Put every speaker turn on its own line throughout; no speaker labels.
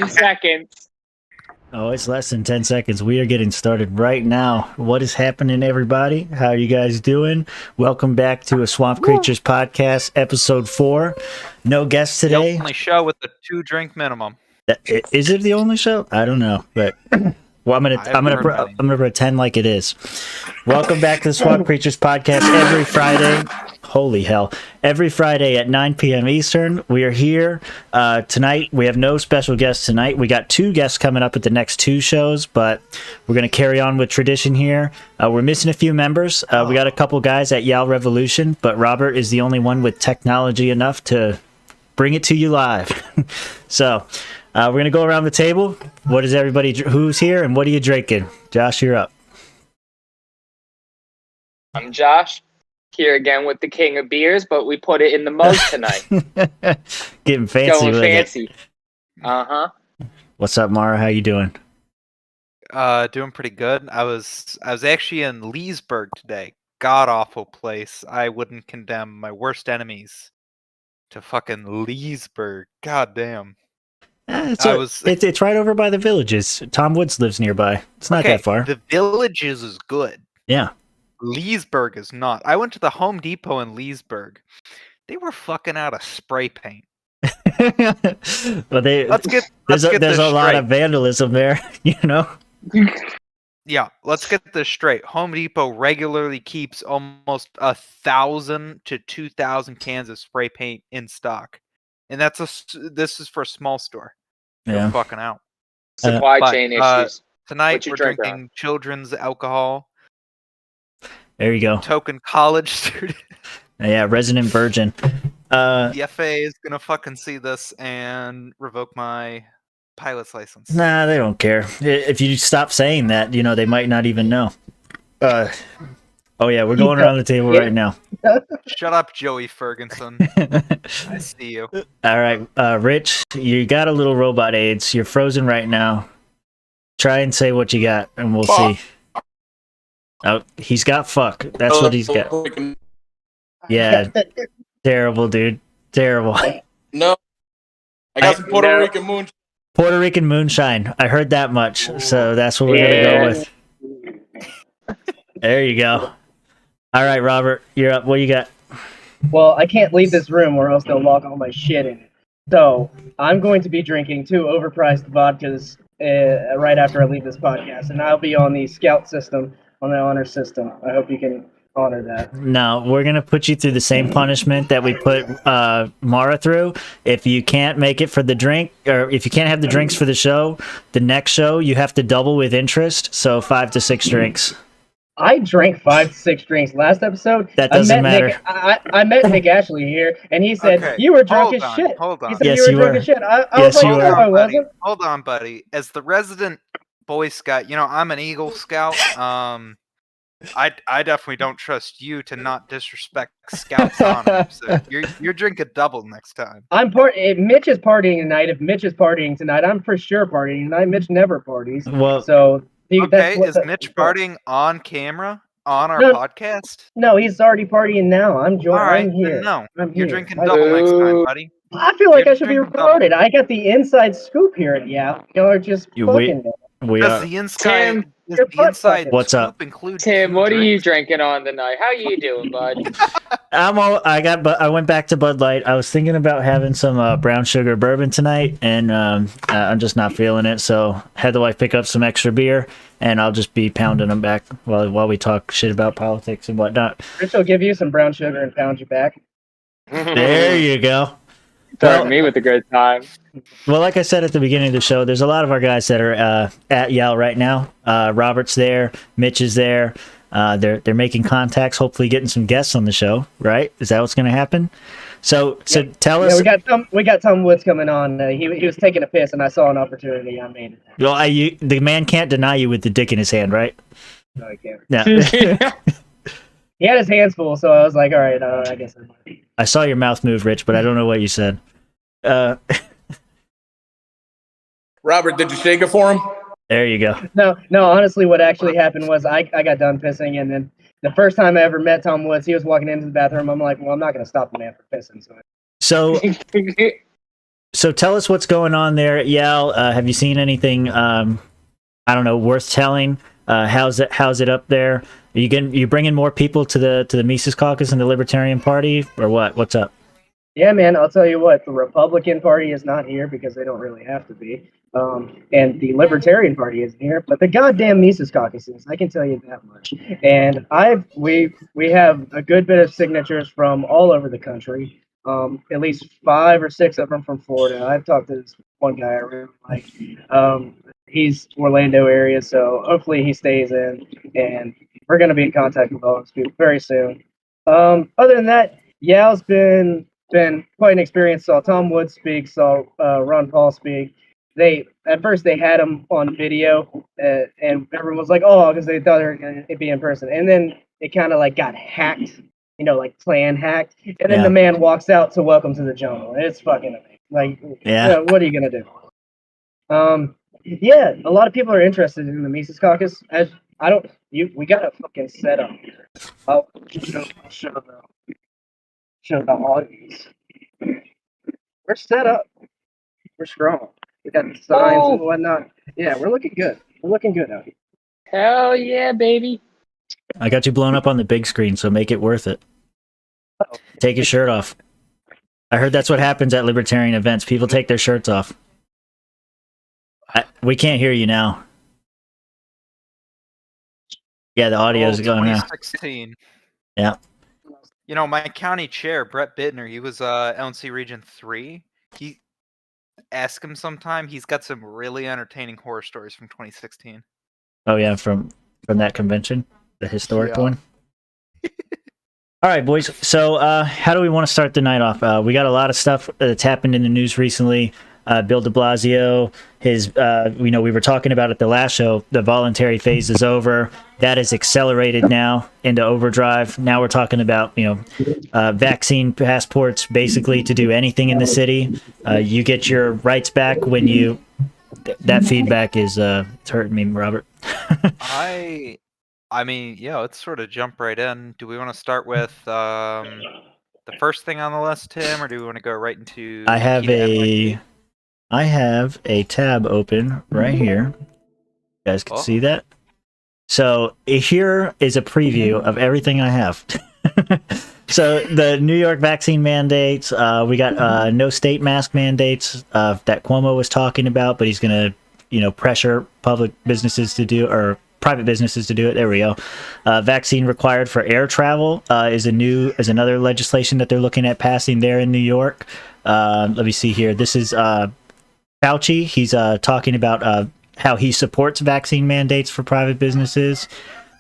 10 seconds.
Oh, it's less than 10 seconds. We are getting started right now. What is happening, everybody? How are you guys doing? Welcome back to a Swamp Creatures podcast, episode 4. No guests today.
The only show with the 2-drink minimum.
Is it the only show? I don't know, but well, I'm gonna pretend like it is. Welcome back to the Swamp Creatures podcast every Friday. Holy hell. Every Friday at 9 p.m. Eastern. We are here tonight. We have no special guests tonight. We got 2 guests coming up at the next 2 shows, but we're going to carry on with tradition here. We're missing a few members. We got a couple guys at Yal Revolution, but Robert is the only one with technology enough to bring it to you live. So we're going to go around the table. What is everybody, who's here, and what are you drinking? Josh, you're up.
I'm Josh. Here again with the king of beers, but we put it in the mug tonight.
Getting fancy.
Going
with
fancy.
It.
Uh-huh.
What's up, Mara? How you doing?
Doing pretty good. I was actually in Leesburg today. God awful place. I wouldn't condemn my worst enemies to fucking Leesburg. God damn.
It's right over by the Villages. Tom Woods lives nearby. It's not that far.
The Villages is good.
Yeah.
Leesburg is not. I went to the Home Depot in Leesburg. They were fucking out of spray paint.
Well, there's a lot of vandalism there, you know.
Yeah, let's get this straight. Home Depot regularly keeps almost 1,000 to 2,000 cans of spray paint in stock, and this is for a small store. They're fucking out.
Supply chain issues.
Tonight we're drinking children's alcohol.
There you go.
Token college student.
Yeah, resident virgin.
The FAA is gonna fucking see this and revoke my pilot's license.
Nah, they don't care. If you stop saying that, you know, they might not even know. Oh yeah, we're going around the table right now.
Shut up, Joey Ferguson. I see you.
All right, Rich, you got a little robot AIDS. You're frozen right now. Try and say what you got, and we'll see. Oh, he's got fuck. That's what he's got. Yeah. Terrible, dude. Terrible.
No. I got some Puerto Rican moonshine.
Puerto Rican moonshine. I heard that much. So that's what we're going to go with. There you go. All right, Robert, you're up. What do you got?
Well, I can't leave this room or else they'll lock all my shit in it. So I'm going to be drinking 2 overpriced vodkas right after I leave this podcast. And I'll be on the scout system. On the honor system. I hope you can honor that.
No, we're gonna put you through the same punishment that we put Mara through. If you can't make it for the drink, or if you can't have the drinks for the show, the next show you have to double with interest. So 5 to 6 drinks.
I drank 5 to 6 drinks last episode.
That doesn't matter.
I met Nick Ashley here, and he said,
Okay,
you were drunk
hold
as
on,
shit.
hold on.
He said
Yes,
you were
you
drunk
were.
as shit. I
Yes,
was
you
like,
were.
no, I wasn't.
Hold on, buddy. As the resident Boy Scout, you know, I'm an Eagle Scout. I definitely don't trust you to not disrespect Scout's honor. So you're drinking double next time.
If Mitch is partying tonight, if Mitch is partying tonight, I'm for sure partying tonight. Mitch never parties.
Well,
So
Okay, is Mitch partying on camera on our
No.
podcast?
No, he's already partying now. I'm
All right,
I'm here.
then no.
I'm
You're
here.
drinking double next time, buddy.
I feel like
You're
I should be
drinking double.
recorded. I got the inside scoop here at Y'all are just fucking me.
we
Does
are.
the inside
Tim,
does
you're
the
butt
inside
fucking.
What's up?
scoop include
Tim,
2
what are you
drinks?
drinking on tonight? How you doing, bud?
I went back to Bud Light. I was thinking about having some brown sugar bourbon tonight, and I'm just not feeling it. So had the wife pick up some extra beer, and I'll just be pounding them back while we talk shit about politics and whatnot.
Rich will give you some brown sugar and pound you back.
There you go.
Starting me with a good time.
Well, like I said at the beginning of the show, there's a lot of our guys that are at Yale right now. Robert's there, Mitch is there. They're making contacts, hopefully getting some guests on the show. Right? Is that what's going to happen? So tell us.
We got Tom Woods coming on. He was taking a piss, and I saw an opportunity. I made it.
Well, the man can't deny you with the dick in his hand, right?
No, I can't.
No.
He had his hands full, so I was like, all right, I guess.
I saw your mouth move, Rich, but I don't know what you said.
Robert, did you shake it for him?
There you go.
No. Honestly, what actually happened was I got done pissing, and then the first time I ever met Tom Woods, he was walking into the bathroom. I'm like, well, I'm not going to stop the man for pissing.
So tell us what's going on there at Yale. Have you seen anything? I don't know, worth telling? How's it up there? Are you bringing more people to the Mises Caucus and the Libertarian Party, or what? What's up?
Yeah, man, I'll tell you what. The Republican Party is not here because they don't really have to be. And the Libertarian Party isn't here, but the goddamn Mises Caucus is. I can tell you that much. And we have a good bit of signatures from all over the country. At least 5 or 6 of them from Florida. I've talked to this one guy I really like. He's Orlando area, so hopefully he stays in, and we're going to be in contact with all those people very soon. Other than that, Yale's been quite an experience. Saw Tom Woods speak, saw Ron Paul speak. At first they had him on video, and everyone was like, "Oh," because they thought they were going to be in person, and then it kind of like got hacked, like plan hacked, and then the man walks out to "Welcome to the Jungle." It's fucking amazing. Like, what are you gonna do? Yeah, a lot of people are interested in the Mises Caucus. We got a fucking setup here. I'll show the audience. We're set up. We're strong. We got the signs and whatnot. Yeah, we're looking good. We're looking good out here.
Hell yeah, baby.
I got you blown up on the big screen, so make it worth it. Take your shirt off. I heard that's what happens at libertarian events. People take their shirts off. We can't hear you now. Yeah, the audio is going now.
2016.
Yeah.
My county chair, Brett Bittner, he was LNC Region 3. Ask him sometime. He's got some really entertaining horror stories from 2016.
Oh yeah, from that convention, the historic one. All right, boys. So how do we want to start the night off? We got a lot of stuff that's happened in the news recently. Bill de Blasio, we were talking about at the last show, the voluntary phase is over. That is accelerated now into overdrive. Now we're talking about, vaccine passports, basically to do anything in the city. You get your rights back when that feedback is, it's hurting me, Robert.
Let's sort of jump right in. Do we want to start with the first thing on the list, Tim, or do we want to go right into...
I have a tab open right here. You guys can see that. So here is a preview of everything I have. So the New York vaccine mandates, we got no state mask mandates that Cuomo was talking about, but he's going to, pressure public businesses to do, or private businesses to do it. There we go. Vaccine required for air travel is another legislation that they're looking at passing there in New York. Let me see here. This is Fauci. He's talking about how he supports vaccine mandates for private businesses.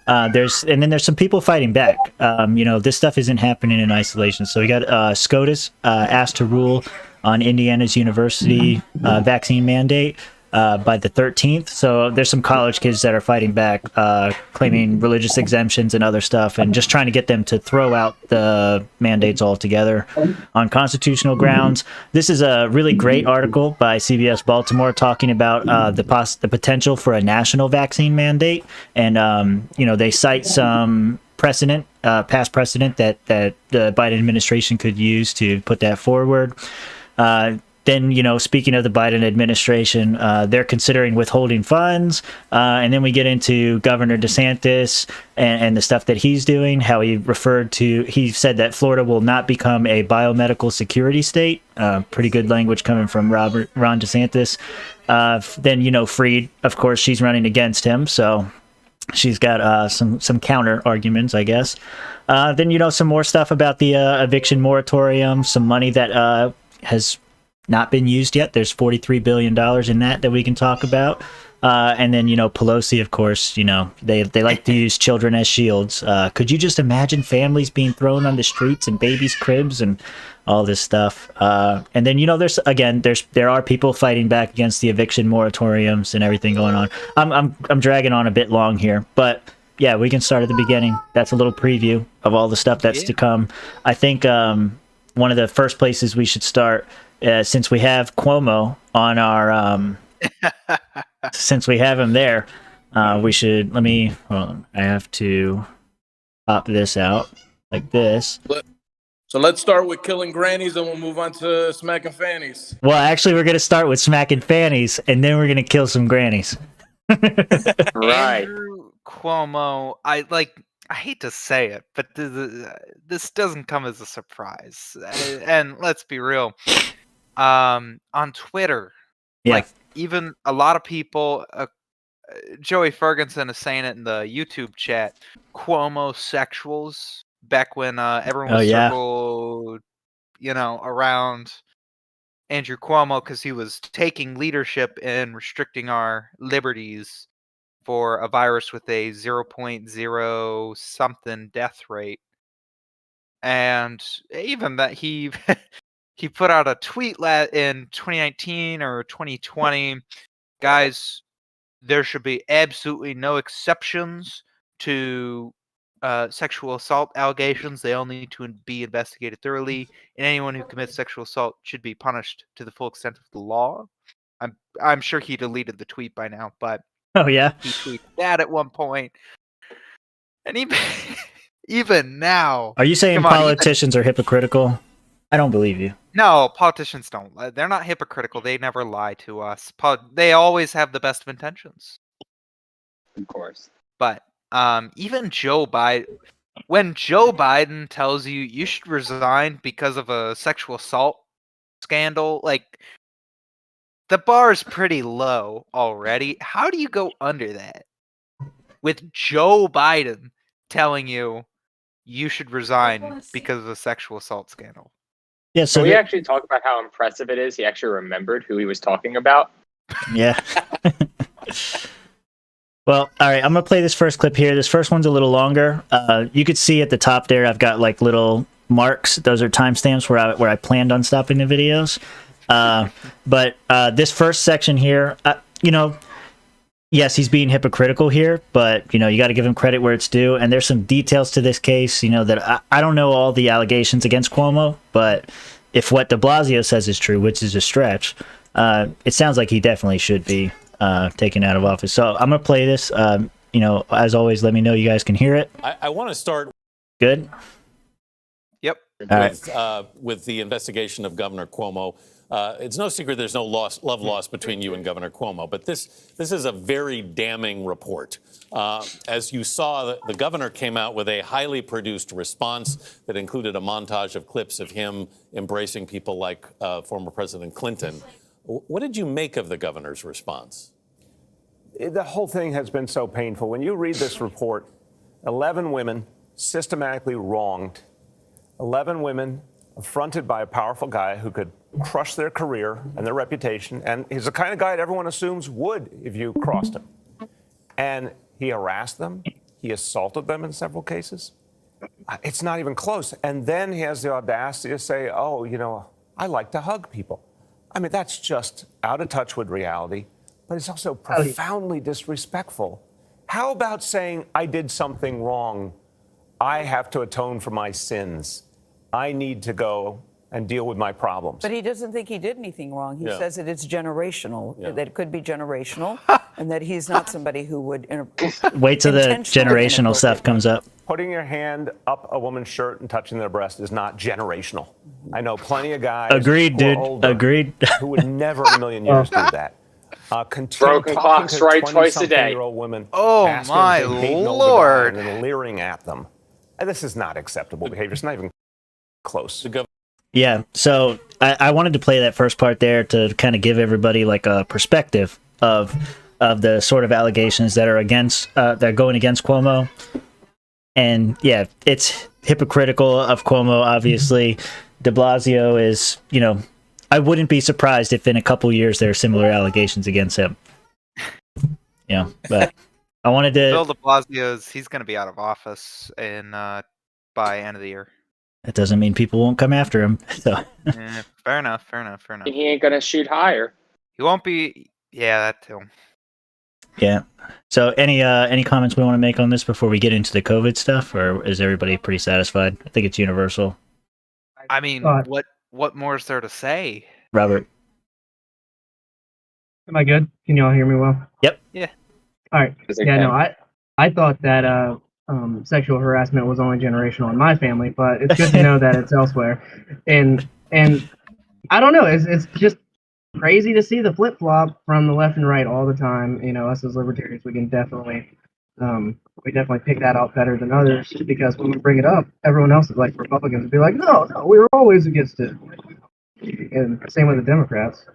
There's some people fighting back. This stuff isn't happening in isolation. So we got SCOTUS asked to rule on Indiana's university vaccine mandate by the 13th. So there's some college kids that are fighting back, claiming religious exemptions and other stuff, and just trying to get them to throw out the mandates altogether on constitutional grounds. This is a really great article by CBS Baltimore talking about the potential for a national vaccine mandate, and they cite some past precedent that the Biden administration could use to put that forward. Then, speaking of the Biden administration, they're considering withholding funds. And then we get into Governor DeSantis and the stuff that he's doing, how he said that Florida will not become a biomedical security state. Pretty good language coming from Ron DeSantis. Then, Freed, of course, she's running against him. So she's got some counter arguments, I guess. Then, some more stuff about the eviction moratorium, some money that has not been used yet. There's $43 billion in that we can talk about. And then, Pelosi, of course, they like to use children as shields. Could you just imagine families being thrown on the streets and babies' cribs and all this stuff? And then, there are people fighting back against the eviction moratoriums and everything going on. I'm dragging on a bit long here, but yeah, we can start at the beginning. That's a little preview of all the stuff that's to come. I think one of the first places we should start, since we have Cuomo on our, since we have him there, we should, hold on, I have to pop this out like this.
So let's start with killing Grannies, and we'll move on to Smackin' Fannies.
Well, actually, we're going to start with Smackin' Fannies, and then we're going to kill some Grannies.
Right.
Andrew Cuomo, I hate to say it, but this doesn't come as a surprise. And let's be real. On Twitter, even a lot of people, Joey Ferguson is saying it in the YouTube chat, Cuomo sexuals, back when everyone was circled, around Andrew Cuomo because he was taking leadership in restricting our liberties for a virus with a 0.0 something death rate. And even that he put out a tweet in 2019 or 2020, guys, there should be absolutely no exceptions to sexual assault allegations. They all need to be investigated thoroughly, and anyone who commits sexual assault should be punished to the full extent of the law. I'm sure he deleted the tweet by now, but he tweeted that at one point. And even now,
are you saying politicians are hypocritical? I don't believe you.
No, politicians don't. They're not hypocritical. They never lie to us. They always have the best of intentions.
Of course.
But even Joe Biden, when Joe Biden tells you should resign because of a sexual assault scandal, the bar is pretty low already. How do you go under that? With Joe Biden telling you should resign because of a sexual assault scandal.
Yeah, so
we actually talk about how impressive it is he actually remembered who he was talking about.
Yeah. Well, all right, I'm going to play this first clip here. This first one's a little longer. You could see at the top there, I've got little marks. Those are timestamps where I planned on stopping the videos. But this first section here, yes, he's being hypocritical here, but, you got to give him credit where it's due. And there's some details to this case, that I don't know all the allegations against Cuomo, but if what de Blasio says is true, which is a stretch, it sounds like he definitely should be taken out of office. So I'm going to play this. As always, let me know you guys can hear it.
I want to start.
Good?
Yep.
With the investigation of Governor Cuomo. It's no secret there's no love lost between you and Governor Cuomo, but this is a very damning report. As you saw, the governor came out with a highly produced response that included a montage of clips of him embracing people like former President Clinton. What did you make of the governor's response?
the whole thing has been so painful. When you read this report, 11 women systematically wronged, 11 women affronted by a powerful guy who could crush their career and their reputation. And he's the kind of guy that everyone assumes would if you crossed him. And he harassed them. He assaulted them in several cases. It's not even close. And then he has the audacity to say, oh, you know, I like to hug people. I mean, that's just out of touch with reality, but it's also profoundly disrespectful. How about saying, I did something wrong? I have to atone for my sins. I need to go and deal with my problems.
But he doesn't think he did anything wrong. He says that it's generational, that it could be generational, and that he's not somebody who would...
Wait till the generational stuff comes up.
Putting your hand up a woman's shirt and touching their breast is not generational. I know plenty of guys
Agreed,
who are
dude.
older
Agreed.
who would never in a million years do that.
Broken clocks right twice a day.
Women
Oh my Lord!
And leering at them. And this is not acceptable behavior. It's not even close.
Yeah, so I wanted to play that first part there to kind of give everybody like a perspective of the sort of allegations that are against that are going against Cuomo. And yeah, it's hypocritical of Cuomo, obviously. De Blasio is, you know, I wouldn't be surprised if in a couple years there are similar allegations against him. Yeah, but I wanted to...
Bill de Blasio's, he's going to be out of office in by end of the year.
That doesn't mean people won't come after him. So.
Fair enough.
He ain't gonna shoot higher.
He won't be. Yeah, that too.
Yeah. So any comments we want to make on this before we get into the COVID stuff, or is everybody pretty satisfied? I think it's universal.
I mean, what more is there to say?
Robert.
Am I good? Can you all hear me well?
Yep.
Yeah.
All right. Yeah, no, I thought that sexual harassment was only generational in my family, but it's good to know that it's elsewhere. And I don't know, it's just crazy to see the flip-flop from the left and right all the time. You know, us as libertarians, we can definitely pick that out better than others, because when we bring it up, everyone else is like, Republicans would be like, no, we were always against it. And same with the Democrats.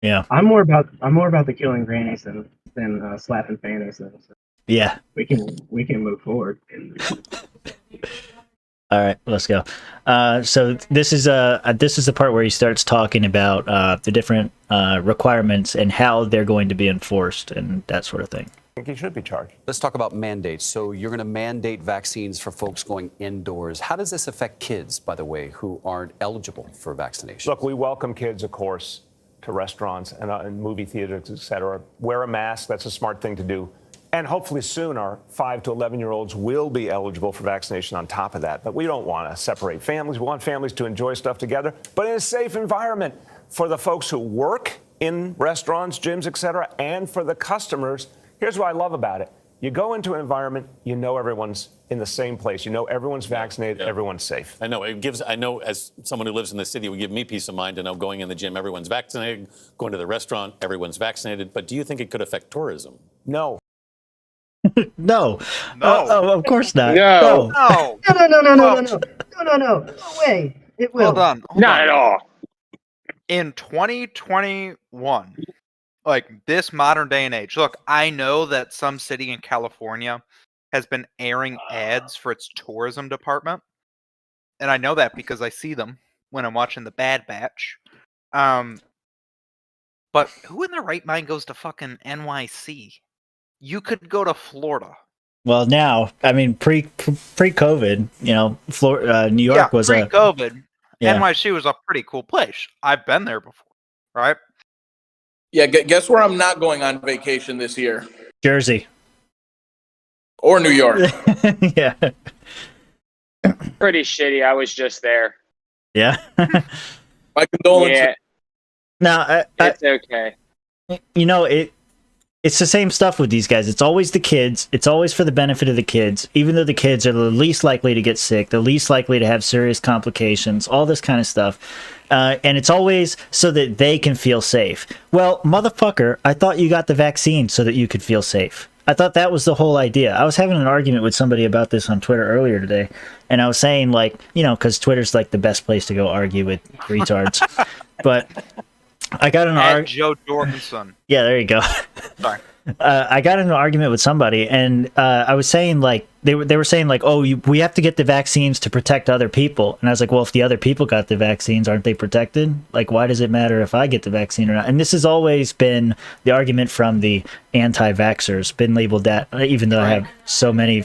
Yeah.
I'm more about the killing grannies than slapping Fannies. So
yeah.
We can move forward.
All right, let's go. So this is the part where he starts talking about the different requirements and how they're going to be enforced and that sort of thing.
I think he should be charged.
Let's talk about mandates. So you're going to mandate vaccines for folks going indoors. How does this affect kids, by the way, who aren't eligible for vaccination?
Look, we welcome kids, of course, to restaurants and movie theaters, et cetera. Wear a mask. That's a smart thing to do. And hopefully soon our 5 to 11-year-olds will be eligible for vaccination on top of that. But we don't want to separate families. We want families to enjoy stuff together, but in a safe environment for the folks who work in restaurants, gyms, et cetera, and for the customers. Here's what I love about it. You go into an environment, you know everyone's in the same place. You know everyone's vaccinated, everyone's safe.
I know. I know as someone who lives in the city, it would give me peace of mind to know going in the gym, everyone's vaccinated, going to the restaurant, everyone's vaccinated. But do you think it could affect tourism?
No.
No. Of course not.
No.
No way. It will.
Hold on.
Not at all.
In 2021, like this modern day and age, look, I know that some city in California has been airing ads for its tourism department. And I know that because I see them when I'm watching The Bad Batch. But who in their right mind goes to fucking NYC? You could go to Florida.
Well, now, I mean, pre-COVID, you know, New York was
pre-COVID. NYC was a pretty cool place. I've been there before, right?
Yeah, guess where I'm not going on vacation this year?
Jersey.
Or New York.
Yeah.
Pretty shitty. I was just there.
Yeah.
My condolences.
Yeah.
No,
it's okay.
You know, it's the same stuff with these guys. It's always the kids. It's always for the benefit of the kids, even though the kids are the least likely to get sick, the least likely to have serious complications, all this kind of stuff. And it's always so that they can feel safe. Well, motherfucker, I thought you got the vaccine so that you could feel safe. I thought that was the whole idea. I was having an argument with somebody about this on Twitter earlier today, and I was saying, like, you know, because Twitter's like the best place to go argue with retards. But I got an argument.
Joe Jorgensen.
Yeah, there you go.
Sorry.
I got in an argument with somebody, and I was saying like they were saying like, oh, we have to get the vaccines to protect other people, and I was like, well, if the other people got the vaccines, aren't they protected? Like, why does it matter if I get the vaccine or not? And this has always been the argument from the anti-vaxxers, been labeled that, even though I have so many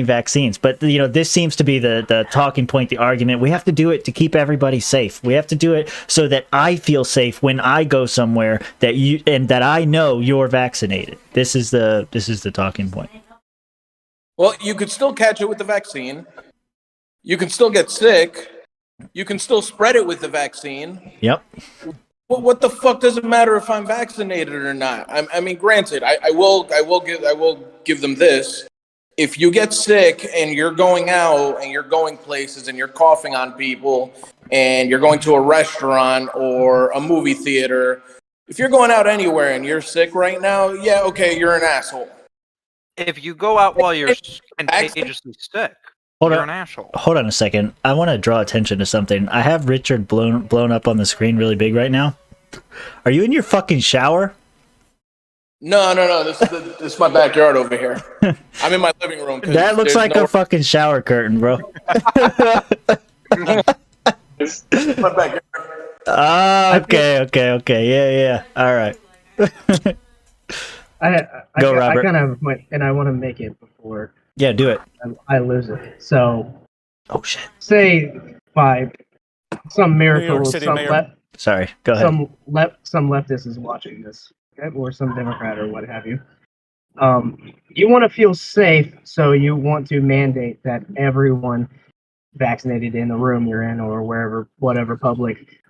vaccines. But this seems to be the talking point, the argument. We have to do it to keep everybody safe. We have to do it so that I feel safe when I go somewhere that I know you're vaccinated. This is the talking point.
Well, you could still catch it with the vaccine. You can still get sick. You can still spread it with the vaccine.
Yep.
What the fuck does it matter if I'm vaccinated or not? I mean, granted, I will give them this. If you get sick and you're going out and you're going places and you're coughing on people and you're going to a restaurant or a movie theater, if you're going out anywhere and you're sick right now, yeah, okay, you're an asshole.
If you go out while you're contagiously sick, you're an asshole.
Hold on a second. I want to draw attention to something. I have Richard blown up on the screen really big right now. Are you in your fucking shower?
No. This is my backyard over here. I'm in my living room.
That looks like a fucking shower curtain, bro.
It's my backyard.
Okay. Yeah. All right. Go, Robert.
I kind of have a point, and I want to make it before.
Yeah, do it.
I lose it. So.
Oh shit.
Say by some miracle,
Sorry, go ahead.
Some leftist is watching this, okay? Or some Democrat or what have you. You want to feel safe, so you want to mandate that everyone vaccinated in the room you're in or wherever, whatever public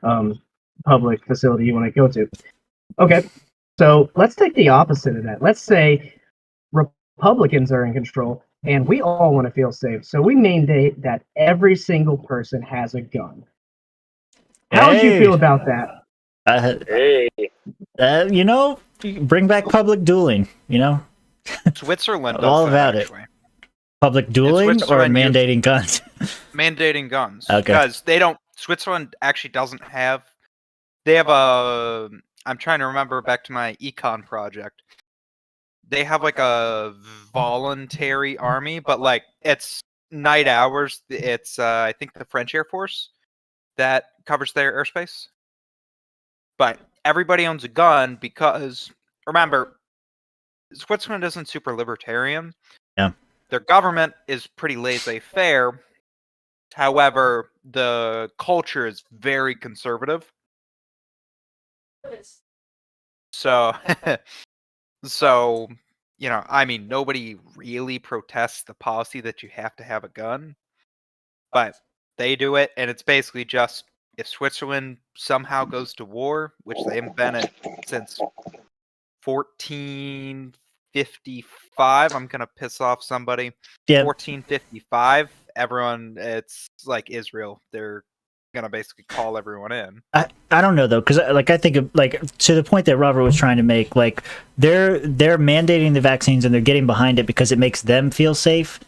facility you want to go to. Okay, so let's take the opposite of that. Let's say Republicans are in control and we all want to feel safe, so we mandate that every single person has a gun. How would you feel about that?
Bring back public dueling.
Switzerland.
All about
actually.
It. Public dueling or mandating guns?
Mandating guns.
Okay.
Because they don't. Switzerland actually doesn't have. They have a. I'm trying to remember back to my econ project. They have like a voluntary army, but like it's night hours. It's I think the French Air Force that covers their airspace. But everybody owns a gun because, remember, Switzerland isn't super libertarian.
Yeah.
Their government is pretty laissez-faire. However, the culture is very conservative. So, I mean, nobody really protests the policy that you have to have a gun. But they do it, and it's basically just if Switzerland somehow goes to war, which they haven't been in since 1455, I'm gonna piss off somebody. Yeah. 1455, everyone, it's like Israel. They're gonna basically call everyone in.
I don't know though, because I think of, to the point that Robert was trying to make, they're mandating the vaccines and they're getting behind it because it makes them feel safe.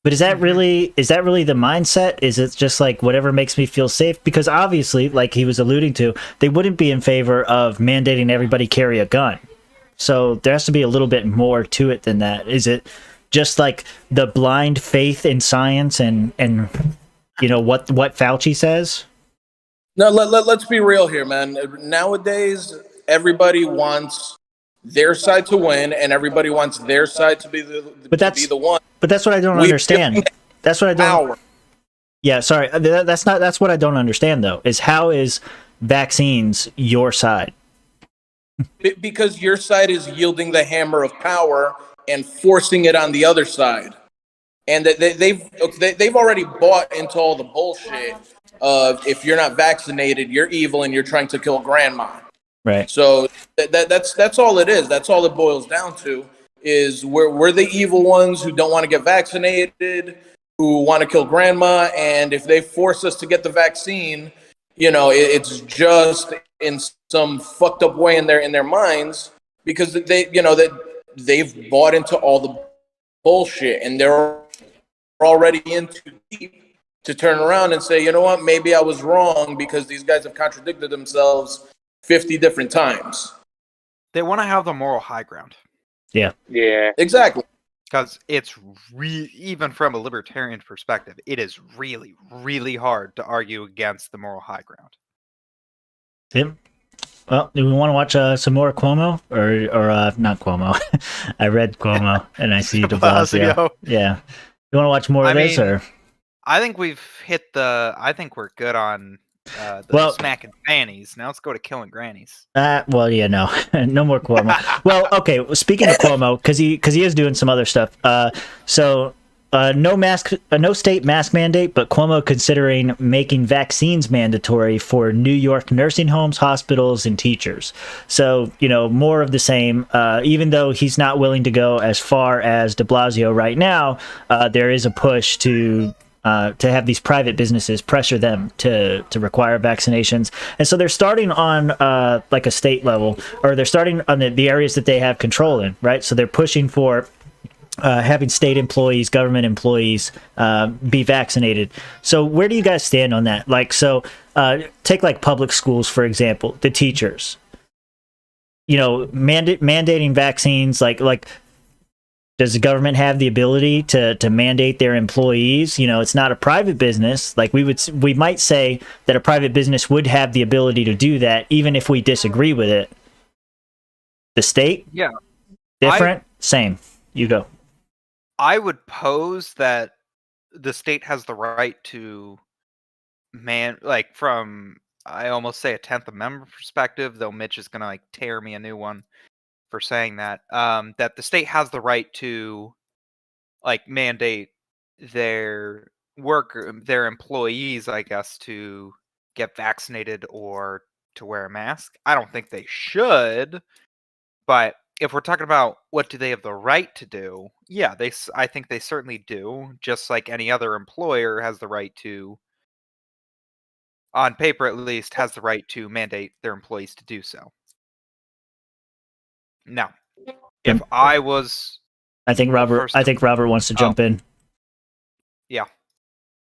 But is that really the mindset? Is it just like whatever makes me feel safe? Because obviously, like he was alluding to, they wouldn't be in favor of mandating everybody carry a gun. So there has to be a little bit more to it than that. Is it just like the blind faith in science and what Fauci says?
No, let's be real here, man. Nowadays, everybody wants their side to win, and everybody wants their side to be the one.
But that's what I don't understand. That's what I don't. Yeah, sorry. That's what I don't understand though. Is how is vaccines your side?
Because your side is yielding the hammer of power and forcing it on the other side, and they've already bought into all the bullshit of if you're not vaccinated, you're evil and you're trying to kill grandma.
Right.
So that's all it is. That's all it boils down to. Is we're the evil ones who don't want to get vaccinated, who want to kill grandma, and if they force us to get the vaccine, it's just in some fucked up way in their minds because they've bought into all the bullshit and they're already in too deep to turn around and say, you know what, maybe I was wrong because these guys have contradicted themselves 50 different times.
They want to have the moral high ground.
Yeah.
Yeah.
Exactly.
Because it's even from a libertarian perspective, it is really, really hard to argue against the moral high ground.
Yep. Well, do we want to watch some more Cuomo or not Cuomo? I read Cuomo and I see De Blasio. Yeah. You want to watch more of this or?
I think we've hit I think we're good on the Smackin Fannies. Now let's go to Killing Grannies.
Well, yeah, no, no more Cuomo. Well, okay. Well, speaking of Cuomo, because he is doing some other stuff. No state mask mandate, but Cuomo considering making vaccines mandatory for New York nursing homes, hospitals, and teachers. So, more of the same. Even though he's not willing to go as far as De Blasio right now, there is a push to have these private businesses pressure them to require vaccinations. And so they're starting on like a state level, or they're starting on the areas that they have control in, right? So they're pushing for having state employees, government employees be vaccinated. So where do you guys stand on that? Take like public schools, for example, the teachers, mandating vaccines, like does the government have the ability to mandate their employees? It's not a private business. Like we might say that a private business would have the ability to do that, even if we disagree with it. The state?
Yeah.
Different? Same. You go.
I would pose that the state has the right to from, I almost say a 10th Amendment perspective, though Mitch is going to tear me a new one for saying that, that the state has the right to mandate their their employees, I guess, to get vaccinated or to wear a mask. I don't think they should, but if we're talking about what do they have the right to do, yeah, I think they certainly do, just like any other employer has the right to, on paper at least, has the right to mandate their employees to do so. Now, if I was...
I think Robert wants to jump in.
Yeah.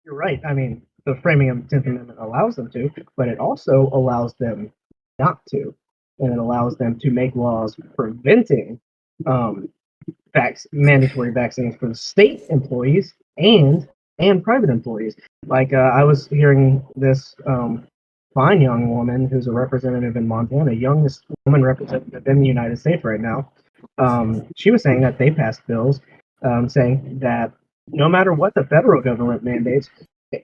You're right. I mean, the framing of the 10th Amendment allows them to, but it also allows them not to. And it allows them to make laws preventing mandatory vaccines for the state employees and private employees. I was hearing this fine young woman who's a representative in Montana, youngest woman representative in the United States right now. She was saying that they passed bills saying that no matter what the federal government mandates,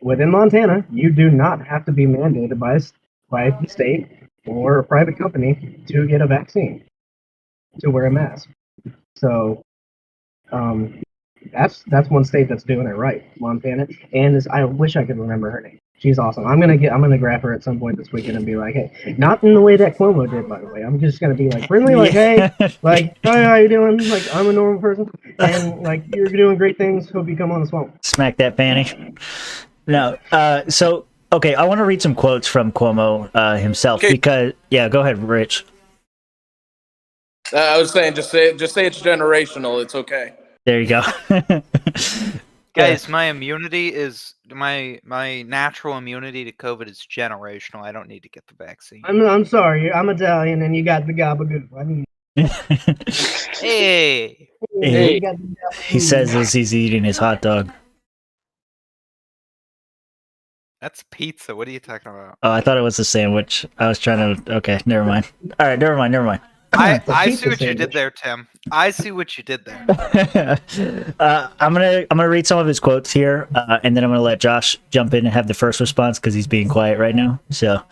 within Montana, you do not have to be mandated by the state or a private company to get a vaccine, to wear a mask. So that's one state that's doing it right, Montana. And I wish I could remember her name. She's awesome. I'm gonna grab her at some point this weekend and be like, hey, not in the way that Cuomo did, by the way. I'm just gonna be friendly, hey, hi, how you doing? I'm a normal person, and you're doing great things. Hope you come on the swamp.
Smack that Fanny. No, so okay, I want to read some quotes from Cuomo himself because go ahead, Rich.
I was saying, just say it's generational. It's okay.
There you go.
Guys, my immunity is my natural immunity to COVID is generational. I don't need to get the vaccine.
I'm sorry, I'm Italian, and you got the gabagool. I mean,
hey.
He says as he's eating his hot dog.
That's pizza. What are you talking about?
Oh, I thought it was a sandwich. I was trying to. Okay, never mind. All right, never mind.
I see what you did there, Tim. I see what you did there.
I'm gonna read some of his quotes here, and then I'm gonna let Josh jump in and have the first response because he's being quiet right now. So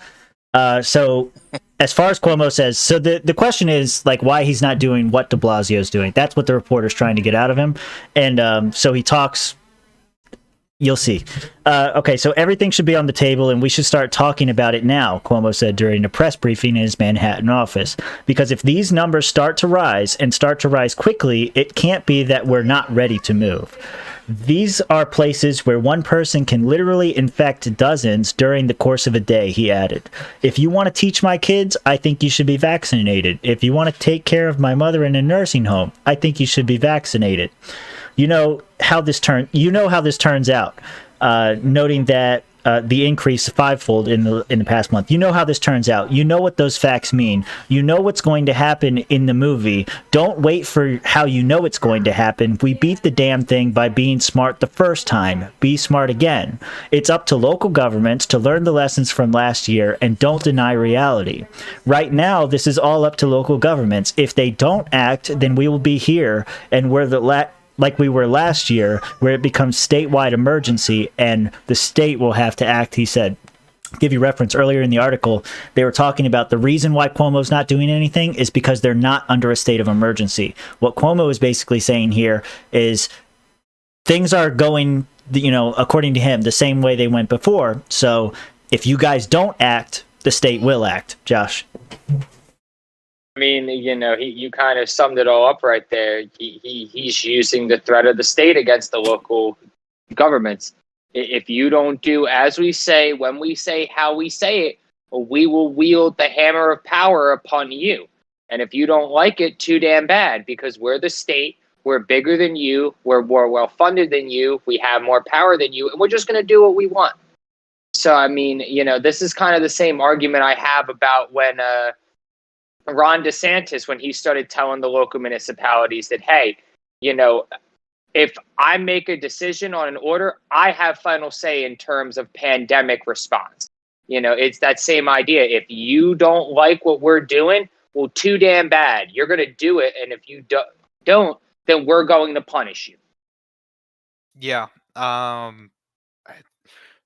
as far as Cuomo says, so the question is why he's not doing what De Blasio's doing. That's what the reporter's trying to get out of him, and so he talks. You'll see. Okay, so everything should be on the table, and we should start talking about it now, Cuomo said during a press briefing in his Manhattan office. Because if these numbers start to rise, and start to rise quickly, it can't be that we're not ready to move. These are places where one person can literally infect dozens during the course of a day, he added. If you want to teach my kids, I think you should be vaccinated. If you want to take care of my mother in a nursing home, I think you should be vaccinated. You know how this turns out, noting that the increase fivefold in the past month. You know how this turns out. You know what those facts mean. You know what's going to happen in the movie. Don't wait for how you know it's going to happen. We beat the damn thing by being smart the first time. Be smart again. It's up to local governments to learn the lessons from last year and don't deny reality. Right now, this is all up to local governments. If they don't act, then we will be here and we're like we were last year, where it becomes statewide emergency and the state will have to act, he said. Give you reference earlier in the article, they were talking about the reason why Cuomo's not doing anything is because they're not under a state of emergency. What Cuomo is basically saying here is things are going, according to him, the same way they went before. So if you guys don't act, the state will act. Josh.
I mean, you kind of summed it all up right there. He's using the threat of the state against the local governments. If you don't do as we say, when we say, how we say it, we will wield the hammer of power upon you. And if you don't like it, too damn bad, because we're the state, we're bigger than you, we're more well-funded than you, we have more power than you, and we're just going to do what we want. So, I mean, this is kind of the same argument I have about when Ron DeSantis, when he started telling the local municipalities that, hey, if I make a decision on an order, I have final say in terms of pandemic response. It's that same idea. If you don't like what we're doing, well, too damn bad. You're going to do it. And if you don't, then we're going to punish you.
Yeah.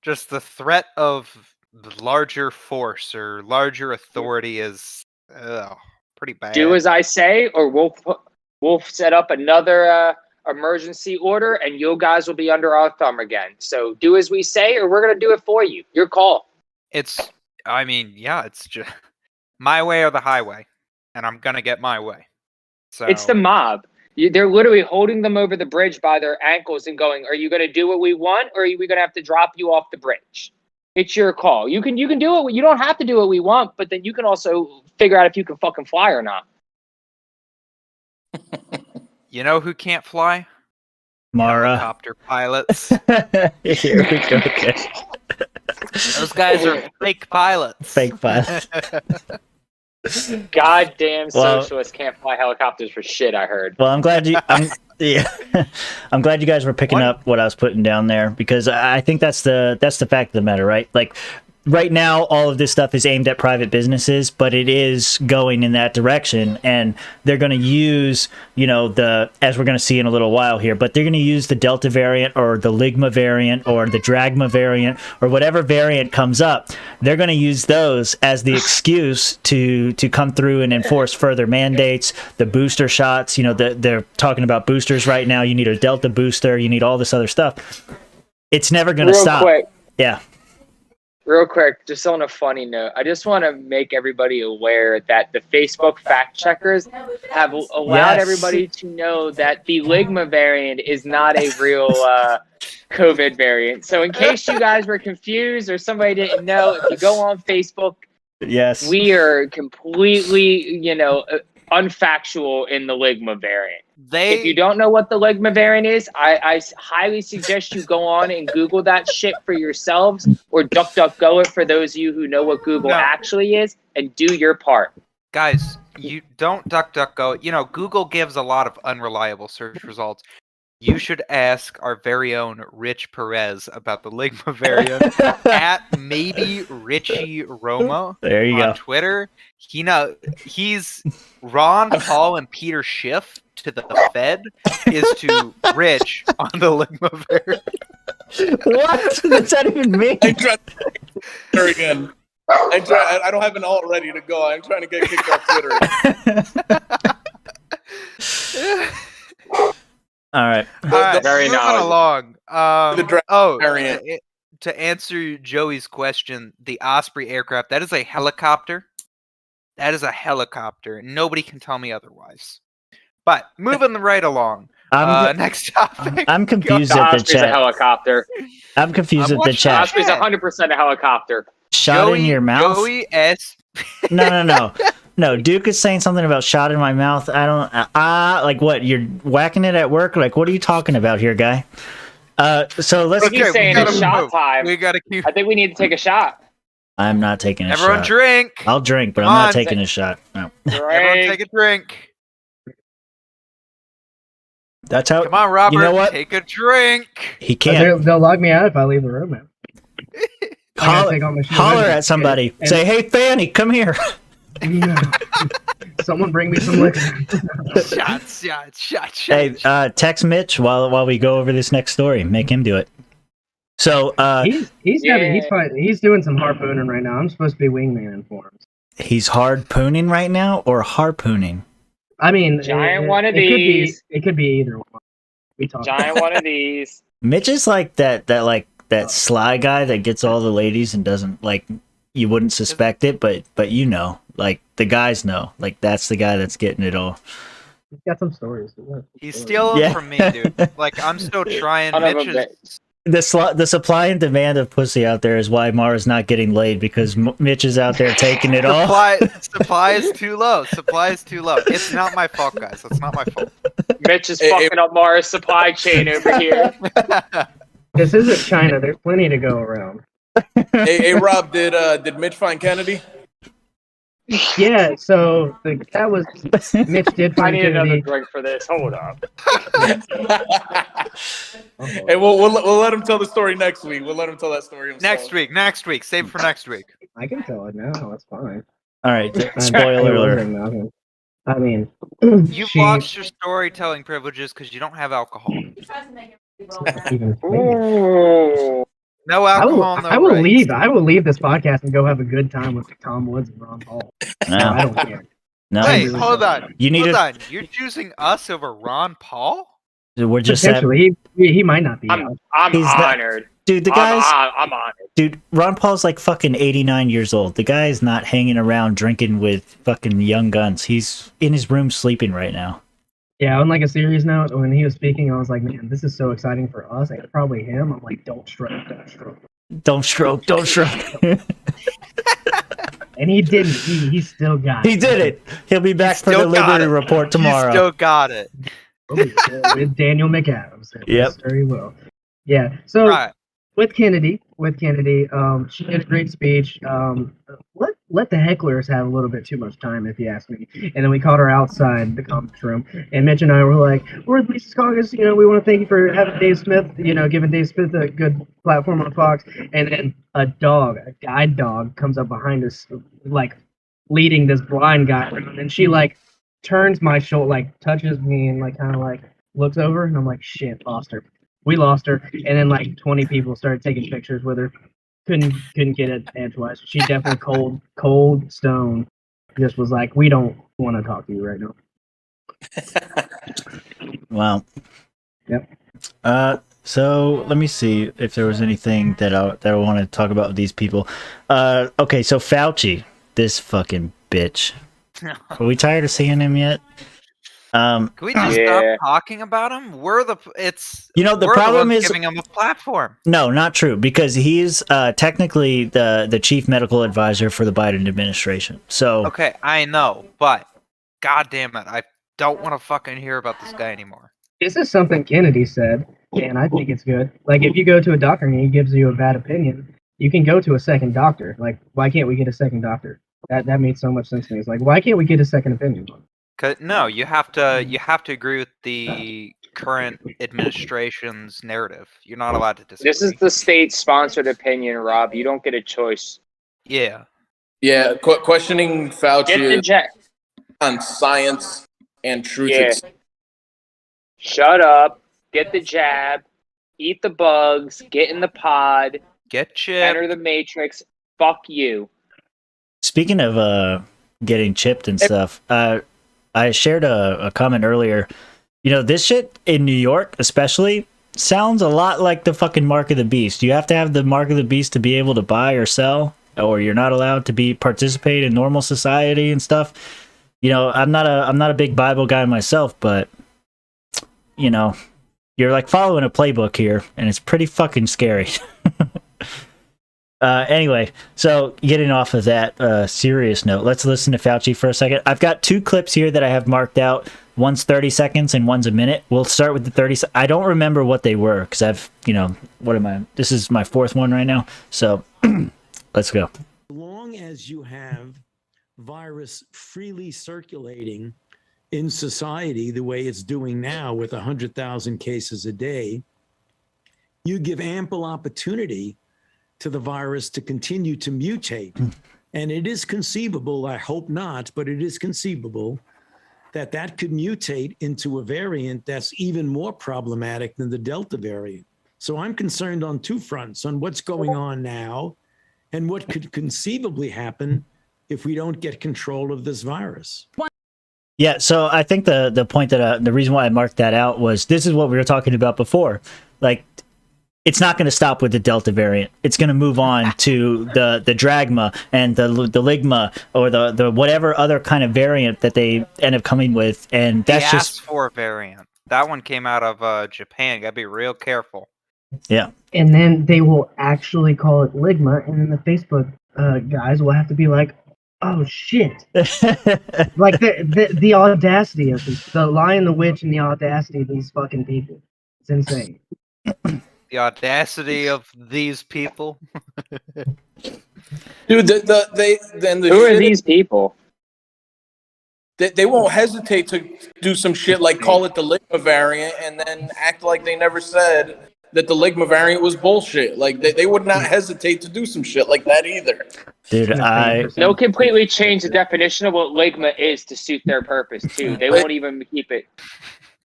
Just the threat of the larger force or larger authority is pretty bad.
Do as I say, or we'll set up another emergency order, and you guys will be under our thumb again. So do as we say, or we're gonna do it for you. Your call.
It's just my way or the highway, and I'm gonna get my way. So
it's the mob. They're literally holding them over the bridge by their ankles and going, "Are you gonna do what we want, or are we gonna have to drop you off the bridge?" It's your call. You can do it. You don't have to do what we want, but then you can also figure out if you can fucking fly or not.
You know who can't fly?
Mara.
Helicopter pilots.
Here we go again.
Those guys are fake pilots.
Fake pilots.
Goddamn socialists can't fly helicopters for shit, I heard.
Well, I'm glad I'm glad you guys were picking up what I was putting down there, because I think that's the fact of the matter, right? Like, right now, all of this stuff is aimed at private businesses, but it is going in that direction, and they're going to use, as we're going to see in a little while here, but they're going to use the Delta variant or the Ligma variant or the Dragma variant or whatever variant comes up. They're going to use those as the excuse to come through and enforce further mandates, the booster shots. They're talking about boosters right now. You need a Delta booster. You need all this other stuff. It's never going to stop.
Quick.
Yeah.
Real quick, just on a funny note, I just want to make everybody aware that the Facebook fact checkers have allowed everybody to know that the Ligma variant is not a real COVID variant. So in case you guys were confused or somebody didn't know, if you go on Facebook,
yes,
we are completely, unfactual in the Ligma variant. If you don't know what the Ligma variant is, I highly suggest you go on and Google that shit for yourselves, or DuckDuckGo it for those of you who know what Google actually is, and do your part.
Guys, you don't DuckDuckGo it. Google gives a lot of unreliable search results. You should ask our very own Rich Perez about the Ligma variant at maybe Richie Roma
there you
on
go.
Twitter. He's Ron Paul and Peter Schiff to the Fed is to Rich on the Ligma variant.
What does that even mean?
I tried Twitter again. I don't have an alt ready to go. I'm trying to get kicked off Twitter.
All right.
Very
moving
knowledgeable.
along.
Variant.
To answer Joey's question, the Osprey aircraft, that is a helicopter. That is a helicopter. Nobody can tell me otherwise. But moving right along. Next topic.
I'm confused at the
Osprey's a
chat.
helicopter.
I'm confused at the chat.
Osprey's 100% a helicopter.
Shot in your mouth?
Joey S.
No, Duke is saying something about shot in my mouth. I don't. Like what? You're whacking it at work? Like, what are you talking about here, guy? So let's.
He's saying it's shot time.
We gotta keep.
I think we need to take a shot.
I'm not taking a
Everyone
shot.
drink.
I'll drink, but
Come
I'm not
on,
taking a shot. No.
Everyone take a drink.
That's how.
Come on, Robert.
You know what?
Take a drink.
He can't.
They'll log me out if I leave the room, man.
Holler at somebody. Say, hey, Fanny, come here.
Someone bring me some liquor.
Shots.
Hey, text Mitch while we go over this next story. Make him do it. So he's doing some harpooning right now. I'm supposed to be wingman for him. He's harpooning right now or harpooning?
I mean,
giant one of these.
It could be either one. We talk.
Giant one of these.
Mitch is like that sly guy that gets all the ladies and doesn't like. You wouldn't suspect it, but you know, like the guys know, like that's the guy that's getting it all.
He's got some stories.
He's stealing from me, dude. Like I'm still trying.
The supply and demand of pussy out there is why Mara's not getting laid because Mitch is out there taking it all.
Supply is too low. It's not my fault, guys. It's not my fault.
Mitch is fucking up Mara's supply chain over here.
This isn't China. There's plenty to go around.
Hey, Rob, did Mitch find Kennedy?
Yeah, so that was Mitch did find
I need
Kennedy.
another drink for this. Hold up.
Hey, we'll let him tell the story next week. We'll let him tell that story himself.
Next week. Save it for next week.
I can tell it now. That's fine.
All right. Spoiler alert.
I mean,
you've lost your storytelling privileges because you don't have alcohol.
Ooh.
No alcohol.
I will leave. I will leave this podcast and go have a good time with Tom Woods and Ron Paul.
No.
I don't care.
No.
Wait, hold on.
Hold
on. You're choosing us over Ron Paul?
We're just
potentially. He might not be.
I'm honored.
Dude, the guy's.
I'm honored.
Dude, Ron Paul's like fucking 89 years old. The guy is not hanging around drinking with fucking young guns. He's in his room sleeping right now.
Yeah, on like a serious note, when he was speaking, I was like, man, this is so exciting for us and probably him. I'm like, don't stroke.
Don't stroke.
And he didn't. He still got it.
He did it. He'll be back for the Liberty Report tomorrow.
He still got it.
With Daniel McAdams.
Yep.
Very well. Yeah. So with Kennedy, she did a great speech. Let the hecklers have a little bit too much time, if you ask me. And then we caught her outside the conference room, and Mitch and I were like, "We're the Mises Caucus. We want to thank you for having Dave Smith. Giving Dave Smith a good platform on Fox." And then a guide dog, comes up behind us, like leading this blind guy around, and she like turns my shoulder, like touches me, and like kind of like looks over, and I'm like, "Shit, lost her." We lost her, and then like 20 people started taking pictures with her. Couldn't get it edgewise. She definitely cold stone. Just was like, we don't want to talk to you right now.
Wow.
Yep.
So let me see if there was anything that I want to talk about with these people. Okay, so Fauci, this fucking bitch. Are we tired of seeing him yet?
Can we just stop talking about him?
The problem is
giving him a platform.
No, not true, because he's technically the chief medical advisor for the Biden administration. So
okay, I know, but god damn it, I don't want to fucking hear about this guy anymore.
This is something Kennedy said, and I think it's good. Like, if you go to a doctor and he gives you a bad opinion, you can go to a second doctor. Like, why can't we get a second doctor? That made so much sense to me. It's like, why can't we get a second opinion?
No, you have to agree with the current administration's narrative. You're not allowed to disagree.
This is the state-sponsored opinion, Rob. You don't get a choice.
Yeah.
Yeah, questioning Fauci on science and truth.
Yeah. Shut up. Get the jab. Eat the bugs. Get in the pod.
Get chipped.
Enter the matrix. Fuck you.
Speaking of getting chipped and stuff, I shared a comment earlier. This shit in New York, especially, sounds a lot like the fucking Mark of the Beast. You have to have the Mark of the Beast to be able to buy or sell, or you're not allowed to participate in normal society and stuff. I'm not a big Bible guy myself, but you're like following a playbook here, and it's pretty fucking scary. Anyway, so getting off of that serious note, let's listen to Fauci for a second. I've got two clips here that I have marked out One's 30 seconds and one's a minute. We'll start with the 30. I don't remember what they were because I've, what am I? This is my fourth one right now. So let's go.
As long as you have virus freely circulating in society the way it's doing now with 100,000 cases a day, you give ample opportunity to the virus to continue to mutate. And it is conceivable, I hope not, but it is conceivable that could mutate into a variant that's even more problematic than the Delta variant. So I'm concerned on two fronts, on what's going on now and what could conceivably happen if we don't get control of this virus.
Yeah, so I think the point that the reason why I marked that out was this is what we were talking about before. Like, it's not going to stop with the Delta variant. It's going to move on to the Dragma and the Ligma or the whatever other kind of variant that they end up coming with, and that's
the
just
AS4 variant. That one came out of Japan. Gotta be real careful.
Yeah.
And then they will actually call it Ligma, and then the Facebook guys will have to be like, "Oh shit!" Like the audacity of this, the Lion, the Witch, and the audacity of these fucking people. It's insane.
The audacity of these people.
Dude,
who are these people?
They won't hesitate to do some shit like call it the Ligma variant and then act like they never said that the Ligma variant was bullshit. Like they would not hesitate to do some shit like that either.
Dude,
they'll completely change the definition of what Ligma is to suit their purpose too. They won't even keep it.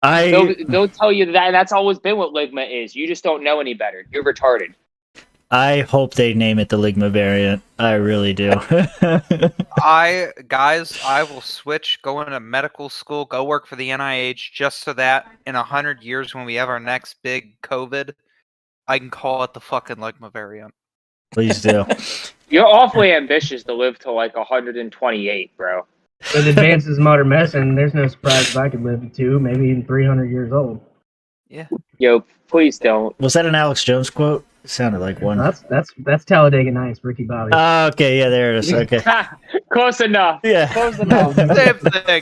They'll tell you that that's always been what Ligma is. You just don't know any better. You're retarded.
I hope they name it the Ligma variant. I really do.
I will switch, go into medical school, go work for the NIH just so that in 100 years when we have our next big COVID, I can call it the fucking Ligma variant.
Please do.
You're awfully ambitious to live to like 128, bro.
With advances in modern medicine, there's no surprise if I could live to maybe even 300 years old.
Yeah.
Yo, please don't.
Was that an Alex Jones quote? It sounded like one.
That's Talladega Nights, Ricky Bobby.
Okay, yeah, there it is. Okay.
Close enough.
Yeah.
Close enough.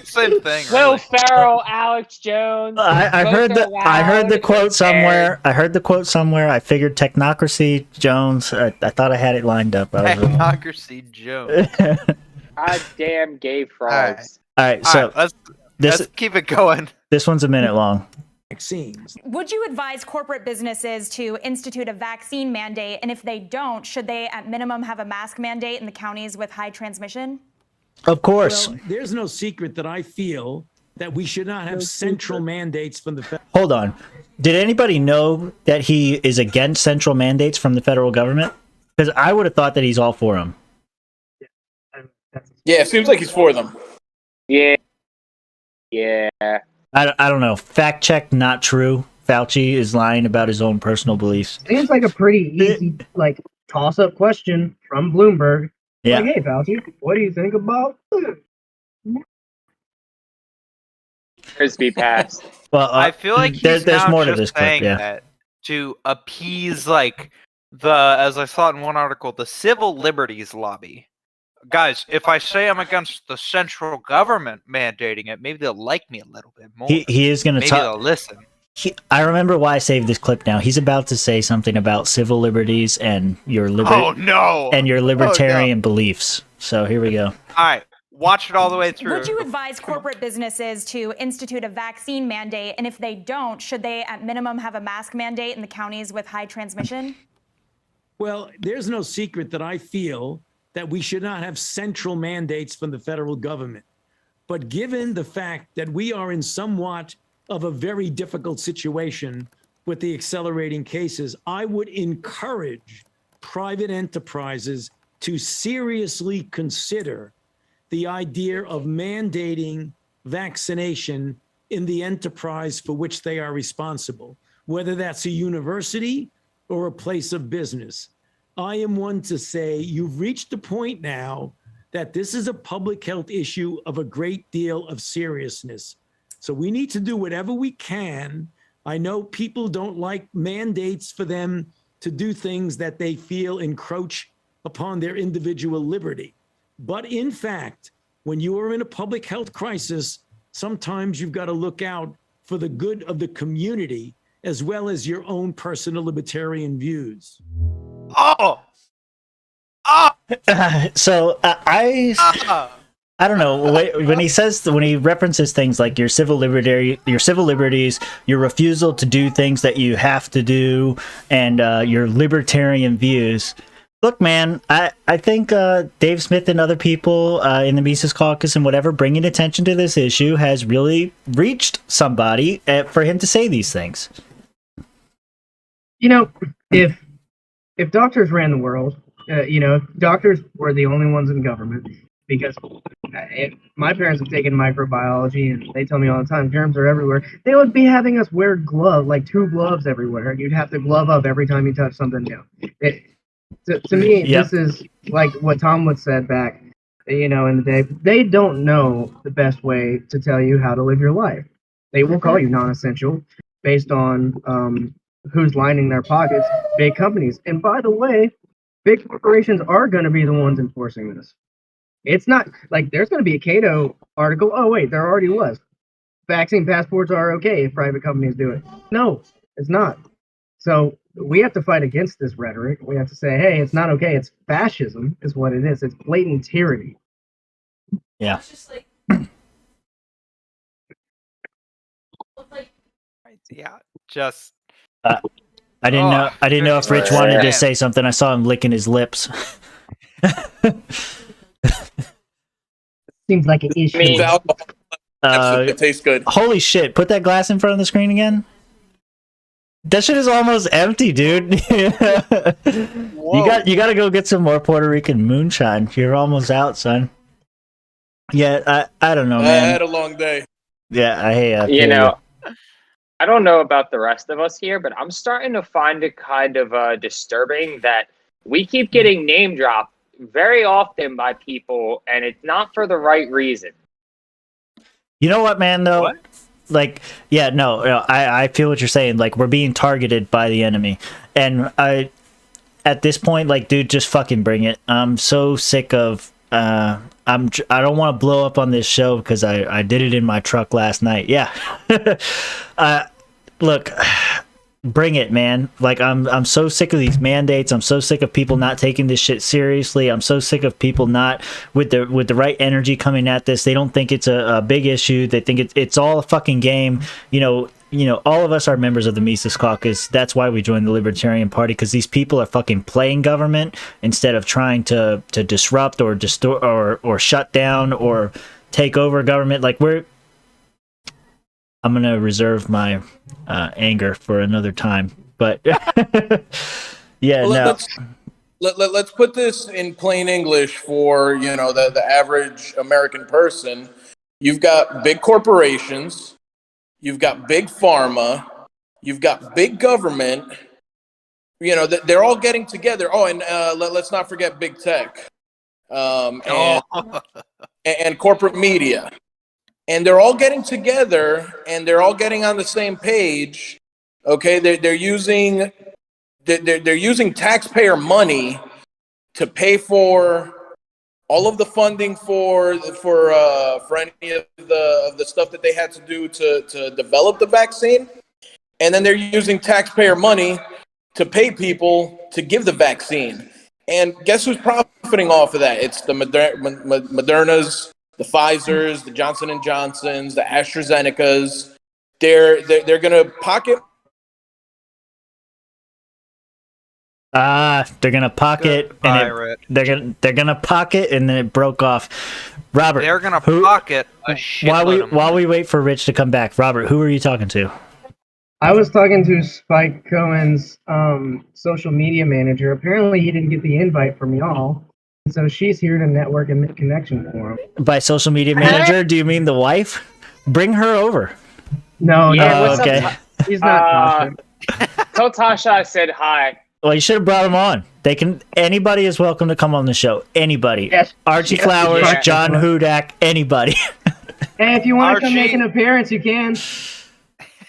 Same thing.
Will Ferrell, Alex Jones.
I heard the quote somewhere. I heard the quote somewhere. I figured Technocracy Jones. I thought I had it lined up.
Technocracy Jones.
God damn gay frogs.
All right, so
let's keep it going.
This one's a minute long.
Vaccines.
Would you advise corporate businesses to institute a vaccine mandate? And if they don't, should they at minimum have a mask mandate in the counties with high transmission?
Of course.
Well, there's no secret that I feel that we should not have central mandates from the federal.
Hold on. Did anybody know that he is against central mandates from the federal government? Because I would have thought that he's all for them.
Yeah, it seems like he's for them.
Yeah.
I don't know. Fact check, not true. Fauci is lying about his own personal beliefs.
Seems like a pretty easy, toss-up question from Bloomberg.
Yeah.
Like, hey, Fauci, what do you think about this?
Frisbee pass.
Well,
I feel like he's
there's
now
more
just
to this
saying
clip, yeah.
that to appease, as I saw in one article, the civil liberties lobby. Guys, if I say I'm against the central government mandating it, maybe they'll like me a little bit more.
He is going to
maybe they'll listen.
I remember why I saved this clip now. He's about to say something about civil liberties and your libertarian beliefs. So here we go.
All right. Watch it all the way through.
Would you advise corporate businesses to institute a vaccine mandate? And if they don't, should they at minimum have a mask mandate in the counties with high transmission?
Well, there's no secret that I feel that we should not have central mandates from the federal government. But given the fact that we are in somewhat of a very difficult situation with the accelerating cases, I would encourage private enterprises to seriously consider the idea of mandating vaccination in the enterprise for which they are responsible, whether that's a university or a place of business. I am one to say you've reached the point now that this is a public health issue of a great deal of seriousness. So we need to do whatever we can. I know people don't like mandates for them to do things that they feel encroach upon their individual liberty. But in fact, when you are in a public health crisis, sometimes you've got to look out for the good of the community as well as your own personal libertarian views.
Oh!
So I don't know when he references things like your civil liberties, your refusal to do things that you have to do, and your libertarian views. Look, man, I think Dave Smith and other people in the Mises Caucus and whatever bringing attention to this issue has really reached somebody for him to say these things.
You know, if doctors ran the world, if doctors were the only ones in government, because my parents have taken microbiology and they tell me all the time germs are everywhere, they would be having us wear gloves, like 2 gloves everywhere. You'd have to glove up every time you touch something new. To me,
Yep.
This is like what Tom would said back, in the day. They don't know the best way to tell you how to live your life. They will call you non-essential based on who's lining their pockets, big companies. And by the way, big corporations are going to be the ones enforcing this. It's not like there's going to be a Cato article. Oh, wait, there already was. Vaccine passports are okay if private companies do it. No, it's not. So we have to fight against this rhetoric. We have to say, hey, it's not okay. It's fascism is what it is. It's blatant tyranny.
Yeah.
Yeah, just.
I didn't know if Rich wanted to say something. I saw him licking his lips.
Seems like an issue.
It tastes good.
Holy shit! Put that glass in front of the screen again. That shit is almost empty, dude. You got to go get some more Puerto Rican moonshine. You're almost out, son. Yeah, I don't know, man.
I had a long day.
Yeah, I
I don't know about the rest of us here, but I'm starting to find it kind of disturbing that we keep getting name dropped very often by people, and it's not for the right reason.
You know what, man, though?
What?
Like, yeah, no, I feel what you're saying. Like, we're being targeted by the enemy. And at this point, like, dude, just fucking bring it. I'm so sick of, I don't want to blow up on this show because I did it in my truck last night. Yeah. Look, bring it, man. Like, I'm so sick of these mandates. I'm so sick of people not taking this shit seriously. I'm so sick of people not with the right energy coming at this. They don't think it's a big issue. They think it's all a fucking game. You know, all of us are members of the Mises Caucus. That's why we joined the Libertarian Party, because these people are fucking playing government instead of trying to disrupt or distort or shut down or take over government. Like, I'm gonna reserve my anger for another time, but yeah,
well, let's put this in plain English for the average American person. You've got big corporations, you've got big pharma, you've got big government. They're all getting together. Oh, and let's not forget big tech, and corporate media. And they're all getting together, and they're all getting on the same page. Okay, they're using taxpayer money to pay for all of the funding for any of the stuff that they had to do to develop the vaccine, and then they're using taxpayer money to pay people to give the vaccine. And guess who's profiting off of that? It's the Modernas, the Pfizers, the Johnson & Johnsons, the AstraZenecas. They're going to pocket.
They're gonna pocket, and they're gonna pocket, and then it broke off. Robert,
they're gonna pocket a shitload.
While we wait for Rich to come back, Robert, who are you talking to?
I was talking to Spike Cohen's social media manager. Apparently, he didn't get the invite from y'all. So she's here to network and make connection for him.
By social media manager, do you mean the wife? Bring her over.
No,
okay.
He's not
Tasha. Tell Tasha I said hi.
Well, you should have brought him on. Anybody is welcome to come on the show. Anybody.
Yes.
Archie Flowers,
Yeah.
John Hudak, anybody.
Hey, if you want to come make an appearance, you can.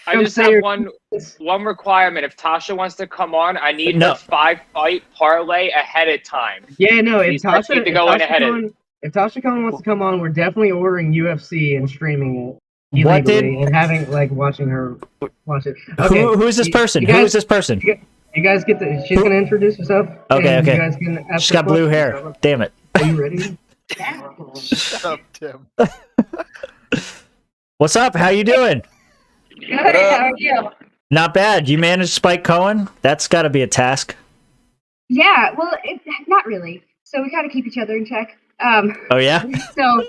I just have one requirement. If Tasha wants to come on, I need her 5-fight parlay ahead of time.
Yeah, no. If
Tasha
Tasha Cohen wants to come on, we're definitely ordering UFC and streaming it.
What did?
illegally and having like watching her watch it. Okay,
Who is this person? Who is this person?
You guys get the. She's gonna introduce herself.
Okay,
and
okay.
You guys can ask
She's
her
got blue
questions.
hair. Damn it.
Are you ready?
Shut up, Tim.
What's up? How you doing?
Good. How are you?
Not bad. You managed Spike Cohen? That's got to be a task.
Yeah. Well, not really. So we kind of keep each other in check.
Oh yeah.
So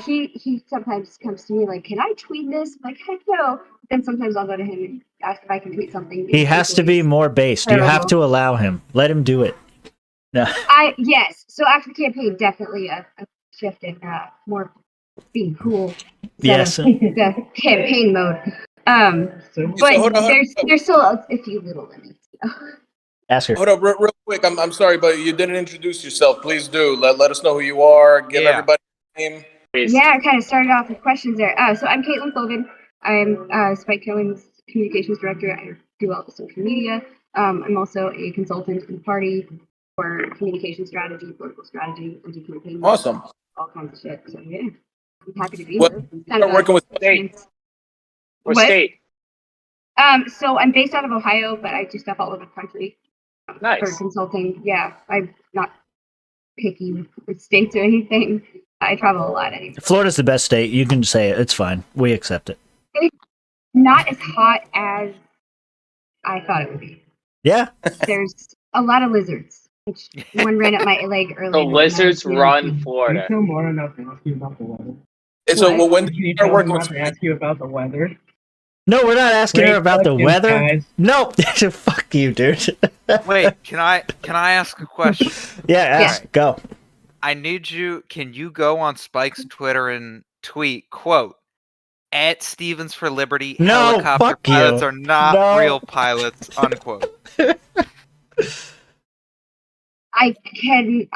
he sometimes comes to me like, "Can I tweet this?" I'm like, heck no. Then sometimes I'll go to him and ask if I can tweet something.
He has to be more based. You have to allow him. Let him do it. No.
Yes. So after the campaign, definitely a shift in more being cool.
Yes.
The campaign mode. But there's still a few little limits.
Ask her.
Hold up, real quick. I'm sorry, but you didn't introduce yourself. Please do. Let us know who you are. Give everybody a name.
Yeah, I kind of started off with questions there. So I'm Caitlin Cloven. I'm Spike Killin's communications director. I do all the social media. I'm also a consultant in the party for communication strategy, political strategy, anti-campaign.
Awesome.
All kinds of shit. So yeah, I'm happy to be
What,
here.
Start working with
state. What state?
So I'm based out of Ohio, but I do stuff all over the country.
Nice.
For consulting. Yeah, I'm not picky with states or anything. I travel a lot anyway.
Florida's the best state. You can say it. It's fine. We accept it.
It's not as hot as I thought it would be.
Yeah.
There's a lot of lizards. Which one ran up my leg earlier.
The lizards run Florida.
You know more enough to ask you about the weather.
And so, when did you start working with
to ask you about the weather?
No, we're not asking her about the weather.
Guys.
No, fuck you, dude.
Wait, can I ask a question?
Yeah, ask.
Right.
Go.
I need you. Can you go on Spike's Twitter and tweet, quote, at Stevens for Liberty,
No,
helicopter
fuck
pilots
you.
are not
No.
real pilots, unquote.
I can.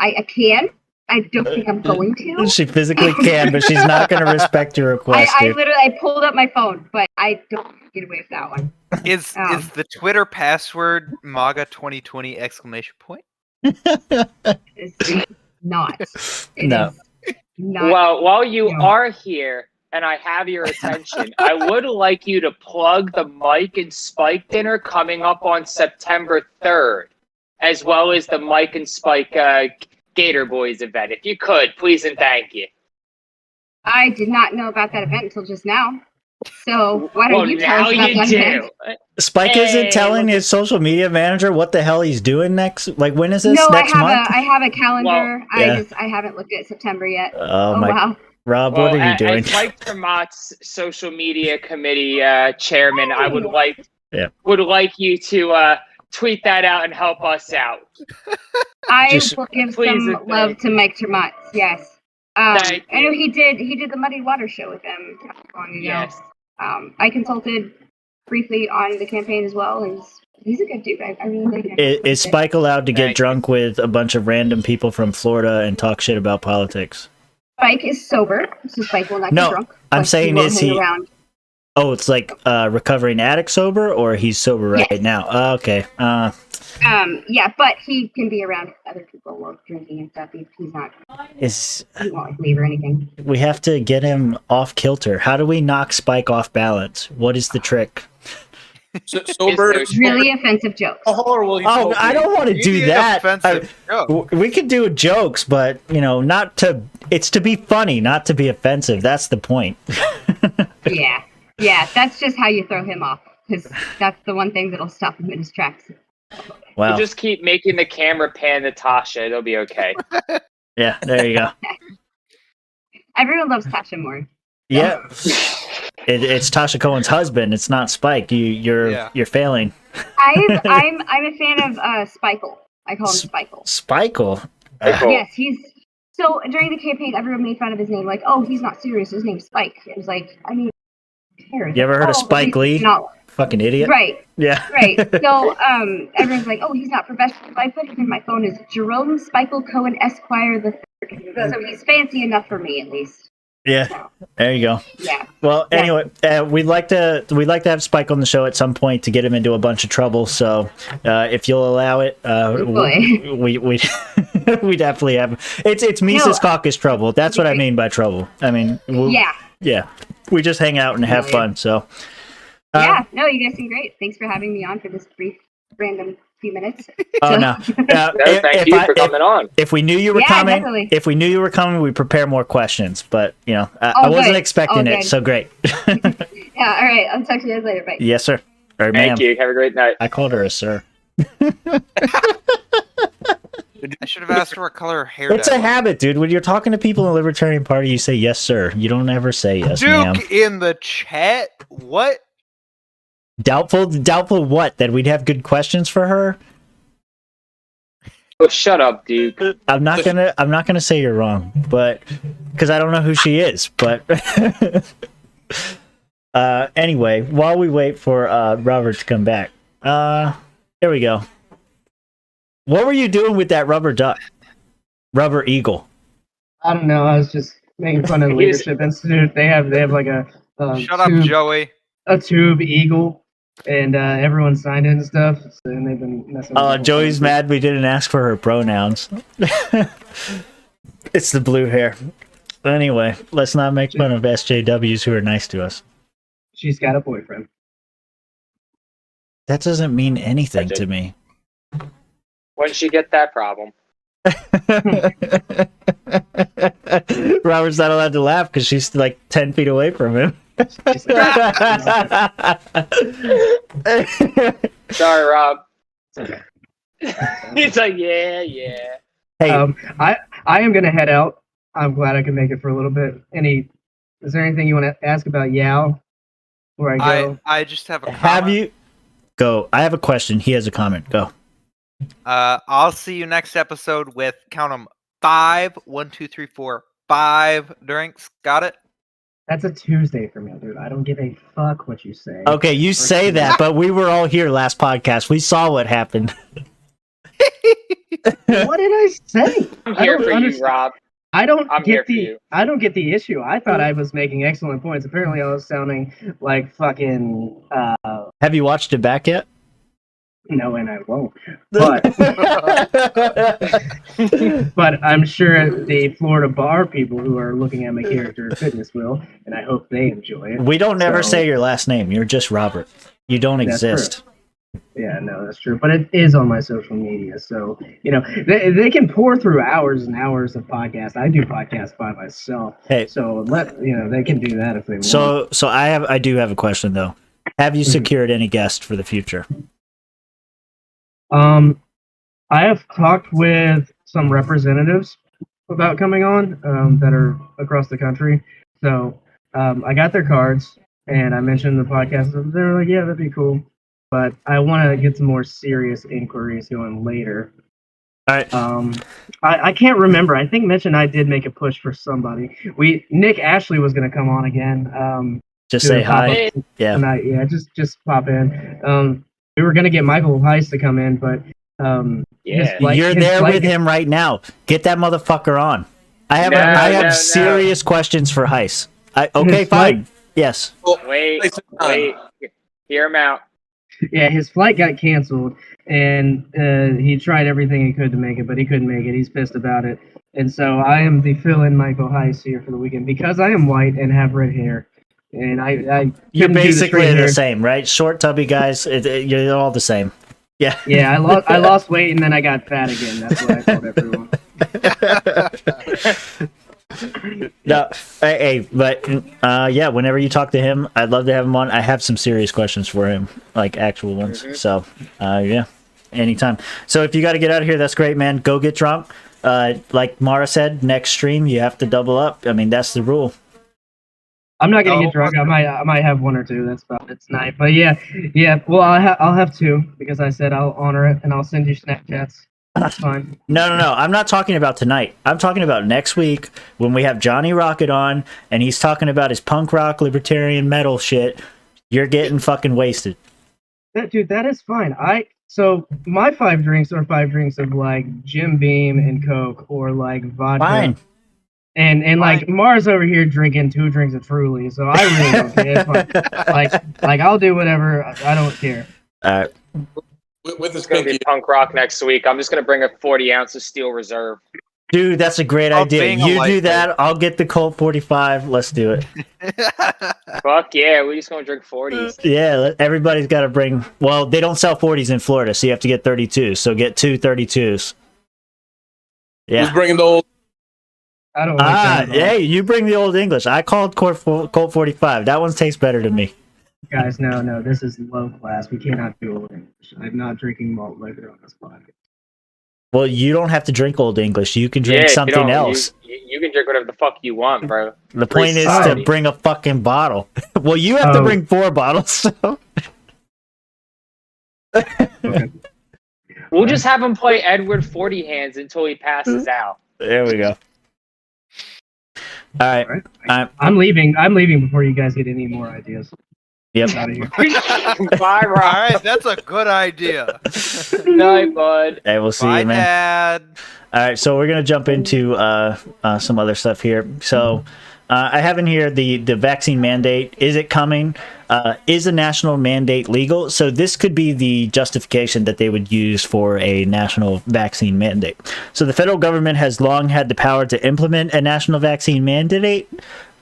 I don't think I'm going to.
She physically can, but she's not going to respect your request,
I
dude.
literally pulled up my phone, but I don't get away with that one.
Is the Twitter password MAGA 2020 exclamation point?
It's not. It
No.
is not.
Well, while you are here and I have your attention, I would like you to plug the Mike and Spike dinner coming up on September 3rd, as well as the Mike and Spike Gator Boys event. If you could, please and thank you.
I did not know about that event until just now. So why don't you tell
now
us about
you
that
do.
event?
Spike isn't telling his social media manager what the hell he's doing next. Like, when is this?
No,
Next month?
I have a calendar.
Well,
I haven't looked at September yet.
Oh my.
Wow.
Rob, what are you doing?
As Mike Tremont's social media committee chairman, I would like you to tweet that out and help us out.
I will give some love to Mike Tremont. Yes. I know he did the Muddy Water show with him not long ago.
Yes.
I consulted briefly on the campaign as well, and he's a good dude. I really like him.
Is Spike allowed to get drunk with a bunch of random people from Florida and talk shit about politics?
Spike is sober, so Spike will not get drunk.
I'm saying
won't
is
hang
he?
around.
Oh, it's like recovering addict sober, or he's sober right now. Okay.
Yeah, but he can be around other people while drinking and stuff. He's not. He won't like leave or anything.
We have to get him off kilter. How do we knock Spike off balance? What is the trick?
Sober.
Really offensive jokes.
Oh, I don't want to do that. We could do jokes, but not to. It's to be funny, not to be offensive. That's the point.
Yeah. That's just how you throw him off, because that's the one thing that'll stop him in his tracks.
Wow.
You just keep making the camera pan Natasha. It'll be okay.
Yeah, there you go.
Everyone loves Tasha more.
Yeah. It's Tasha Cohen's husband. It's not Spike. You're failing.
I'm a fan of Spikle. I call him Spikle.
Spikle.
Yes, he's so during the campaign, everyone made fun of his name, like, oh, he's not serious. His name's Spike. It was like, I mean, who cares?
You ever heard of Spike Lee? Fucking idiot.
Right.
Yeah.
Right. So everyone's like, oh, he's not professional. So I put him in my phone as Jerome Spikle Cohen Esquire the Third. So he's fancy enough for me, at least.
Yeah, there you go.
Yeah.
Well, anyway, we'd like to have Spike on the show at some point to get him into a bunch of trouble. So, if you'll allow it, we definitely have. It's Mises Caucus trouble. That's what I mean by trouble. I mean, yeah. we just hang out and have fun. So
Yeah, no, you guys seem great. Thanks for having me on for this brief, random few minutes.
Oh no!
Thank you for coming on.
If we knew you were
Yeah,
coming,
definitely.
if we knew you were coming, we'd prepare more questions. But I wasn't
good.
expecting
All
it.
good.
So great.
Yeah, all right. I'll talk to you guys later. Bye.
Yes, sir. Or
Thank
ma'am.
you. Have a great night.
I called her a sir.
I should have asked her what color her hair.
It's a habit, dude. When you're talking to people in the Libertarian Party, you say yes, sir. You don't ever say yes, ma'am.
Duke in the chat. What?
Doubtful what? That we'd have good questions for her?
Oh, shut up, Duke.
I'm not gonna say you're wrong, but because I don't know who she is. But anyway, while we wait for Robert to come back, here we go. What were you doing with that rubber duck? Rubber eagle.
I don't know. I was just making fun of the Leadership Institute. They have like a
Shut up, Joey.
A tube eagle, and everyone signed it and stuff. So, and they've been messing.
Joey's mad we didn't ask for her pronouns. It's the blue hair. Anyway, let's not make fun of SJWs who are nice to us.
She's got a boyfriend.
That doesn't mean anything to me.
When did she get that problem?
Robert's not allowed to laugh because she's like 10 feet away from him.
Sorry, Rob.
Okay.
He's like, yeah.
Hey,
I am gonna head out. I'm glad I could make it for a little bit. Is there anything you want to ask about Yao? Where I go?
I just have a comment.
have you go? I have a question. He has a comment. Go.
I'll see you next episode with count them 5, 1, 2, 3, 4, 5 drinks. Got it?
That's a Tuesday for me, dude. I don't give a fuck what you say.
Okay, you say that, but we were all here last podcast. We saw what happened.
What did I say?
I'm here for you, Rob.
I don't
I'm here
get
for you.
I don't get the issue. I thought I was making excellent points. Apparently, I was sounding like fucking.
Have you watched it back yet?
No, and I won't. But but I'm sure the Florida bar people who are looking at my character fitness will, and I hope they enjoy it.
We don't never say your last name. You're just Robert. You don't exist.
Yeah, no, that's true. But it is on my social media, so they can pour through hours and hours of podcasts. I do podcasts by myself, so they can do that if they want.
So I do have a question though. Have you secured any guests for the future?
I have talked with some representatives about coming on that are across the country. So I got their cards and I mentioned the podcast. They were like, "Yeah, that'd be cool." But I want to get some more serious inquiries going later.
All right.
I can't remember. I think Mitch and I did make a push for somebody. Nick Ashley was going to come on again.
Just say hi. Yeah.
Tonight. Yeah. Just pop in. We were going to get Michael Heiss to come in, but
you're there with him right now. Get that motherfucker on. I have serious questions for Heiss. Okay, fine. Yes.
Wait. Hear him out.
Yeah, his flight got canceled, and he tried everything he could to make it, but he couldn't make it. He's pissed about it. And so I am the fill-in Michael Heiss here for the weekend because I am white and have red hair. And
you're basically the same, right? Short, tubby guys, you're all the same. Yeah.
Yeah, I lost weight and then I got fat again. That's what I told everyone.
No, but whenever you talk to him, I'd love to have him on. I have some serious questions for him, like actual ones. Mm-hmm. So, anytime. So if you got to get out of here, that's great, man. Go get drunk. Like Mara said, next stream you have to double up. I mean, that's the rule.
I'm not gonna get drunk. I might have one or two. That's about it tonight. But yeah. Well, I'll have two because I said I'll honor it and I'll send you Snapchats. That's fine.
No. I'm not talking about tonight. I'm talking about next week when we have Johnny Rocket on and he's talking about his punk rock libertarian metal shit. You're getting fucking wasted.
Dude, that is fine. So my 5 drinks are 5 drinks of like Jim Beam and Coke or like vodka.
Fine.
And like Mars over here drinking 2 drinks of Truly, so I really don't care. It's like I'll do whatever. I don't care.
With this gonna be punk rock next week. I'm just gonna bring a 40 ounce of Steel Reserve.
Dude, that's a great
Of
idea.
being a
You do
lightweight.
that. I'll get the Colt 45. Let's do it.
Fuck yeah, we just gonna drink 40s.
Yeah, everybody's got to bring. Well, they don't sell 40s in Florida, so you have to get 32s. So get two 32s. Yeah.
Who's bringing the old?
I don't like that. at all.
Hey, you bring the old English. I called Colt 45. That one tastes better to me.
Guys, no, this is low class. We cannot do old English. I'm not drinking malt liquor on this podcast.
Well, you don't have to drink old English. You can drink
Yeah,
something else.
You can drink whatever the fuck you want, bro.
The point is to
society.
bring a fucking bottle. Well, you have to bring 4 bottles. So.
Okay.
We'll just have him play Edward 40 hands until he passes out.
There we go. All right.
I'm leaving. I'm leaving before you guys get any more ideas.
Yep.
Out of here.
Bye,
All
Rob.
right, that's a good idea.
Night, bud.
Hey, we'll see
Bye,
you, man.
Dad.
All right, so we're gonna jump into some other stuff here. So I have in here the vaccine mandate. Is it coming? Is a national mandate legal? So this could be the justification that they would use for a national vaccine mandate. So the federal government has long had the power to implement a national vaccine mandate.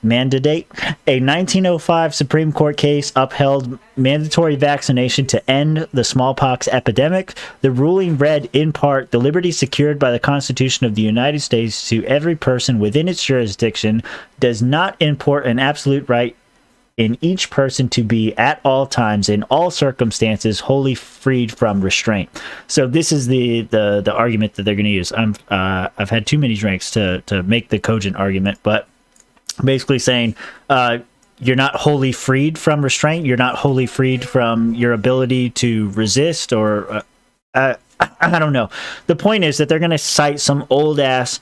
A 1905 Supreme Court case upheld mandatory vaccination to end the smallpox epidemic. The ruling read, in part, the liberty secured by the Constitution of the United States to every person within its jurisdiction does not import an absolute right in each person to be at all times in all circumstances wholly freed from restraint. So this is the argument that they're going to use. I've had too many drinks to make the cogent argument, but basically saying you're not wholly freed from restraint. You're not wholly freed from your ability to resist, or I don't know. The point is that they're going to cite some old ass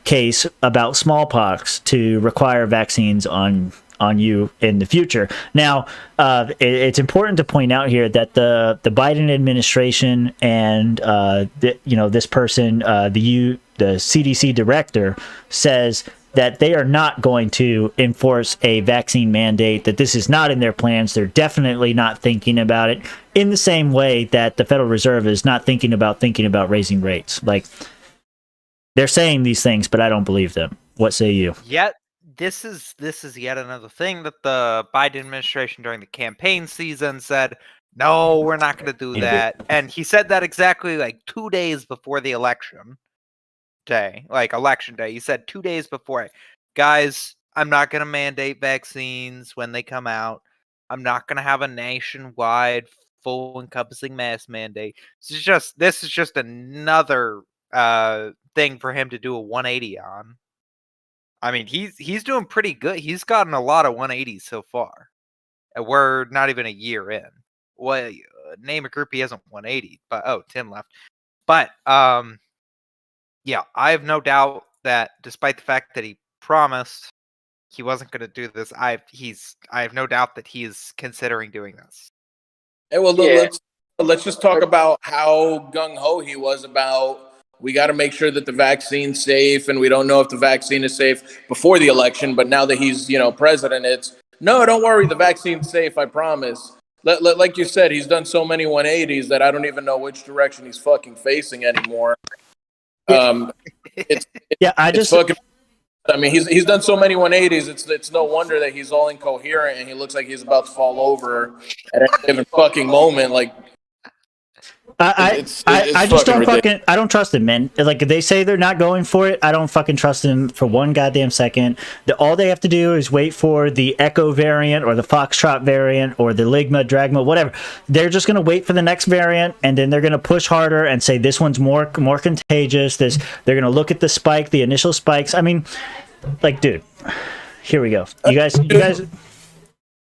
case about smallpox to require vaccines on you in the future. Now, it's important to point out here that the Biden administration and this person, the CDC director, says that they are not going to enforce a vaccine mandate, that this is not in their plans. They're definitely not thinking about it in the same way that the Federal Reserve is not thinking about raising rates. Like, they're saying these things, but I don't believe them. What say you?
Yet this is yet another thing that the Biden administration during the campaign season said, no, we're not going to do that. And he said that exactly like 2 days before the election day, election day. He said 2 days before, guys, I'm not going to mandate vaccines when they come out. I'm not going to have a nationwide full encompassing mass mandate. This is just another thing for him to do a 180 on. I mean, he's doing pretty good. He's gotten a lot of 180s so far. And we're not even a year in. Well, name a group he hasn't 180, but Tim left. But yeah, I have no doubt that despite the fact that he promised he wasn't going to do this, I have no doubt that he is considering doing this.
Hey, well, let's just talk about how gung ho he was about. We got to make sure that the vaccine's safe, and we don't know if the vaccine is safe before the election. But now that he's president, it's no, don't worry, the vaccine's safe. I promise. Like you said, he's done so many 180s that I don't even know which direction he's fucking facing anymore. He's done so many 180s. It's no wonder that he's all incoherent and he looks like he's about to fall over at any given fucking moment. Like,
I just don't I don't trust him, man. Like, if they say they're not going for it, I don't fucking trust them for one goddamn second. All they have to do is wait for the Echo variant or the Foxtrot variant or the Ligma, Dragma, whatever. They're just going to wait for the next variant, and then they're going to push harder and say this one's more contagious. They're going to look at the spike, the initial spikes. I mean, like, dude, here we go. You guys.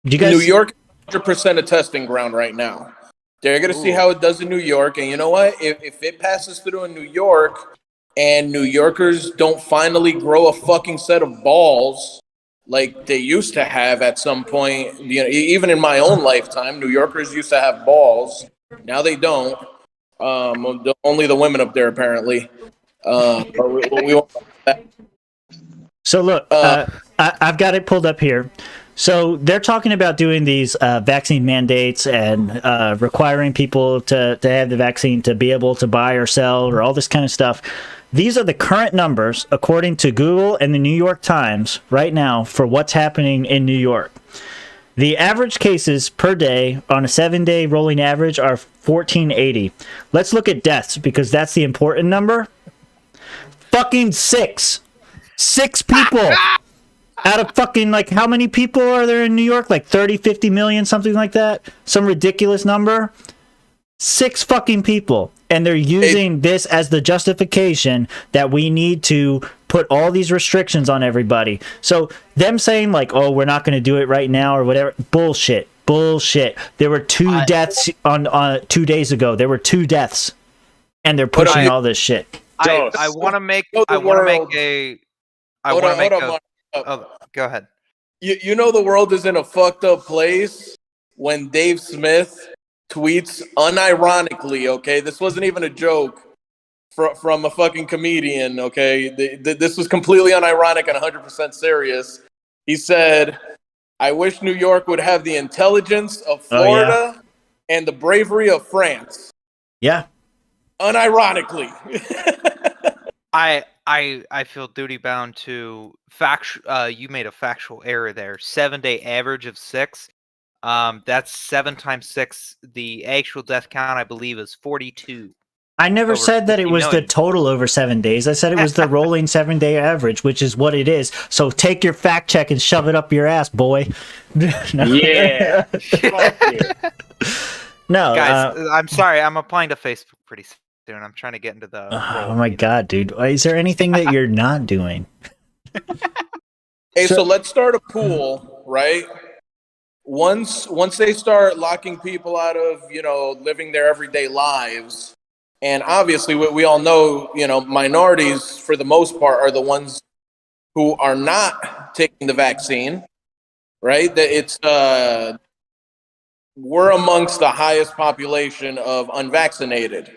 New York, 100% a testing ground right now. They're going to see how it does in New York. And you know what? If it passes through in New York and New Yorkers don't finally grow a fucking set of balls like they used to have at some point, even in my own lifetime, New Yorkers used to have balls. Now they don't. Only the women up there, apparently. But we won't that.
So look, I've got it pulled up here. So they're talking about doing these vaccine mandates and requiring people to have the vaccine to be able to buy or sell or all this kind of stuff. These are the current numbers according to Google and the New York Times right now for what's happening in New York. The average cases per day on a 7-day rolling average are 1480. Let's look at deaths because that's the important number. Fucking 6. 6 people out of fucking, like, how many people are there in New York? Like 30, 50 million, something like that? Some ridiculous number. 6 fucking people. And they're using this as the justification that we need to put all these restrictions on everybody. So them saying like, oh, we're not going to do it right now or whatever. Bullshit. There were 2 deaths on 2 days ago. There were 2 deaths. And they're pushing all this shit.
I want to make go ahead.
You know the world is in a fucked up place when Dave Smith tweets unironically, okay? This wasn't even a joke from a fucking comedian, okay? This was completely unironic and 100% serious. He said, I wish New York would have the intelligence of Florida and the bravery of France.
Yeah.
Unironically.
I feel duty bound to you made a factual error there. 7-day average of 6. That's 7 times 6. The actual death count, I believe, is 42.
I never said that it was the total over 7 days. I said it was the rolling 7-day average, which is what it is. So take your fact check and shove it up your ass, boy.
Yeah.
No,
guys, I'm sorry. I'm applying to Facebook pretty soon. I'm trying to get into the.
Oh my god, dude! Is there anything that you're not doing?
Hey, so let's start a pool, right? Once they start locking people out of, living their everyday lives, and obviously we all know, minorities for the most part are the ones who are not taking the vaccine, right? It's we're amongst the highest population of unvaccinated.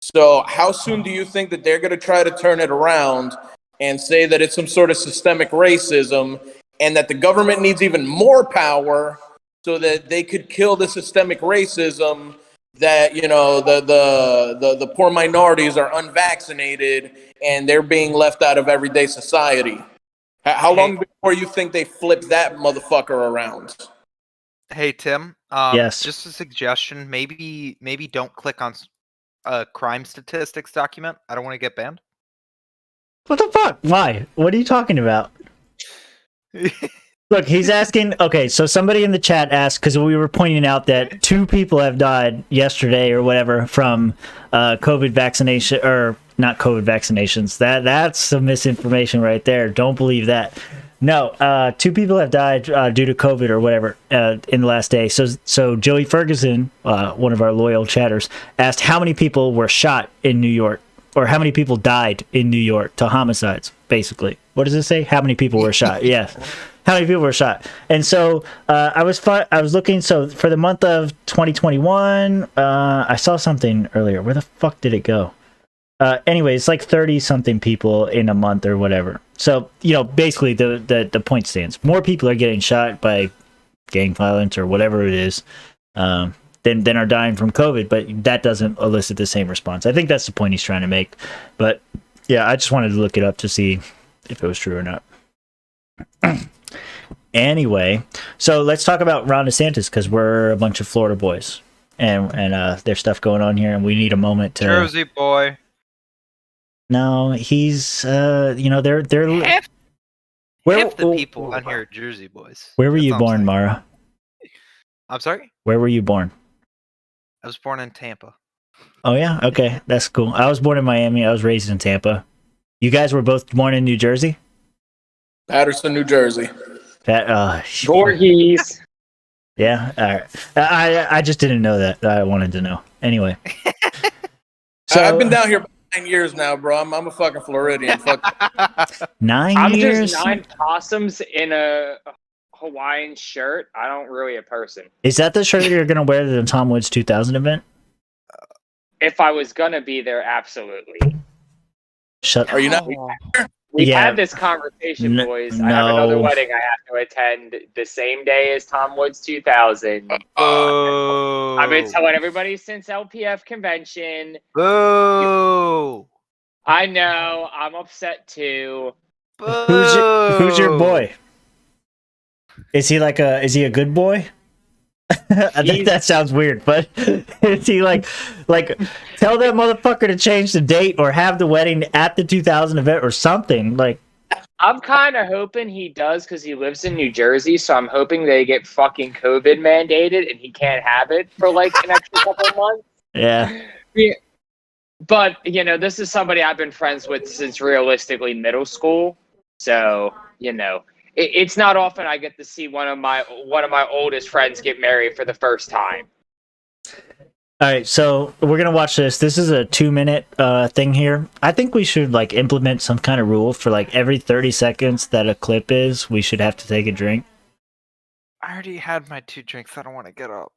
So how soon do you think that they're going to try to turn it around and say that it's some sort of systemic racism and that the government needs even more power so that they could kill the systemic racism that, the poor minorities are unvaccinated and they're being left out of everyday society? How long before you think they flip that motherfucker around?
Hey, Tim.
Yes.
Just a suggestion. Maybe don't click on a crime statistics document. I don't want to get banned.
What the fuck? Why? What are you talking about? Look, he's asking. Okay, so somebody in the chat asked, because we were pointing out that 2 people have died yesterday or whatever from COVID vaccination, or not COVID vaccinations. That's some misinformation right there. Don't believe that. No, 2 people have died due to COVID or whatever in the last day. So Joey Ferguson, one of our loyal chatters, asked how many people were shot in New York, or how many people died in New York to homicides, basically. What does it say? How many people were shot? Yeah. How many people were shot? And so I was looking. So for the month of 2021, I saw something earlier. Where the fuck did it go? Anyway, it's like 30-something people in a month or whatever. So, basically the point stands. More people are getting shot by gang violence or whatever it is than are dying from COVID, but that doesn't elicit the same response. I think that's the point he's trying to make. But, yeah, I just wanted to look it up to see if it was true or not. Anyway, so let's talk about Ron DeSantis, because we're a bunch of Florida boys. And there's stuff going on here, and we need a moment to...
Jersey boy.
No, he's they're
half
where
the people on here are Jersey boys.
Where were you born, Mara?
I'm sorry?
Where were you born?
I was born in Tampa.
Oh yeah, okay, that's cool. I was born in Miami. I was raised in Tampa. You guys were both born in New Jersey?
Patterson, New Jersey.
Voorhees.
Yeah, all right. I just didn't know that. I wanted to know. Anyway.
So I've been down here about 9 years now, bro. I'm a fucking Floridian. Fuck.
9 years?
I'm just 9 possums in a Hawaiian shirt. I don't really a person.
Is that the shirt you're going to wear to the Tom Woods 2000 event?
If I was going to be there, absolutely.
Are you not?
We've had this conversation, boys. I have another wedding I have to attend the same day as Tom Woods 2000. I've been telling everybody since LPF convention.
Boo!
I know. I'm upset too.
Who's your boy? Is he a good boy? I think that sounds weird, but is he like tell that motherfucker to change the date or have the wedding at the 2000 event or something? Like,
I'm kind of hoping he does because he lives in New Jersey, so I'm hoping they get fucking COVID mandated and he can't have it for like an extra couple of months.
Yeah.
But this is somebody I've been friends with since realistically middle school, so it's not often I get to see one of my oldest friends get married for the first time.
All right, so we're gonna watch this. This is a 2-minute thing here. I think we should like implement some kind of rule for like every 30 seconds that a clip is, we should have to take a drink.
I already had my 2 drinks. I don't want to get up.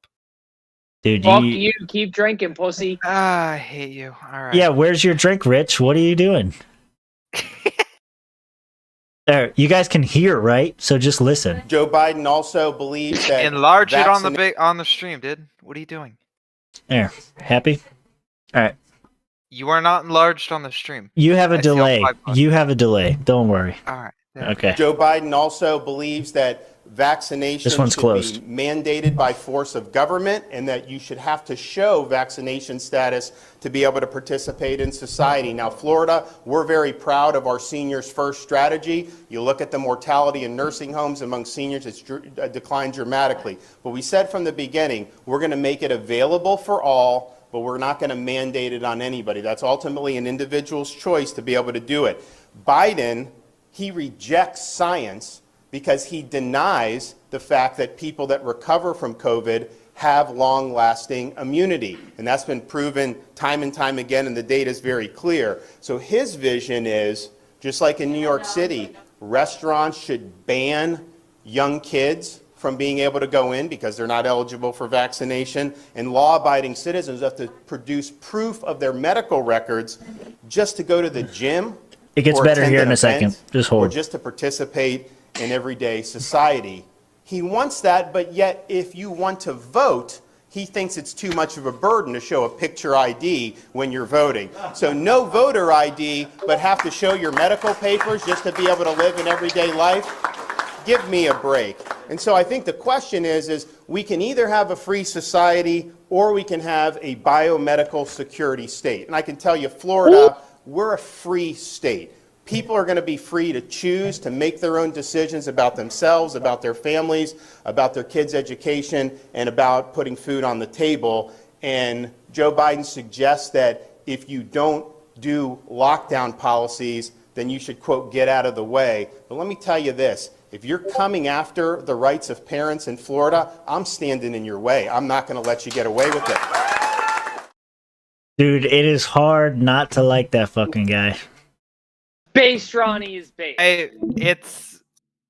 Dude,
fuck you. Keep drinking, pussy.
I hate you. All right.
Yeah, where's your drink, Rich? What are you doing? There, you guys can hear, right? So just listen.
Joe Biden also believes that
enlarge it on the stream, dude. What are you doing?
There, happy? All right.
You are not enlarged on the stream.
You have a delay. You have a delay. Don't worry.
All right.
Okay.
Joe Biden also believes that vaccination
This one's
should
closed.
be mandated by force of government and that you should have to show vaccination status to be able to participate in society. Now, Florida, we're very proud of our Seniors First strategy. You look at the mortality in nursing homes among seniors, it's declined dramatically. But we said from the beginning, we're going to make it available for all, but we're not going to mandate it on anybody. That's ultimately an individual's choice to be able to do it. Biden, he rejects science because he denies the fact that people that recover from COVID have long-lasting immunity. And that's been proven time and time again, and the data is very clear. So his vision is, just like in New York City, restaurants should ban young kids from being able to go in because they're not eligible for vaccination, and law-abiding citizens have to produce proof of their medical records just to go to the gym.
It gets better here in a second. Just hold.
Or just to participate in everyday society. He wants that, but yet if you want to vote, he thinks it's too much of a burden to show a picture ID when you're voting. So no voter ID, but have to show your medical papers just to be able to live in everyday life? Give me a break. And so I think the question is we can either have a free society or we can have a biomedical security state. And I can tell you, Florida, we're a free state. People are going to be free to choose to make their own decisions about themselves, about their families, about their kids' education, and about putting food on the table. And Joe Biden suggests that if you don't do lockdown policies, then you should, quote, get out of the way. But let me tell you this. If you're coming after the rights of parents in Florida, I'm standing in your way. I'm not going to let you get away with it.
Dude, it is hard not to like that fucking guy.
Base Ronnie is base.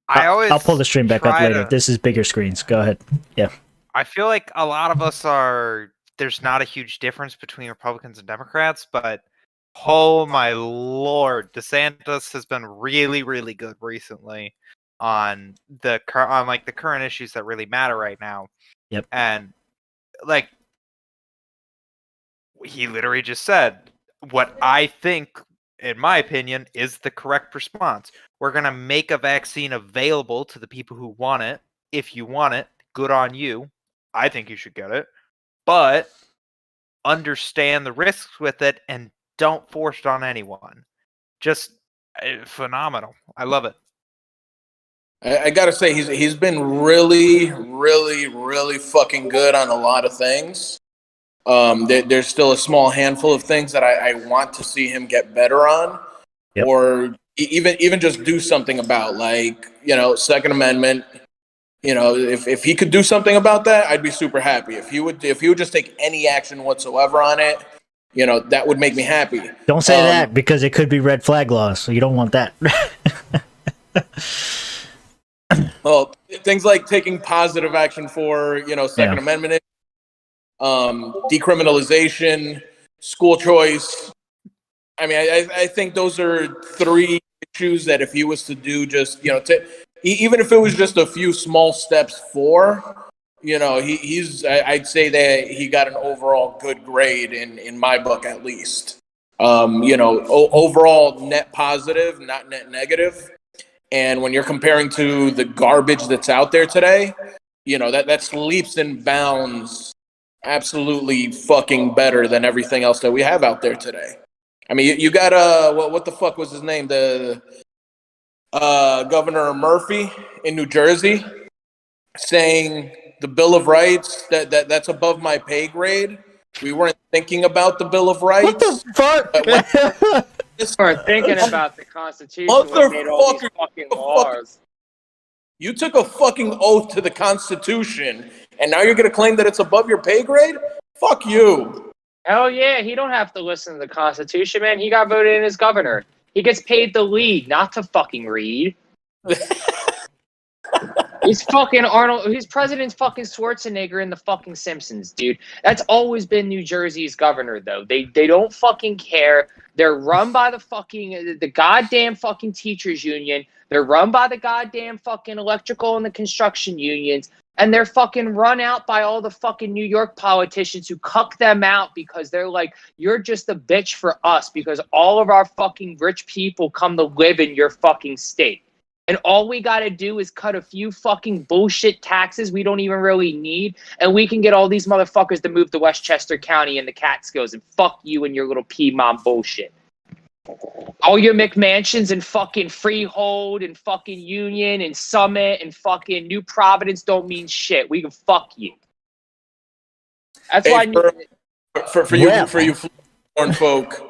I'll pull the stream back up later. This is bigger screens. Go ahead. Yeah.
I feel like a lot of us there's not a huge difference between Republicans and Democrats, but oh my lord, DeSantis has been really, really good recently on the current issues that really matter right now.
Yep.
And like he literally just said what I think, in my opinion, is the correct response. We're going to make a vaccine available to the people who want it. If you want it, good on you. I think you should get it. But understand the risks with it and don't force it on anyone. Just phenomenal. I love it.
I gotta say, he's been really, really, really fucking good on a lot of things. There's still a small handful of things that I want to see him get better on, or even just do something about, like, Second Amendment. If he could do something about that, I'd be super happy. If he would just take any action whatsoever on it, that would make me happy.
Don't say that, because it could be red flag laws, so you don't want that.
Well, things like taking positive action for, Second Amendment, decriminalization, school choice. I mean, I think those are 3 issues that if he was to do just, even if it was just a few small steps I'd say that he got an overall good grade in my book, at least. Overall net positive, not net negative. And when you're comparing to the garbage that's out there today, that's leaps and bounds absolutely fucking better than everything else that we have out there today. I mean, you got what the fuck was his name? The Governor Murphy in New Jersey saying the Bill of Rights that's above my pay grade. We weren't thinking about the Bill of Rights.
What the fuck?
We're thinking about the Constitution. We made all these fucking laws.
You took a fucking oath to the Constitution, and now you're gonna claim that it's above your pay grade? Fuck you.
Hell yeah, he don't have to listen to the Constitution, man. He got voted in as governor. He gets paid to lead, not to fucking read. He's fucking Arnold. He's President fucking Schwarzenegger in the fucking Simpsons, dude. That's always been New Jersey's governor, though. They don't fucking care. They're run by the goddamn fucking teachers union. They're run by the goddamn fucking electrical and the construction unions. And they're fucking run out by all the fucking New York politicians who cuck them out because they're like, you're just a bitch for us because all of our fucking rich people come to live in your fucking state. And all we got to do is cut a few fucking bullshit taxes we don't even really need, and we can get all these motherfuckers to move to Westchester County and the Catskills, and fuck you and your little Piedmont bullshit. All your McMansions and fucking Freehold and fucking Union and Summit and fucking New Providence don't mean shit. We can fuck you. That's why
for you foreign folk.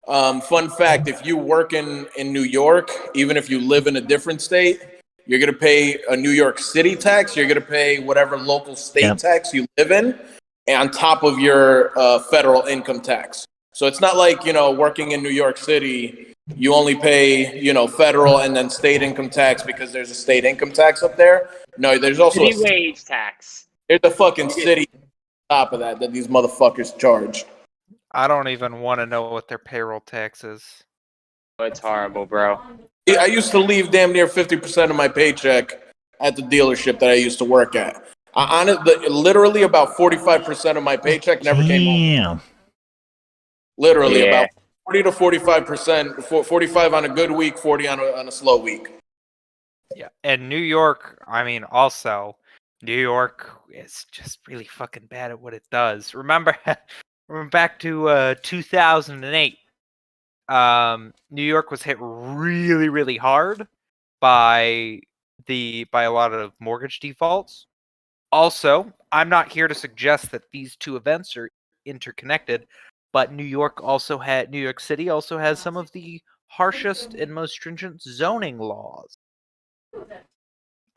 Fun fact, if you work in New York, even if you live in a different state, you're going to pay a New York City tax. You're going to pay whatever local state tax you live in on top of your federal income tax. So it's not like, working in New York City, you only pay, federal and then state income tax because there's a state income tax up there. No, there's also
city wage tax.
There's a fucking city on top of that these motherfuckers charge.
I don't even want to know what their payroll tax is.
It's horrible, bro.
I used to leave damn near 50% of my paycheck at the dealership that I used to work at. Literally about 45% of my paycheck never came home. Literally about 40 to 45%, 45 on a good week, 40 on a slow week.
Yeah, and New York, also, New York is just really fucking bad at what it does. Remember back to 2008, New York was hit really, really hard by a lot of mortgage defaults. Also, I'm not here to suggest that these two events are interconnected, but New York City also has some of the harshest and most stringent zoning laws.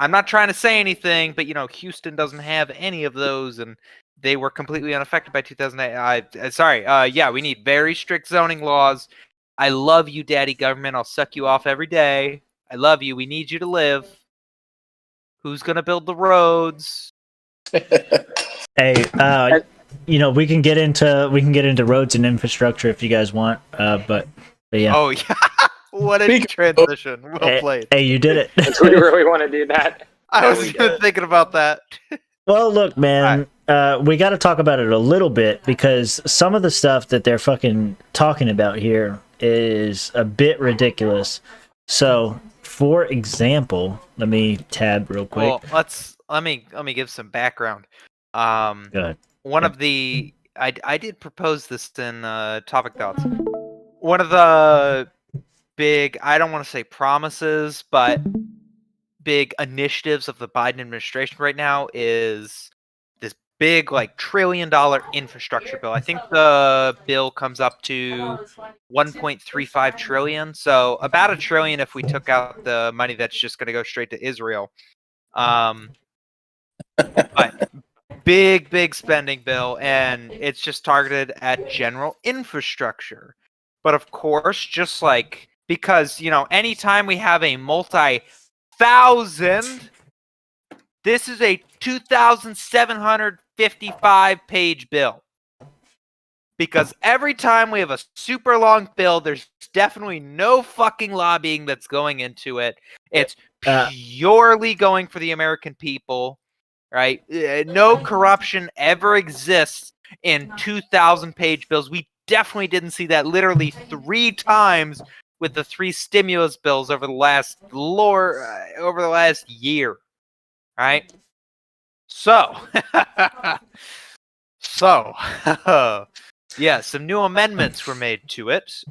I'm not trying to say anything, but Houston doesn't have any of those, and they were completely unaffected by 2008. We need very strict zoning laws. I love you, daddy government. I'll suck you off every day. I love you. We need you to live. Who's gonna build the roads?
Hey, we can get into roads and infrastructure if you guys want. But yeah.
Oh yeah. What a transition. Well played.
Hey, you did it.
Do we really want to do that?
I was even thinking about that.
Well, look, man, we got to talk about it a little bit because some of the stuff that they're fucking talking about here is a bit ridiculous. So, for example, let me tab real quick.
Well, let me give some background.
Go ahead.
One of the I did propose this in Topic Thoughts. One of the big, I don't want to say promises, but big initiatives of the Biden administration right now is this big $1 trillion infrastructure bill. I think the bill comes up to 1.35 trillion. So about $1 trillion if we took out the money that's just going to go straight to Israel. But big spending bill, and it's just targeted at general infrastructure. But of course, just because anytime we have a multi-thousand, this is a 2,755 page bill. Because every time we have a super long bill, there's definitely no fucking lobbying that's going into it. It's purely going for the American people, right? No corruption ever exists in 2,000 page bills. We definitely didn't see that literally 3 times with the 3 stimulus bills over the last year, right? So, yeah, some new amendments were made to it.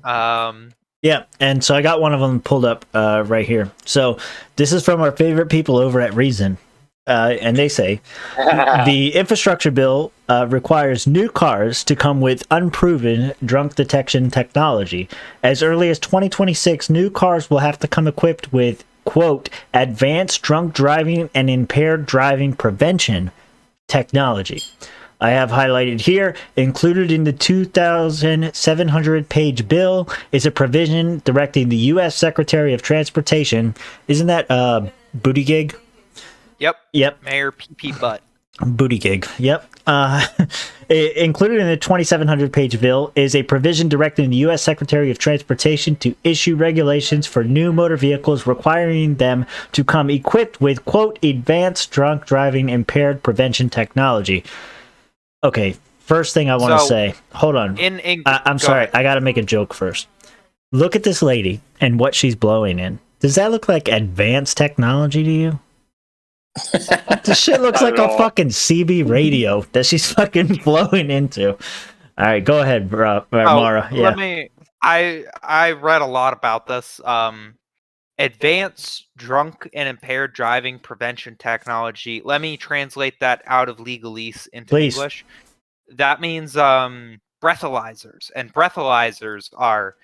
Yeah, and so I got one of them pulled up right here. So this is from our favorite people over at Reason. And they say, the infrastructure bill requires new cars to come with unproven drunk detection technology. As early as 2026, new cars will have to come equipped with, quote, advanced drunk driving and impaired driving prevention technology. I have highlighted here, included in the 2,700-page bill is a provision directing the U.S. Secretary of Transportation. Isn't that Buttigieg? Yep.
Mayor PP Butt.
Buttigieg. Yep. Included in the 2,700-page bill is a provision directing the U.S. Secretary of Transportation to issue regulations for new motor vehicles requiring them to come equipped with, quote, advanced drunk driving impaired prevention technology. Okay, first thing I want to say. Hold on. I'm sorry.
ahead.
I got to make a joke first. Look at this lady and what she's blowing in. Does that look like advanced technology to you? This shit looks like a fucking CB radio that she's fucking blowing into. All right, go ahead, Mara. Yeah.
I read a lot about this. Advanced drunk and impaired driving prevention technology. Let me translate that out of legalese into English. That means breathalyzers, and breathalyzers are,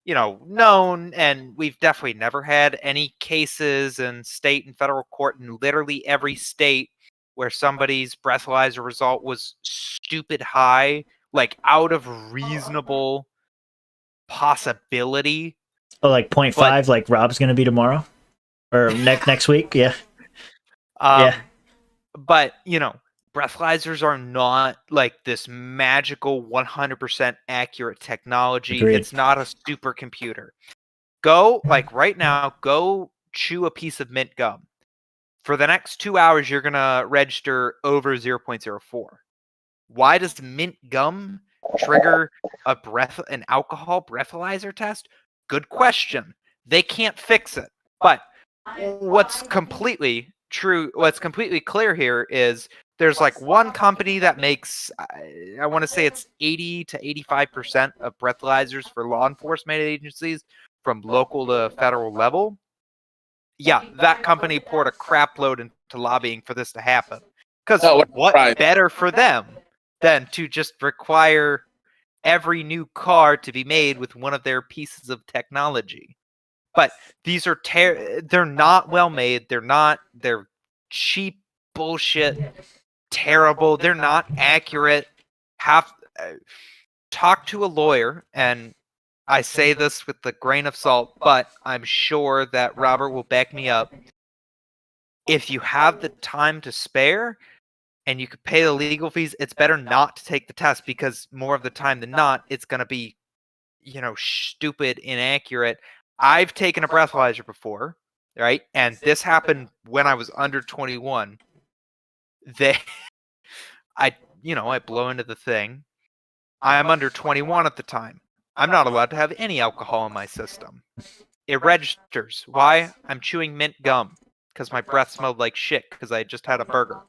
known, and we've definitely never had any cases in state and federal court in literally every state where somebody's breathalyzer result was stupid high, like out of reasonable possibility.
Oh, like 0.5, like Rob's gonna be tomorrow or next week. Yeah.
Yeah. But breathalyzers are not like this magical 100% accurate technology.
Agreed.
It's not a supercomputer. Go, like right now, go chew a piece of mint gum. For the next 2 hours, you're going to register over 0.04. Why does mint gum trigger an alcohol breathalyzer test? Good question. They can't fix it. But what's completely clear here is there's like one company that makes, I want to say it's 80 to 85% of breathalyzers for law enforcement agencies from local to federal level. Yeah, that company poured a crap load into lobbying for this to happen. Because what better for them than to just require every new car to be made with one of their pieces of technology? But these are they're not well made. They're cheap bullshit, terrible. They're not accurate. Talk to a lawyer, and I say this with a grain of salt, but I'm sure that Robert will back me up. If you have the time to spare and you could pay the legal fees, it's better not to take the test, because more of the time than not, it's going to be, stupid, inaccurate. I've taken a breathalyzer before, right? And this happened when I was under 21. I blow into the thing. I'm under 21 at the time. I'm not allowed to have any alcohol in my system. It registers. Why? I'm chewing mint gum because my breath smelled like shit because I just had a burger.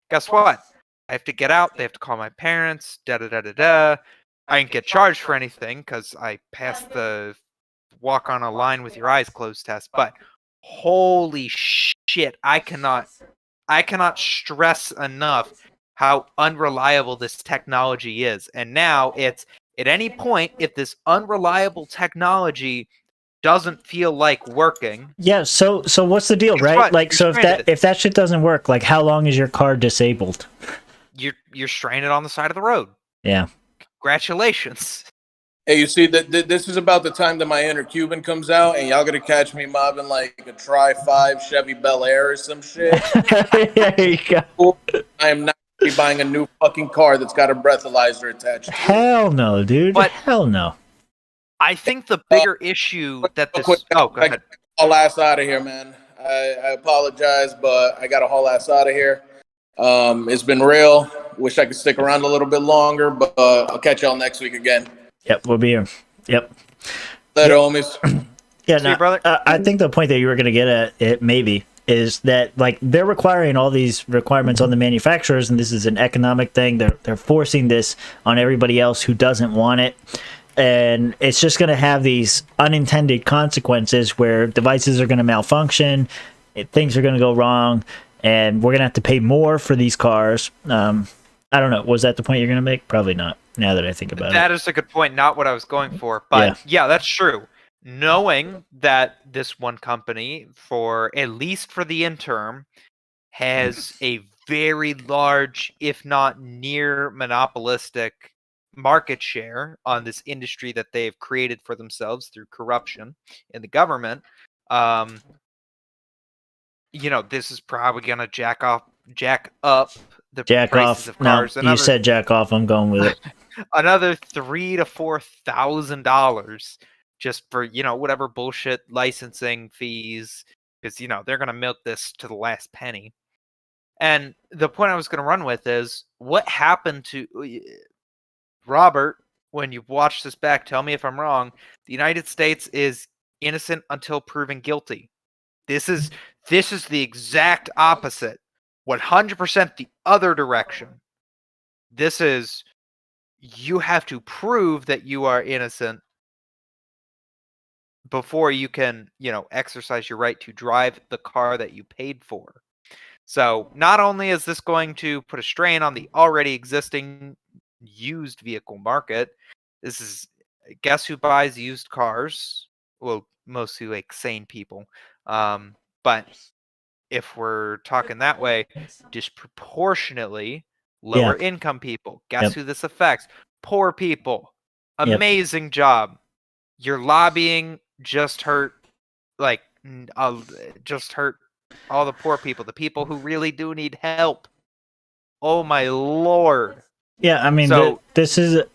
Guess what? I have to get out. They have to call my parents. I didn't get charged for anything because I passed the walk on a line with your eyes closed test. But holy shit, I cannot stress enough how unreliable this technology is. And now it's, at any point, if this unreliable technology doesn't feel like working.
Yeah, so what's the deal, right? Like, so if that shit doesn't work, like, how long is your car disabled?
You're stranded on the side of the road.
Yeah.
Congratulations.
Hey, you see, this is about the time that my inner Cuban comes out, and y'all gonna catch me mobbing like a Tri-5 Chevy Bel Air or some shit.
There you go.
I am not be buying a new fucking car that's got a breathalyzer attached to it.
Hell no, dude.
But
hell no.
I think the bigger issue that this... go ahead.
Haul ass out of here, man. I apologize, but I got to haul ass out of here. It's been real. Wish I could stick around a little bit longer, but I'll catch y'all next week again.
Yep, we'll be here. Yep.
Later, homies.
Yeah,
See you, brother.
I think the point that you were going to get at it maybe is that like they're requiring all these requirements on the manufacturers, and this is an economic thing. They're forcing this on everybody else who doesn't want it, and it's just going to have these unintended consequences where devices are going to malfunction, things are going to go wrong, and we're going to have to pay more for these cars. I don't know. Was that the point you're going to make? Probably not. Now that I think about it,
that is a good point. Not what I was going for, but yeah, that's true. Knowing that this one company, for at least for the interim, has a very large, if not near monopolistic market share on this industry that they've created for themselves through corruption in the government, this is probably going to jack up the prices of cars.
No, you said jack off. I'm going with it.
Another $3,000 to $4,000 just for whatever bullshit licensing fees, because they're going to milk this to the last penny. And the point I was going to run with is, what happened to Robert? When you've watched this back, tell me if I'm wrong. The United States is innocent until proven guilty. This is the exact opposite, 100% the other direction. This is, you have to prove that you are innocent before you can, exercise your right to drive the car that you paid for. So not only is this going to put a strain on the already existing used vehicle market, this is, guess who buys used cars? Well, mostly like sane people. But if we're talking that way, disproportionately lower income people. Guess who this affects? Poor people. Amazing job. Your lobbying just hurt all the poor people, the people who really do need help. Oh my lord.
Yeah, I mean, this is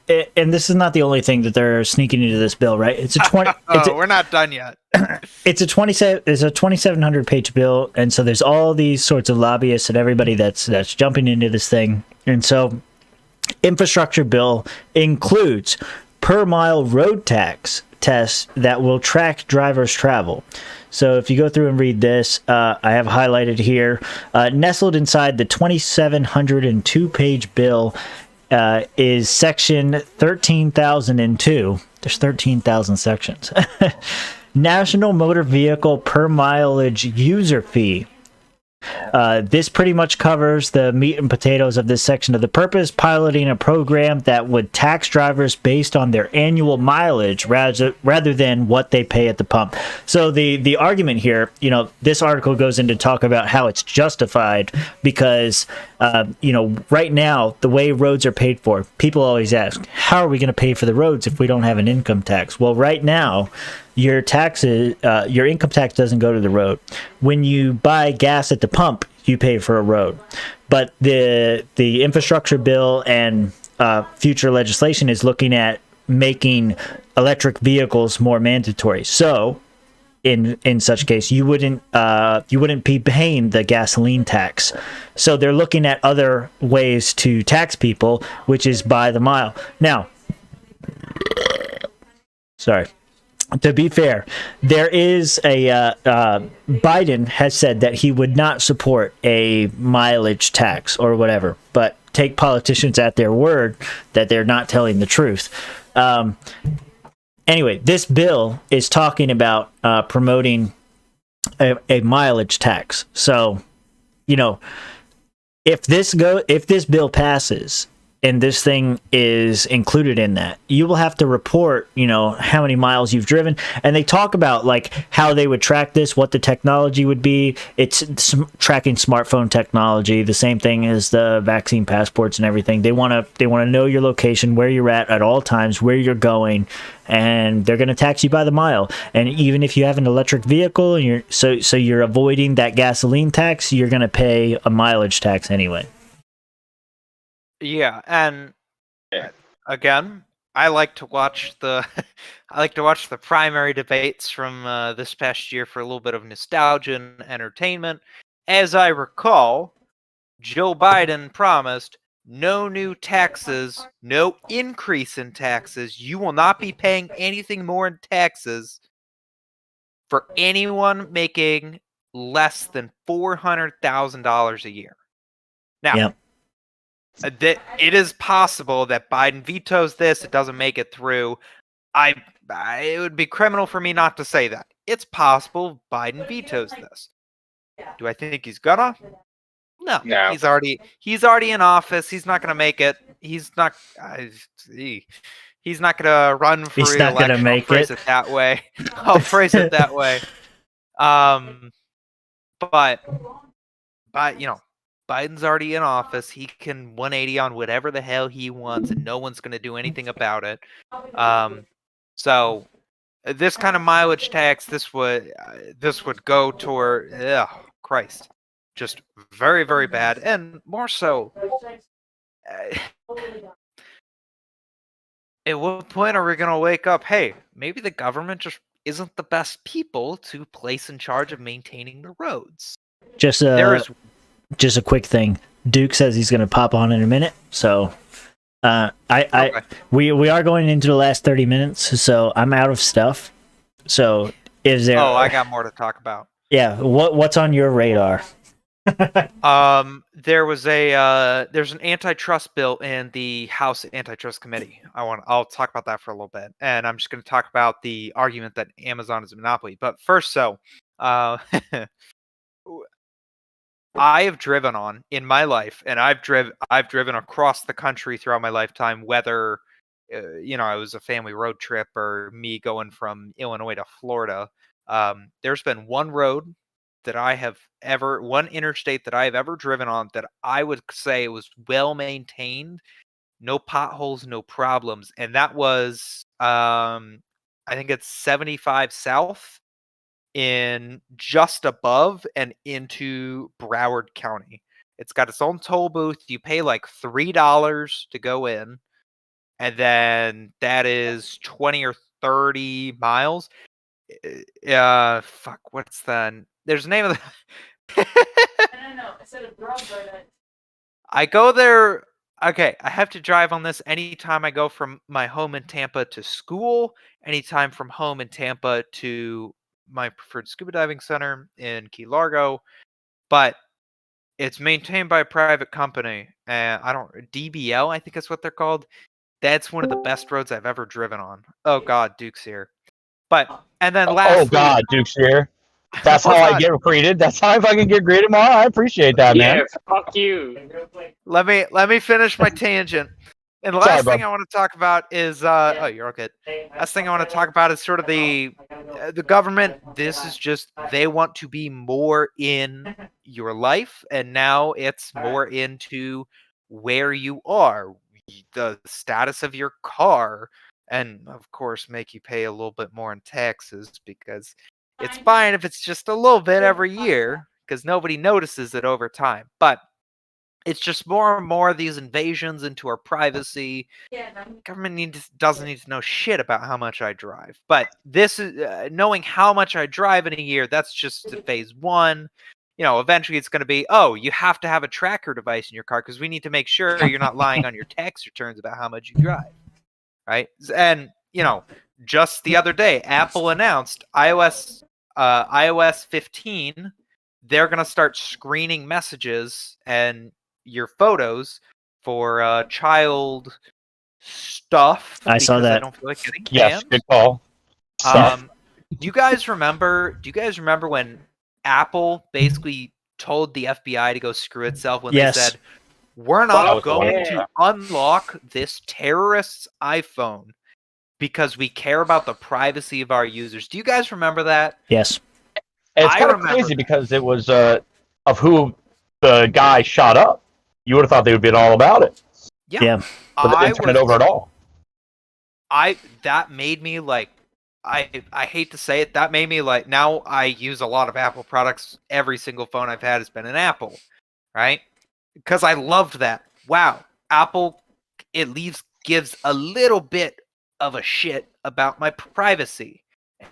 not the only thing that they're sneaking into this bill, right? It's a 20.
We're not done yet.
It's a 2,700 page bill, and so there's all these sorts of lobbyists and everybody that's jumping into this thing, and so infrastructure bill includes per mile road tax tests that will track drivers' travel. So if you go through and read this, I have highlighted here, nestled inside the 2,702 page bill is section 13,002. There's 13,000 sections. National Motor Vehicle Per Mileage User Fee. This pretty much covers the meat and potatoes of this section of the purpose, piloting a program that would tax drivers based on their annual mileage rather than what they pay at the pump. So the argument here, this article goes into talk about how it's justified because, right now, the way roads are paid for, people always ask, how are we going to pay for the roads if we don't have an income tax? Well, right now, your income tax doesn't go to the road. When you buy gas at the pump, you pay for a road. But the infrastructure bill and future legislation is looking at making electric vehicles more mandatory. So, in such case, you wouldn't be paying the gasoline tax. So they're looking at other ways to tax people, which is by the mile. Now, sorry. To be fair, there is Biden has said that he would not support a mileage tax or whatever, but take politicians at their word that they're not telling the truth. Anyway, this bill is talking about promoting a mileage tax. So, if this bill passes, and this thing is included in that, you will have to report, how many miles you've driven. And they talk about like how they would track this, what the technology would be. It's tracking smartphone technology, the same thing as the vaccine passports and everything. They want to know your location, where you're at all times, where you're going, and they're going to tax you by the mile. And even if you have an electric vehicle and you're avoiding that gasoline tax, you're going to pay a mileage tax anyway.
Yeah, and again, I like to watch the primary debates from this past year for a little bit of nostalgia and entertainment. As I recall, Joe Biden promised no new taxes, no increase in taxes. You will not be paying anything more in taxes for anyone making less than $400,000 a year. Now, it is possible that Biden vetoes this. It doesn't make it through. It would be criminal for me not to say that. It's possible Biden vetoes this. Do I think he's gonna? No. He's already in office. He's not gonna make it. He's not gonna run for
He's not
re-election.
gonna make
I'll phrase it that way. I'll phrase it that way. But you know, Biden's already in office. He can 180 on whatever the hell he wants, and no one's going to do anything about it. So this kind of mileage tax, this would go toward, Christ, just very, very bad, and more so. At what point are we going to wake up? Hey, maybe the government just isn't the best people to place in charge of maintaining the roads.
Just a quick thing. Duke says he's going to pop on in a minute, so we are going into the last 30 minutes, so I'm out of stuff. So is there?
Oh, I got more to talk about.
Yeah, what's on your radar?
There's an antitrust bill in the House Antitrust Committee. I'll talk about that for a little bit, and I'm just going to talk about the argument that Amazon is a monopoly. But first, I have driven on in my life, and I've driven across the country throughout my lifetime, whether I was a family road trip or me going from Illinois to Florida. There's been one road that one interstate that I have ever driven on that I would say was well maintained, no potholes, no problems, and that was I think it's 75 South, in just above and into Broward County. It's got its own toll booth. You pay like $3 to go in, and then that is 20 or 30 miles. What's the? There's the name of the. No. Instead of I go there. Okay, I have to drive on this anytime I go from my home in Tampa to school. Anytime from home in Tampa to my preferred scuba diving center in Key Largo, but it's maintained by a private company, and DBL, I think is what they're called. That's one of the best roads I've ever driven on. Oh God, Duke's here. And then lastly,
oh God, Duke's here. That's how I get greeted. That's how I fucking get greeted, Ma. I appreciate that, man.
Yeah, fuck you.
Let me finish my tangent. And the last thing I want to talk about is oh, you're okay. Last thing I want to talk about is sort of the government. This is just, they want to be more in your life, and now it's more into where you are, the status of your car, and of course make you pay a little bit more in taxes, because it's fine if it's just a little bit every year, because nobody notices it over time. But it's just more and more of these invasions into our privacy. Government doesn't need to know shit about how much I drive. But this is knowing how much I drive in a year. That's just phase one. Eventually it's going to be, oh, you have to have a tracker device in your car because we need to make sure you're not lying on your tax returns about how much you drive, right? And just the other day, Apple announced iOS 15. They're going to start screening messages and your photos for child stuff.
I saw that.
I don't feel like getting canned.
Yes, good call.
Do you guys remember when Apple basically told the FBI to go screw itself when they said, we're not going to unlock this terrorist's iPhone because we care about the privacy of our users? Do you guys remember that?
Yes.
It's kind of crazy because it was of who the guy shot up. You would have thought they would be all about it.
Yeah.
But they didn't turn it over at all.
That made me like, I hate to say it, that made me like, now I use a lot of Apple products. Every single phone I've had has been an Apple, right? Because I loved that. Wow, Apple at least gives a little bit of a shit about my privacy.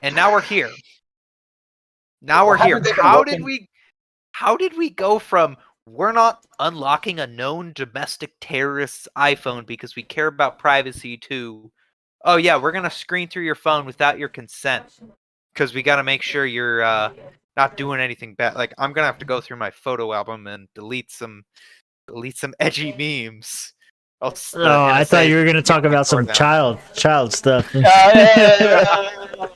And now we're here. How did we go from we're not unlocking a known domestic terrorist's iPhone because we care about privacy too. Oh yeah, we're gonna screen through your phone without your consent because we gotta make sure you're not doing anything bad. Like I'm gonna have to go through my photo album and delete some edgy memes.
Oh, I thought you were going to talk about some child stuff.
We're gonna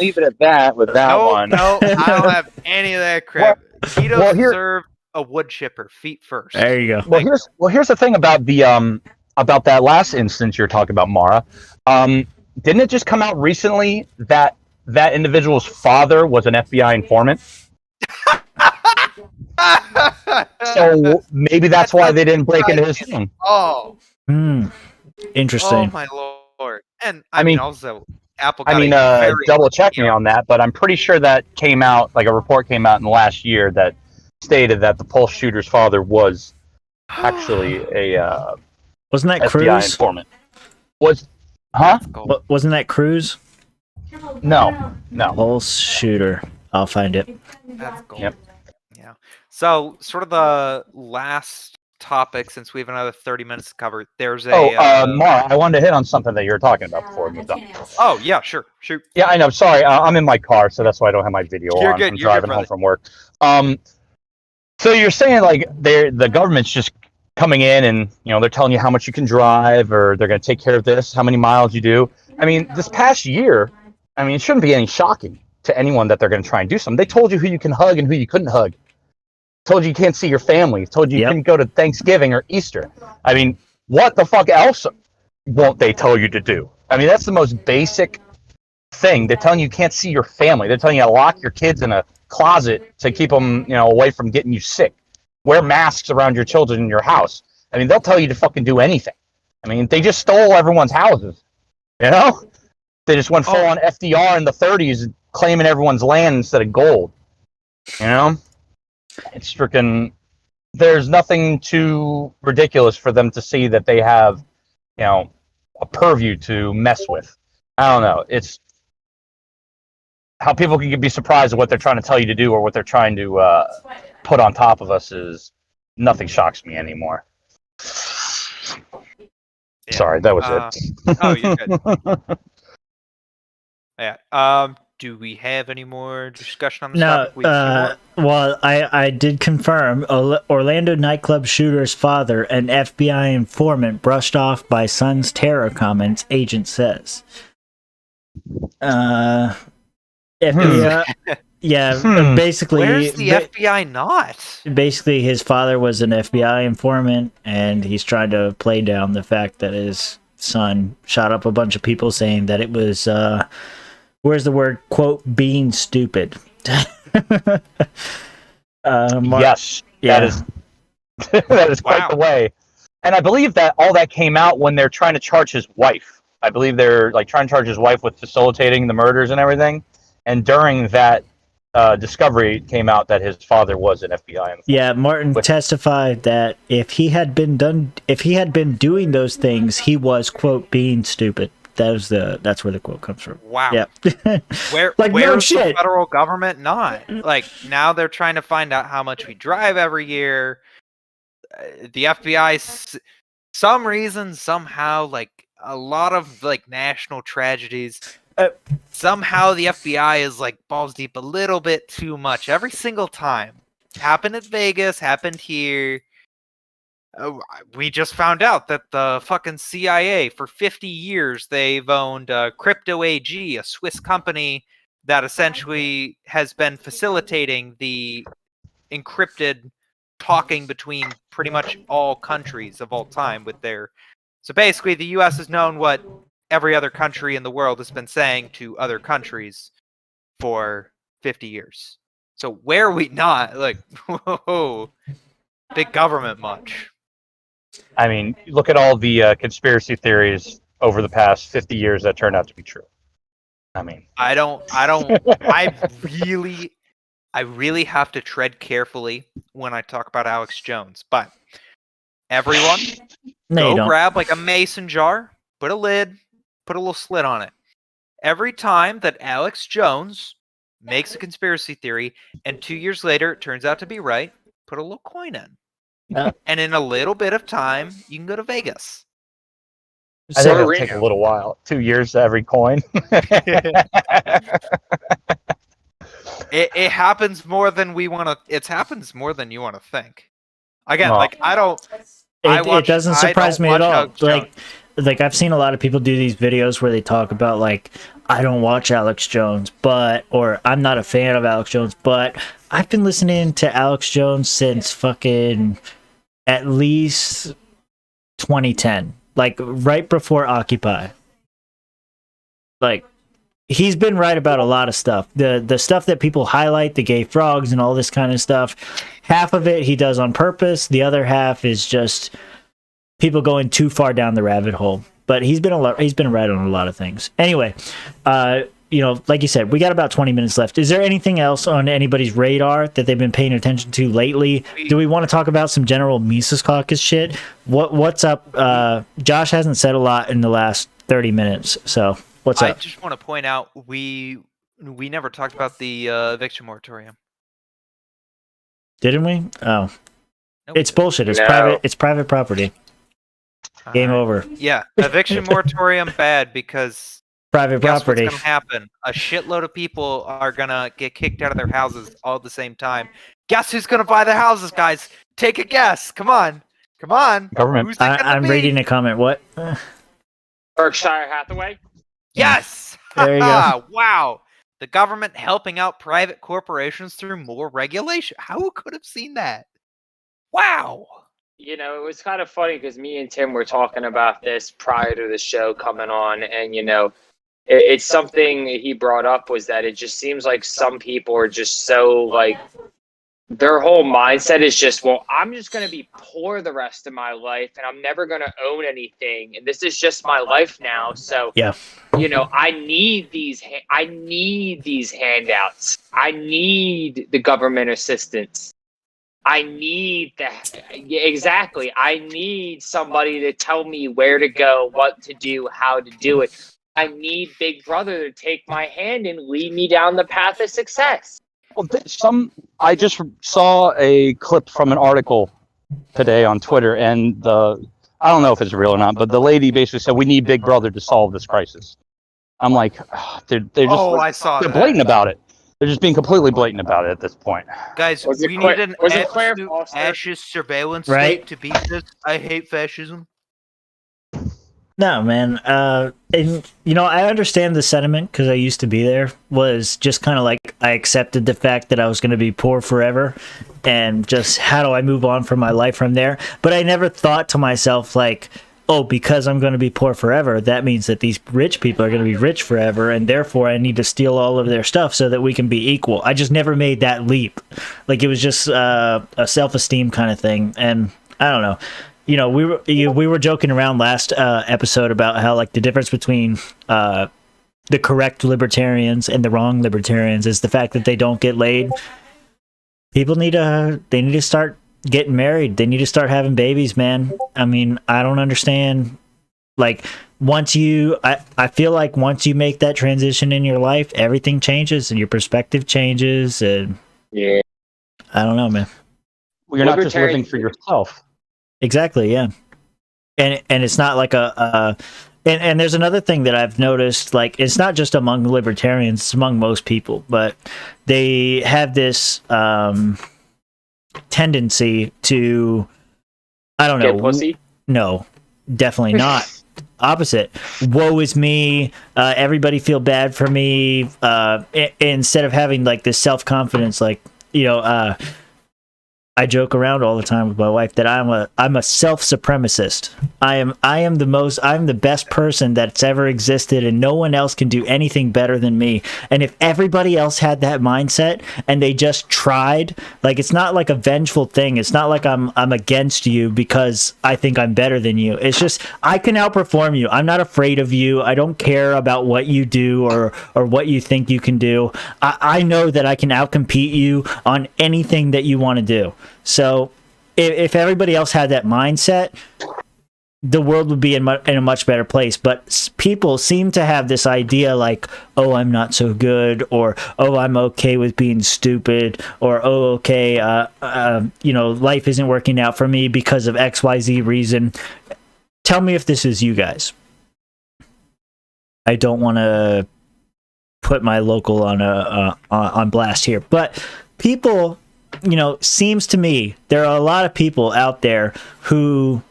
leave it at that with that one.
No, I don't have any of that crap. Tito's deserve a wood chipper, feet first.
There you go.
Well, here's the thing about the about that last instance you're talking about, Mara. Didn't it just come out recently that that individual's father was an FBI informant? So maybe that's why they didn't break into his home.
Oh.
Interesting.
Oh my lord. And I mean also Apple got
double check me on that, but I'm pretty sure that came out, like a report came out in the last year that stated that the Pulse shooter's father was actually a
wasn't that
FBI
Cruz?
informant.
Wasn't that Cruz?
No.
Pulse shooter. I'll find it.
That's cool.
Yep.
Yeah. So sort of the last topic, since we have another 30 minutes to cover, there's a
Mara, I wanted to hit on something that you were talking about before we moved on.
Oh yeah, sure, shoot.
Yeah, I know. Sorry, I'm in my car, so that's why I don't have my video
You're
on.
good,
I'm
you're
driving
good,
home from work. So you're saying like the government's just coming in and they're telling you how much you can drive, or they're going to take care of this, how many miles you do. I mean, this past year, it shouldn't be any shocking to anyone that they're going to try and do something. They told you who you can hug and who you couldn't hug. Told you can't see your family. Told you couldn't go to Thanksgiving or Easter. I mean, what the fuck else won't they tell you to do? I mean, that's the most basic thing. They're telling you can't see your family. They're telling you to lock your kids in a closet to keep them, away from getting you sick. Wear masks around your children in your house. I mean, they'll tell you to fucking do anything. I mean, they just stole everyone's houses. They just went full on FDR in the 30s, claiming everyone's land instead of gold. It's freaking. There's nothing too ridiculous for them to see that they have, a purview to mess with. I don't know. It's how people can be surprised at what they're trying to tell you to do or what they're trying to put on top of us is nothing shocks me anymore.
Yeah.
Sorry, that was it.
Oh, you're good. Yeah. Do we have any more discussion on this topic?
Well, I did confirm Orlando nightclub shooter's father, an FBI informant, brushed off by son's terror comments, agent says. Basically.
Where's the FBI not?
Basically, his father was an FBI informant, and he's trying to play down the fact that his son shot up a bunch of people, saying that it was, where's the word, quote, being stupid.
Yes, that is quite the way. And I believe that all that came out when they're trying to charge his wife. I believe they're trying to charge his wife with facilitating the murders and everything. And during that discovery, it came out that his father was an FBI informant.
Yeah, Martin testified that if he had been doing those things, he was, quote, being stupid. That's where the quote comes from.
Wow.
Yeah.
Where's the federal government not? Like, now they're trying to find out how much we drive every year. The FBI, some reason, somehow, like a lot of national tragedies, somehow the FBI is balls deep a little bit too much every single time. Happened at Vegas, happened here. We just found out that the fucking CIA, for 50 years, they've owned Crypto AG, a Swiss company that essentially has been facilitating the encrypted talking between pretty much all countries of all time with their... So basically, the U.S. has known what every other country in the world has been saying to other countries for 50 years. So where are we not? Whoa, big government much.
I mean, look at all the conspiracy theories over the past 50 years that turned out to be true. I mean,
I really have to tread carefully when I talk about Alex Jones. But everyone, go grab a mason jar, put a lid, put a little slit on it. Every time that Alex Jones makes a conspiracy theory, and 2 years later it turns out to be right, put a little coin in. And in a little bit of time, you can go to Vegas.
I think it'll take a little while. 2 years to every coin.
It happens more than we want to. It happens more than you want to think. Again,
Well,
like I don't.
It doesn't surprise me at all. Like I've seen a lot of people do these videos where they talk about like, I don't watch Alex Jones, or I'm not a fan of Alex Jones, but I've been listening to Alex Jones since fucking at least 2010, like right before Occupy. Like, he's been right about a lot of stuff. The stuff that people highlight, the gay frogs and all this kind of stuff, half of it he does on purpose. The other half is just people going too far down the rabbit hole. But he's been right on a lot of things. Anyway, like you said, we got about 20 minutes left. Is there anything else on anybody's radar that they've been paying attention to lately? Do we want to talk about some general Mises Caucus shit? What's up? Josh hasn't said a lot in the last 30 minutes, so what's up?
I just want to point out we never talked about the eviction moratorium.
Didn't we? Oh,
No,
it's bullshit. It's private property. Game over.
Yeah, eviction moratorium bad because
private property.
What's gonna happen? A shitload of people are gonna get kicked out of their houses all at the same time. Guess who's gonna buy their houses, guys? Take a guess. Come on.
Government.
Who's that gonna
I'm
be?
reading a comment. What?
Berkshire Hathaway.
Yes.
There you go.
Wow. The government helping out private corporations through more regulation. Who could have seen that? Wow.
It was kind of funny because me and Tim were talking about this prior to the show coming on, and it's something he brought up was that it just seems like some people are just so like their whole mindset is just, well, I'm just going to be poor the rest of my life and I'm never going to own anything, and this is just my life now. So
yeah,
I need these handouts. I need the government assistance. I need that. Exactly. I need somebody to tell me where to go, what to do, how to do it. I need Big Brother to take my hand and lead me down the path of success.
Well, I just saw a clip from an article today on Twitter, and I don't know if it's real or not, but the lady basically said we need Big Brother to solve this crisis. I'm like, they're blatant about it. They're just being completely blatant about it at this point.
Guys, we need an Ashes surveillance state to beat this. I hate fascism.
No, man. And I understand the sentiment because I used to be there. Was just kind of like I accepted the fact that I was going to be poor forever, and just how do I move on from my life from there? But I never thought to myself like, oh, because I'm going to be poor forever, that means that these rich people are going to be rich forever, and therefore I need to steal all of their stuff so that we can be equal. I just never made that leap. Like, it was just a self-esteem kind of thing, and I don't know. We were joking around last episode about how like the difference between the correct libertarians and the wrong libertarians is the fact that they don't get laid. People need to start getting married. They need to start having babies, man. I mean, I don't understand. Like, I feel like once you make that transition in your life, everything changes and your perspective changes. And
yeah,
I don't know, man.
Well, you're not just living for yourself.
Exactly. Yeah. And it's not like and there's another thing that I've noticed, like, it's not just among libertarians, it's among most people, but they have this, tendency to, I don't know.
Get pussy?
No, definitely not. Opposite. Woe is me. Everybody feel bad for me. Instead of having like this self-confidence, like, I joke around all the time with my wife that I'm a self-supremacist. I'm the best person that's ever existed, and no one else can do anything better than me. And if everybody else had that mindset and they just tried, like, it's not like a vengeful thing. It's not like I'm against you because I think I'm better than you. It's just I can outperform you. I'm not afraid of you. I don't care about what you do or what you think you can do. I know that I can outcompete you on anything that you want to do. So if everybody else had that mindset, the world would be in a much better place. But people seem to have this idea like, oh, I'm not so good, or oh, I'm okay with being stupid, or oh, okay, life isn't working out for me because of XYZ reason. Tell me if this is you guys. I don't want to put my local on blast here, but people, seems to me there are a lot of people out there who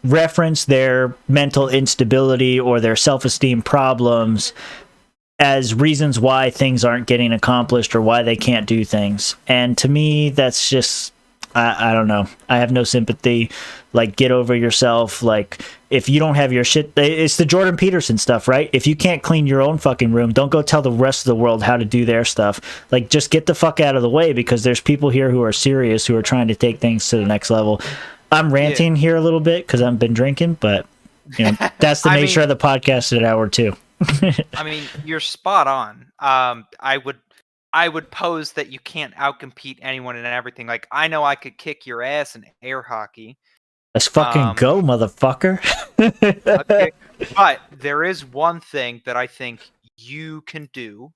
reference their mental instability or their self-esteem problems as reasons why things aren't getting accomplished or why they can't do things. And to me, that's just, I don't know. I have no sympathy. Like, get over yourself. Like, if you don't have your shit, it's the Jordan Peterson stuff, right? If you can't clean your own fucking room, don't go tell the rest of the world how to do their stuff. Like, just get the fuck out of the way, because there's people here who are serious, who are trying to take things to the next level. I'm ranting here a little bit because I've been drinking, but that's the nature of the podcast at hour 2.
I mean, you're spot on. I would pose that you can't outcompete anyone in everything. Like, I know I could kick your ass in air hockey.
Let's fucking go, motherfucker.
Okay. But there is one thing that I think you can do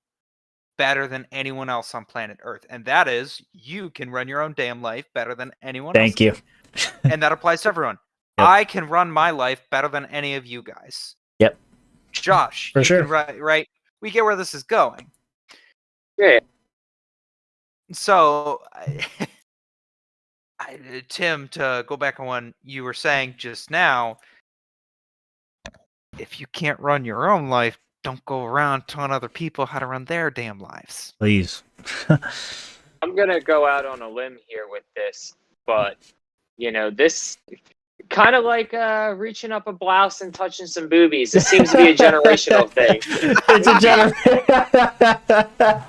better than anyone else on planet Earth, and that is you can run your own damn life better than anyone else.
Thank you.
And that applies to everyone.
Yep.
I can run my life better than any of you guys.
Yep.
Josh,
for sure.
Right? We get where this is going.
Yeah.
So, Tim, to go back on what you were saying just now, if you can't run your own life, don't go around telling other people how to run their damn lives.
Please.
I'm going to go out on a limb here with this, but, this kind of like reaching up a blouse and touching some boobies. It seems to be a generational thing.
It's a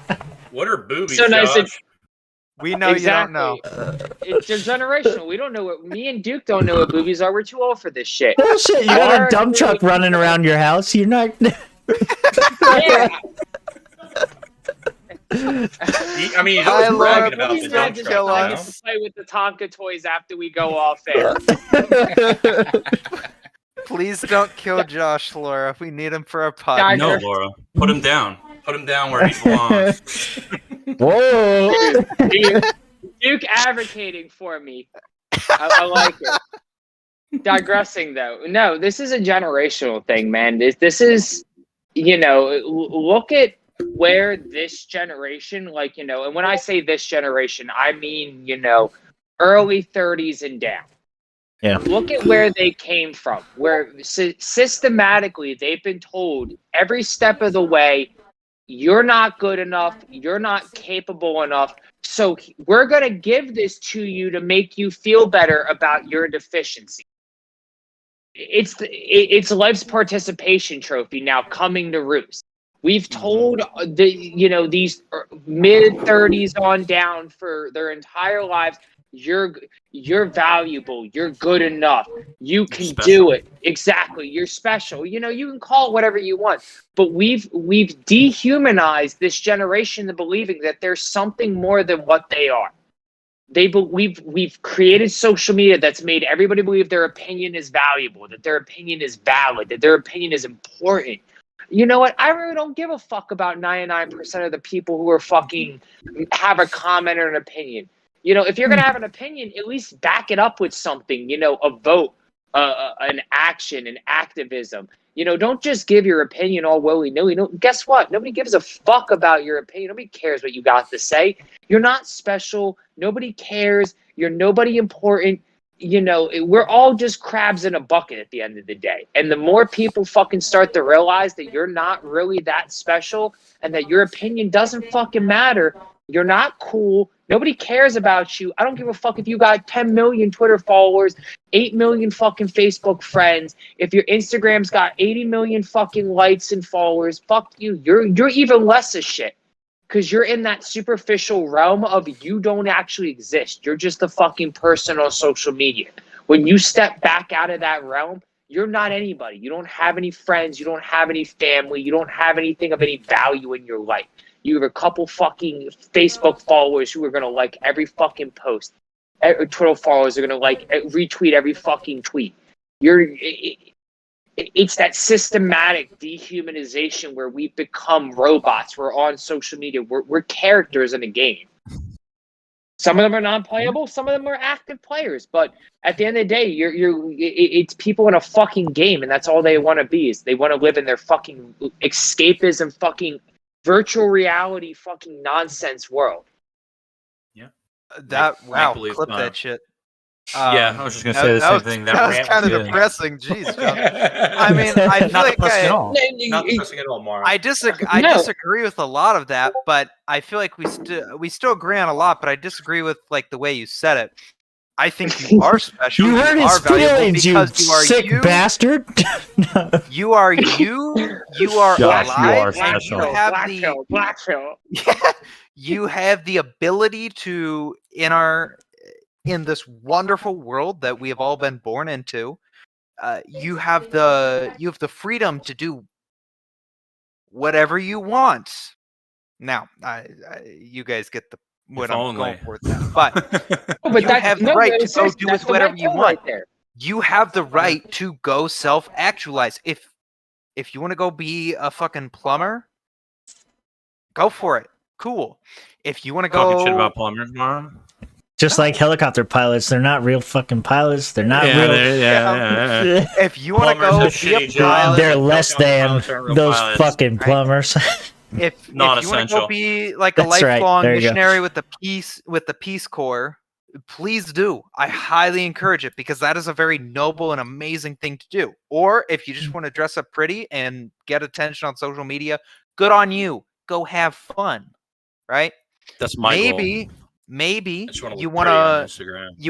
What are boobies,
so nice.
We know
exactly.
You don't know.
It's generational. We don't know what. Me and Duke don't know what boobies are. We're too old for this shit.
Bullshit! You got a dump truck running around your house. You're not.
Yeah.
I mean, he's always bragging about the dump truck.
I get to play with the Tonka toys after we go off air.
Please don't kill Josh, Laura. We need him for a podcast.
No, Laura. Put him down. Put him down where he belongs.
Whoa!
Duke advocating for me. I like it. Digressing though. No, this is a generational thing, man. This is, look at where this generation, and when I say this generation, I mean, early 30s and down.
Yeah.
Look at where they came from, where systematically they've been told every step of the way, you're not good enough, you're not capable enough, so we're going to give this to you to make you feel better about your deficiency. It's life's participation trophy now coming to roost. We've told these mid 30s on down for their entire lives, you're valuable, you're good enough, you can do it. Exactly, you're special. You can call it whatever you want, but we've dehumanized this generation into believing that there's something more than what they are. We've created social media that's made everybody believe their opinion is valuable, that their opinion is valid, that their opinion is important. You know what? I really don't give a fuck about 99% of the people who are fucking have a comment or an opinion. If you're going to have an opinion, at least back it up with something, a vote, an action, an activism. Don't just give your opinion all willy-nilly. No, guess what? Nobody gives a fuck about your opinion. Nobody cares what you got to say. You're not special. Nobody cares. You're nobody important. We're all just crabs in a bucket at the end of the day. And the more people fucking start to realize that you're not really that special and that your opinion doesn't fucking matter, you're not cool, nobody cares about you. I don't give a fuck if you got 10 million Twitter followers, 8 million fucking Facebook friends. If your Instagram's got 80 million fucking likes and followers, fuck you. You're even less of shit. Because you're in that superficial realm of you don't actually exist. You're just a fucking person on social media. When you step back out of that realm, you're not anybody. You don't have any friends. You don't have any family. You don't have anything of any value in your life. You have a couple fucking Facebook followers who are going to like every fucking post. Twitter followers are going to retweet every fucking tweet. It's that systematic dehumanization where we become robots. We're on social media. We're characters in a game. Some of them are non-playable. Some of them are active players. But at the end of the day, it's people in a fucking game, and that's all they want to be. Is they want to live in their fucking escapism, fucking virtual reality, fucking nonsense world.
Yeah.
Wow, clip that shit.
Yeah, I was just gonna say the same thing.
That was kind of depressing. Jeez, John. I mean, I feel
Not
like
depressing at all. Not depressing at all, Mara.
I disagree with a lot of that, but I feel like we still agree on a lot. But I disagree with like the way you said it. I think you are special.
You hurt his feelings, you sick bastard.
You are you. You are
Josh, you are
alive, and
special.
you have
Black pill.
you have the ability to in this wonderful world that we have all been born into. You have the freedom to do whatever you want. Now, you guys get what I'm going for with that. But you have the right to go do with whatever you want. You have the right to go self-actualize. If you want to go be a fucking plumber, go for it. Cool. If you want to go
talking shit about plumbers, Mara.
Just like helicopter pilots, they're not real fucking pilots. They're not real.
If you want to go be a pilot,
they're less than those fucking plumbers.
If you want to go be like a
That's right.
lifelong
There you go.
missionary with the Peace Corps, please do. I highly encourage it because that is a very noble and amazing thing to do. Or if you just want to dress up pretty and get attention on social media, good on you. Go have fun, right?
That's my goal.
Maybe
I just wanna
you
look pretty on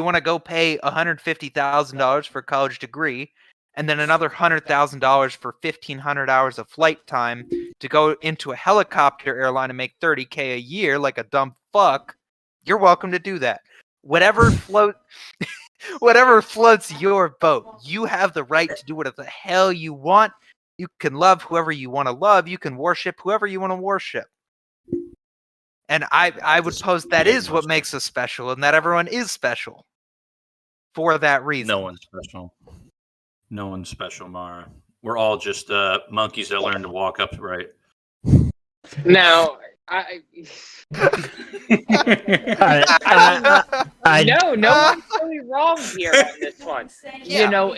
want to go pay $150,000 for a college degree, and then another $100,000 for 1,500 hours of flight time to go into a helicopter airline and make $30K a year like a dumb fuck. You're welcome to do that. Whatever floats your boat. You have the right to do whatever the hell you want. You can love whoever you want to love. You can worship whoever you want to worship. And I would pose that is what makes us special, and that everyone is special for that reason.
No one's special. No one's special, Mara. We're all just monkeys that learn to walk upright.
Now, no one's really wrong here on this one.
Yeah.
You know,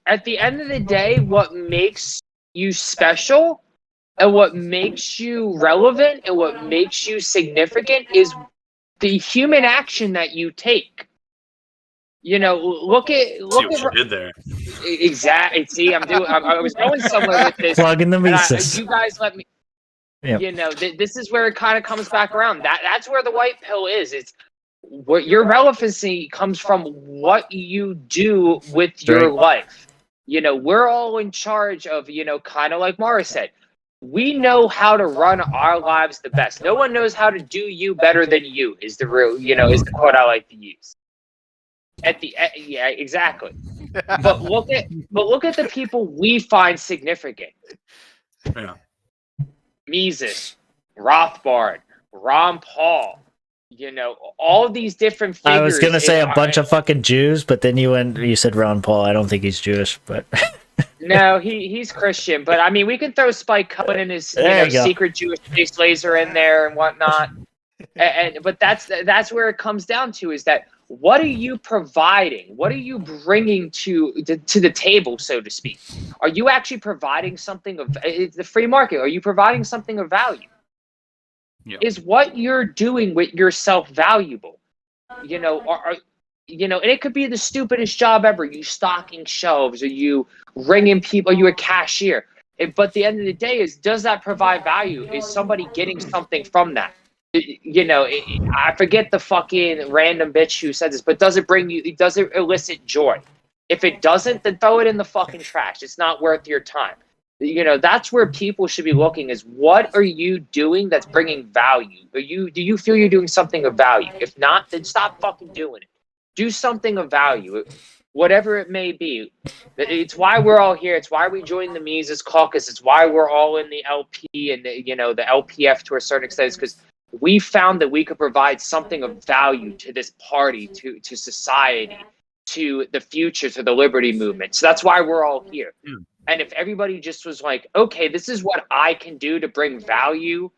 at the end of the day, what makes you special and what makes you relevant and what makes you significant is the human action that you take. You know, look at
what you did there.
Exactly. See, I was going somewhere with this.
Plugging the Mises.
You guys let me.
Yep.
You know, this is where it kind of comes back around. That's where the white pill is. It's what your relevancy comes from. What you do with your life. You know, we're all in charge of. You know, kind of like Mara said. We know how to run our lives the best. No one knows how to do you better than you. Is the real, is the quote I like to use. Yeah, exactly. But look at the people we find significant.
Yeah.
Mises, Rothbard, Ron Paul. You know, all these different figures.
I was gonna say a bunch of fucking Jews, but then you said Ron Paul. I don't think he's Jewish, but.
No, he's Christian, but I mean, we can throw Spike Cohen and his secret Jewish space laser in there and whatnot. But that's where it comes down to is that what are you providing? What are you bringing to the table, so to speak? Are you actually providing something of the free market? Are you providing something of value?
Yeah.
Is what you're doing with yourself valuable? You know, and it could be the stupidest job ever. You stocking shelves, or you ringing people, or you a cashier. But at the end of the day, does that provide value? Is somebody getting something from that? You know, I forget the fucking random bitch who said this, but does it elicit joy? If it doesn't, then throw it in the fucking trash. It's not worth your time. You know, that's where people should be looking is what are you doing that's bringing value? Do you feel you're doing something of value? If not, then stop fucking doing it. Do something of value, whatever it may be. It's why we're all here. It's why we joined the Mises Caucus. It's why we're all in the LP and the LPF to a certain extent. It's because we found that we could provide something of value to this party, to society, to the future, to the liberty movement. So that's why we're all here. And if everybody just was like, okay, this is what I can do to bring value,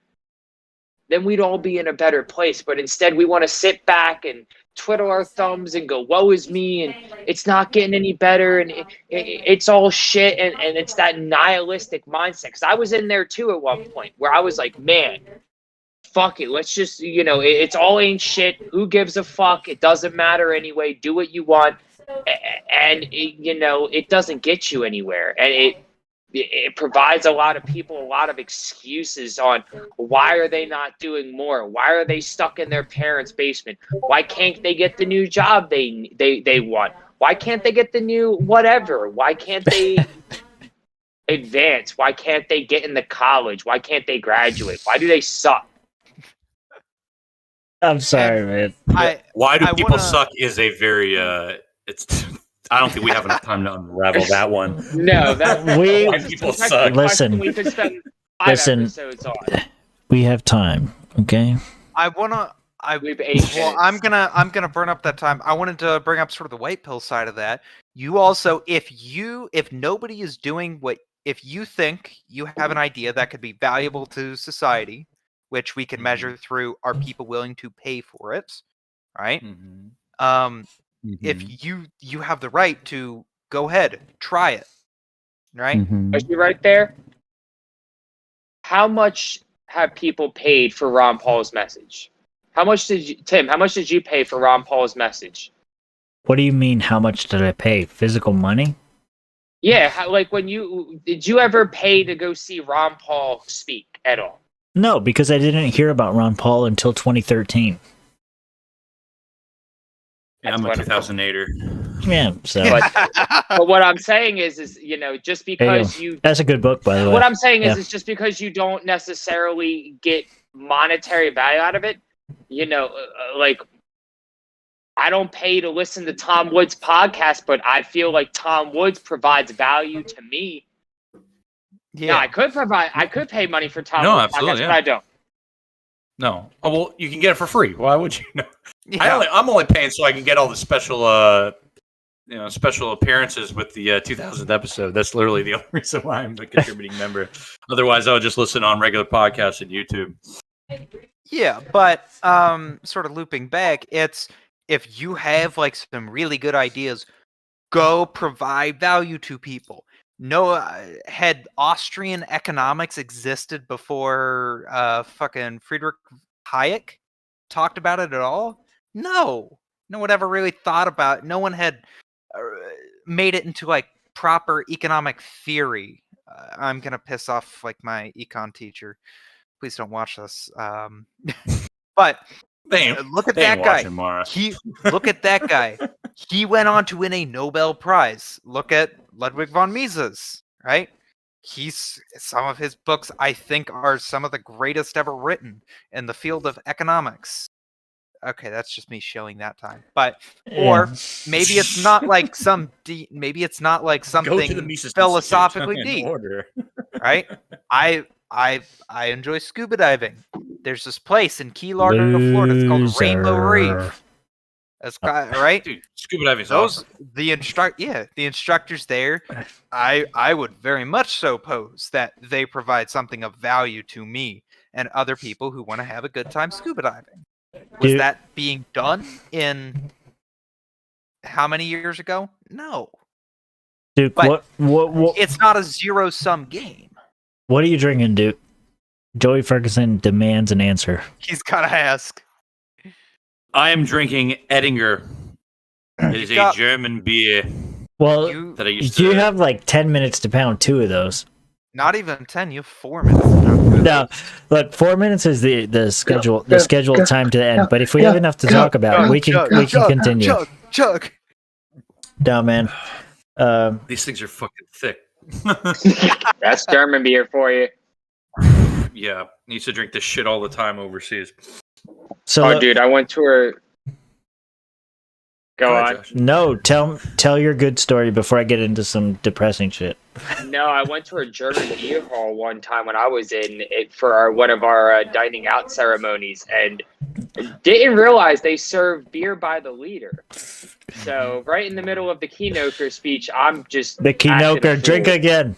then we'd all be in a better place. But instead, we want to sit back and twiddle our thumbs and go, woe is me, and it's not getting any better, and it's all shit, and it's that nihilistic mindset. Because I was in there too at one point where I was like, man, fuck it, let's just, it's all ain't shit. Who gives a fuck? It doesn't matter anyway. Do what you want. And it doesn't get you anywhere, and it provides a lot of people a lot of excuses on why are they not doing more, why are they stuck in their parents' basement, why can't they get the new job they want, why can't they get the new whatever, why can't they advance, why can't they get into college, why can't they graduate, why do they suck?
I'm sorry, man.
Why do people suck is a very I don't think we have enough time to unravel that one.
No,
why people suck.
Listen,
we could spend 5 episodes on.
We have time, okay?
I'm gonna burn up that time. I wanted to bring up sort of the white pill side of that. You also, if nobody is doing if you think you have an idea that could be valuable to society, which we can measure through, are people willing to pay for it, right? If you have the right to go ahead, try it, right?
Are you right there? How much have people paid for Ron Paul's message? How much did you pay for Ron Paul's message?
What do you mean, how much did I pay? Physical money?
Yeah, did you ever pay to go see Ron Paul speak at all?
No, because I didn't hear about Ron Paul until 2013.
Yeah, I'm a 2008er.
Yeah, so.
But what I'm saying is just because
that's a good book, by the way.
What I'm saying is just because you don't necessarily get monetary value out of it, I don't pay to listen to Tom Woods' podcast, but I feel like Tom Woods provides value to me. Yeah, I could pay money for Tom Woods' podcast, but I don't.
No. Oh, well, you can get it for free. Why would you? No. Yeah. I'm only paying so I can get all the special appearances with the 2000th episode. That's literally the only reason why I'm a contributing member. Otherwise, I would just listen on regular podcasts and YouTube.
Yeah, but sort of looping back, it's if you have some really good ideas, go provide value to people. No, had Austrian economics existed before fucking Friedrich Hayek talked about it at all? No one ever really thought about it. No one had made it into proper economic theory. I'm gonna piss off my econ teacher. Please don't watch this. But look at that guy. Look at that guy. He went on to win a Nobel Prize. Look at Ludwig von Mises, right? Some of his books, I think, are some of the greatest ever written in the field of economics. Okay, that's just me showing that time. But or maybe it's not maybe it's not something philosophically deep. Right? I enjoy scuba diving. There's this place in Key Largo, Florida. It's called Rainbow Reef. That's right,
dude. Scuba diving is awesome.
The instructors there. I would very much so pose that they provide something of value to me and other people who want to have a good time scuba diving. Was that being done in how many years ago? No.
Duke,
but
what?
It's not a zero-sum game.
What are you drinking, Duke? Joey Ferguson demands an answer.
He's gotta ask.
I am drinking Ettinger. It is a German beer.
Well, you have 10 minutes to pound 2 of those.
Not even 10. You have 4 minutes.
No, look, 4 minutes is the scheduled time to end. But if we have enough to talk about, we can continue.
Chug.
No, man.
These things are fucking thick.
That's German beer for you.
Yeah, needs to drink this shit all the time overseas.
So,
dude, I went to her. Go on.
Josh.
No, tell your good story before I get into some depressing shit.
No, I went to a German beer hall one time when I was in it for one of our dining out ceremonies, and didn't realize they serve beer by the liter. So right in the middle of the keynoter speech, I'm just
The keynoter,
acting a
drink
fool.
again.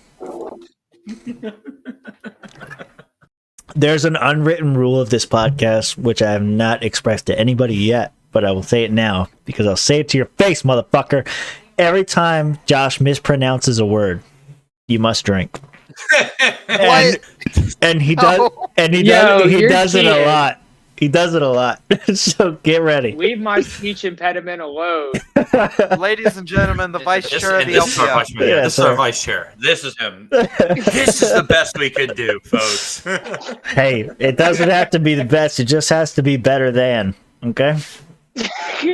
There's an unwritten rule of this podcast, which I have not expressed to anybody yet, but I will say it now because I'll say it to your face, motherfucker. Every time Josh mispronounces a word, you must drink. and he does, and he does it a lot. He does it a lot. So get ready.
Leave my speech impediment alone.
Ladies and gentlemen, the vice chair of the
This is our
LPF.
vice chair. This is our vice chair. This is him. This is the best we could do, folks.
Hey, it doesn't have to be the best. It just has to be better than. Okay?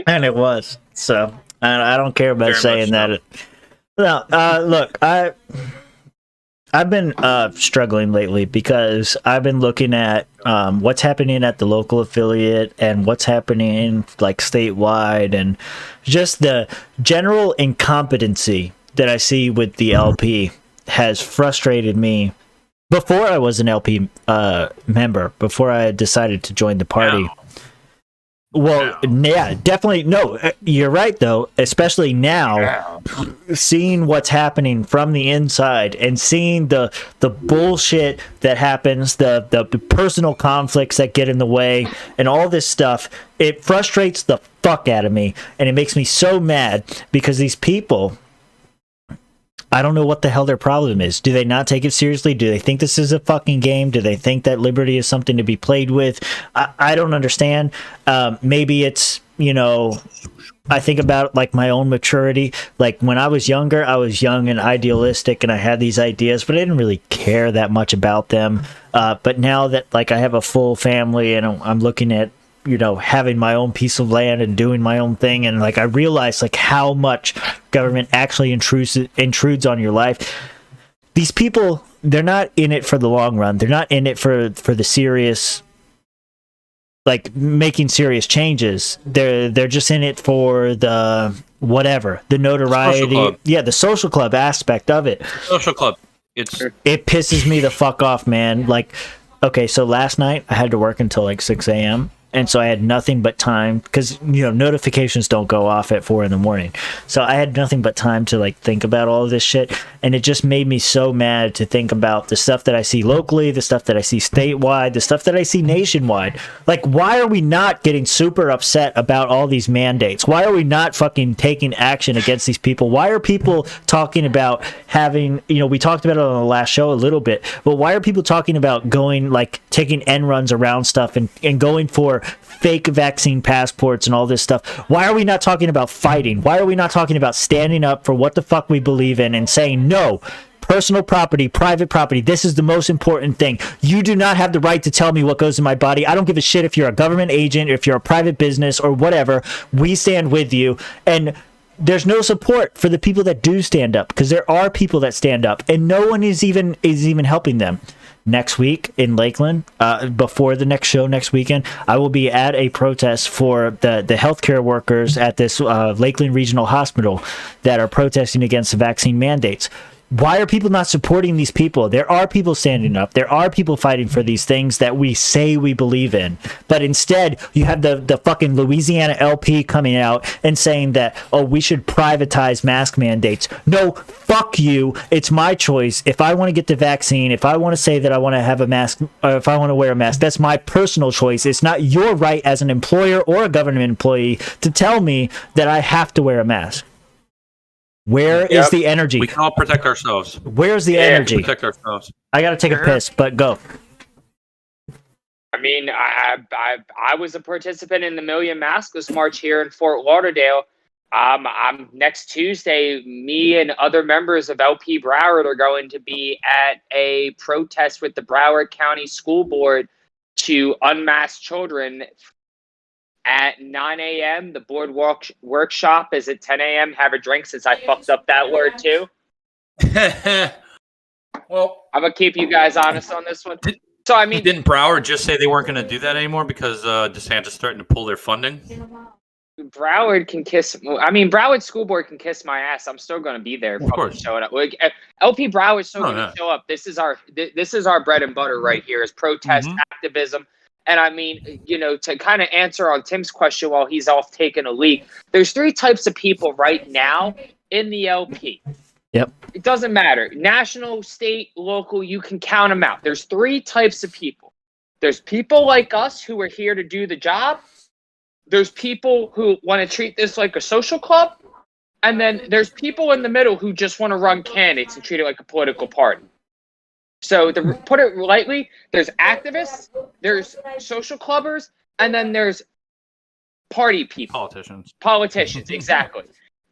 And it was. So I don't care about
Very
saying
much
that. No, look, I've been struggling lately because I've been looking at what's happening at the local affiliate and what's happening like statewide, and just the general incompetency that I see with the LP has frustrated me. Before I was an LP member, before I decided to join the party. Well, yeah, definitely. No, you're right, though, especially now, seeing what's happening from the inside and seeing the bullshit that happens, the personal conflicts that get in the way and all this stuff, it frustrates the fuck out of me. And it makes me so mad because these people, I don't know what the hell their problem is. Do they not take it seriously? Do they think this is a fucking game? Do they think that liberty is something to be played with? I don't understand. Maybe it's, I think about like my own maturity. Like when I was younger, I was young and idealistic and I had these ideas, but I didn't really care that much about them. But now that like I have a full family and I'm looking at, having my own piece of land and doing my own thing, and like I realize like how much government actually intrudes on your life. These people, they're not in it for the long run. They're not in it for the serious, like making serious changes. They're just in it for the whatever, the notoriety. Yeah, the social club aspect of it.
Social club.
It pisses me the fuck off, man. Like, okay, so last night I had to work until like 6 a.m. And so I had nothing but time because, notifications don't go off at 4 a.m. So I had nothing but time to like think about all of this shit. And it just made me so mad to think about the stuff that I see locally, the stuff that I see statewide, the stuff that I see nationwide. Like, why are we not getting super upset about all these mandates? Why are we not fucking taking action against these people? Why are people talking about having, we talked about it on the last show a little bit, but why are people talking about going, like, taking end runs around stuff and going for fake vaccine passports and all this stuff? Why are we not talking about fighting? Why are we not talking about standing up for what the fuck we believe in and saying, no, personal property, private property, this is the most important thing. You do not have the right to tell me what goes in my body. I don't give a shit if you're a government agent, or if you're a private business or whatever. We stand with you. And there's no support for the people that do stand up, because there are people that stand up and no one is even helping them. Next week in Lakeland, before the next show next weekend, I will be at a protest for the healthcare workers at this Lakeland Regional Hospital that are protesting against the vaccine mandates. Why are people not supporting these people? There are people standing up. There are people fighting for these things that we say we believe in. But instead, you have the fucking Louisiana LP coming out and saying that, oh, we should privatize mask mandates. No, fuck you. It's my choice. If I want to get the vaccine, if I want to say that I want to have a mask, or if I want to wear a mask, that's my personal choice. It's not your right as an employer or a government employee to tell me that I have to wear a mask. Where is the energy?
We can all protect ourselves.
Where's the energy?
Protect ourselves.
I gotta take a piss, but go.
I mean, I was a participant in the Million Maskless March here in Fort Lauderdale. I'm next Tuesday, me and other members of LP Broward are going to be at a protest with the Broward County School Board to unmask children at 9 a.m. The board workshop is at 10 a.m. Have a drink, since I fucked up that word too.
Well,
I'm going to keep you guys honest on this one. So, I mean,
didn't Broward just say they weren't going to do that anymore because DeSantis starting to pull their funding?
Broward can kiss. I mean, Broward School Board can kiss my ass. I'm still going to be there.
Of course,
showing up. Like, LP Broward's still going to show up. This is our bread and butter right here. Is protest activism. And I mean, you know, to kind of answer on Tim's question while he's off taking a leak, there's 3 types of people right now in the LP.
Yep.
It doesn't matter. National, state, local, you can count them out. There's 3 types of people. There's people like us who are here to do the job. There's people who want to treat this like a social club. And then there's people in the middle who just want to run candidates and treat it like a political party. So to put it lightly, there's activists, there's social clubbers, and then there's party people. Politicians, exactly.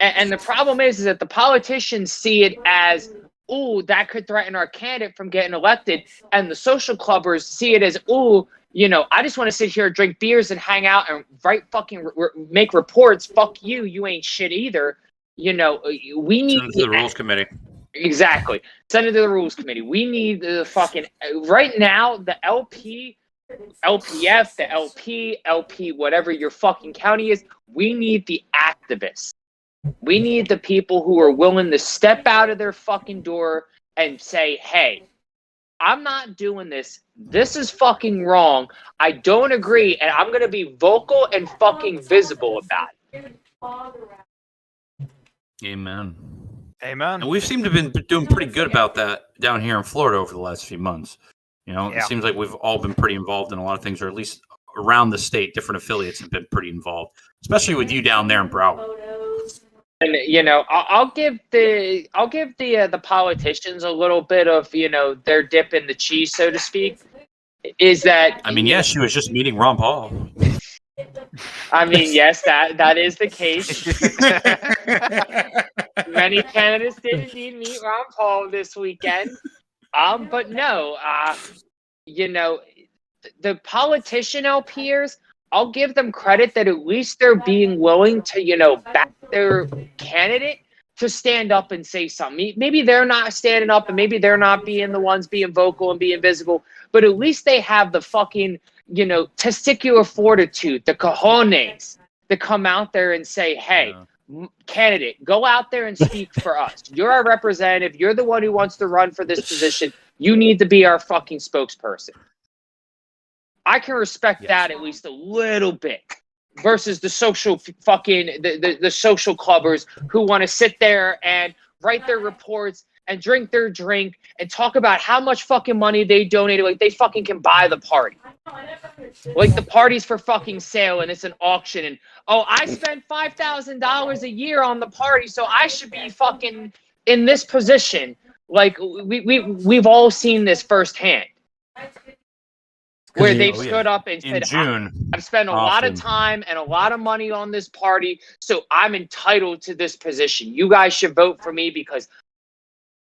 And the problem is that the politicians see it as, ooh, that could threaten our candidate from getting elected. And the social clubbers see it as, ooh, you know, I just want to sit here, drink beers, and hang out and write fucking, make reports. Fuck you, you ain't shit either. You know, we need
the rules committee.
Exactly. Send it to the rules committee. We need the fucking, right now, the LP, LPF, the LP, whatever your fucking county is, we need the activists. We need the people who are willing to step out of their fucking door and say, hey, I'm not doing this. This is fucking wrong. I don't agree, and I'm going to be vocal and fucking visible about it.
Amen.
Amen.
And we've seemed to have been doing pretty good about that down here in Florida over the last few months. You know, It seems like we've all been pretty involved in a lot of things, or at least around the state, different affiliates have been pretty involved, especially with you down there in Broward.
And you know, I'll give the politicians a little bit of, you know, their dip in the cheese, so to speak. Is that?
I mean, yes, she was just meeting Ron Paul.
I mean, yes, that is the case. Many candidates did indeed meet Ron Paul this weekend. But no, you know, the politician LPers, I'll give them credit that at least they're being willing to, you know, back their candidate to stand up and say something. Maybe they're not standing up and maybe they're not being the ones being vocal and being visible, but at least they have the fucking, you know, testicular fortitude, the cojones to come out there and say, hey, candidate, go out there and speak for us. You're our representative. You're the one who wants to run for this position. You need to be our fucking spokesperson. I can respect that at least a little bit versus the social fucking the social clubbers who want to sit there and write their reports and drink their drink and talk about how much fucking money they donated, like they fucking can buy the party. Like the party's for fucking sale and it's an auction and, oh, I spent $5,000 a year on the party, so I should be fucking in this position. Like we've all seen this firsthand. Where they've stood up and said, I've spent a lot of time and a lot of money on this party, so I'm entitled to this position. You guys should vote for me because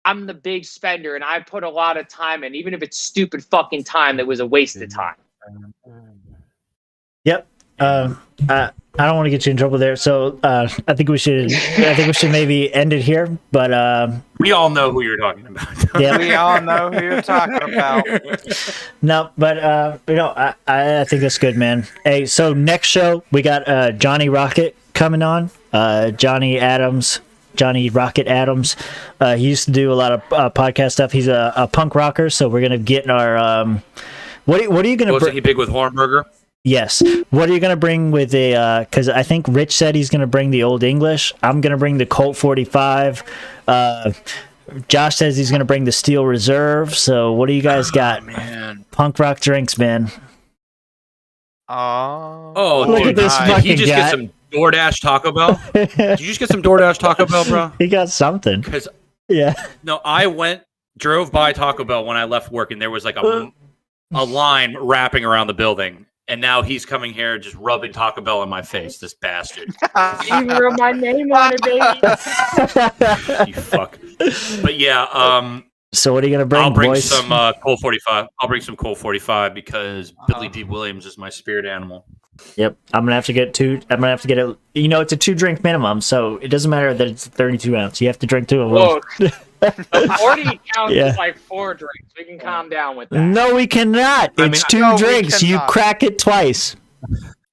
I'm the big spender and I put a lot of time in, even if it's stupid fucking time that was a waste of time.
Yep. I don't want to get you in trouble there, so I think we should maybe end it here. But
we all know who you're talking about.
Yeah,
we all know who you're talking about.
No, but you know, I think that's good, man. Hey, so next show we got Johnny Rocket coming on. Johnny Rocket Adams. He used to do a lot of podcast stuff. He's a punk rocker, so we're gonna get in our What are you gonna?
Wasn't he big with Hornberger?
Yes. What are you going to bring with a, because I think Rich said he's going to bring the Old English. I'm going to bring the Colt 45. Josh says he's going to bring the Steel Reserve. So what do you guys got?
Man.
Punk rock drinks, man.
Oh,
look at this fucking
Did you just get some DoorDash Taco Bell? Did you just get some DoorDash Taco Bell, bro?
He got something.
Because
yeah.
No, I drove by Taco Bell when I left work, and there was like a line wrapping around the building. And now he's coming here just rubbing Taco Bell in my face, this bastard.
You wrote my name on it, baby.
You fuck. But yeah,
so what are you gonna bring?
I'll bring
boys?
some Colt 45. I'll bring some Colt 45 because Billy D. Williams is my spirit animal.
Yep, I'm gonna have to get two. I'm gonna have to get it. You know, it's a 2-drink minimum, so it doesn't matter that it's 32 ounce. You have to drink 2 of them.
Look, 40 counts is like 4 drinks. We can calm down with that.
No, we cannot. It's 2 drinks. You crack it twice.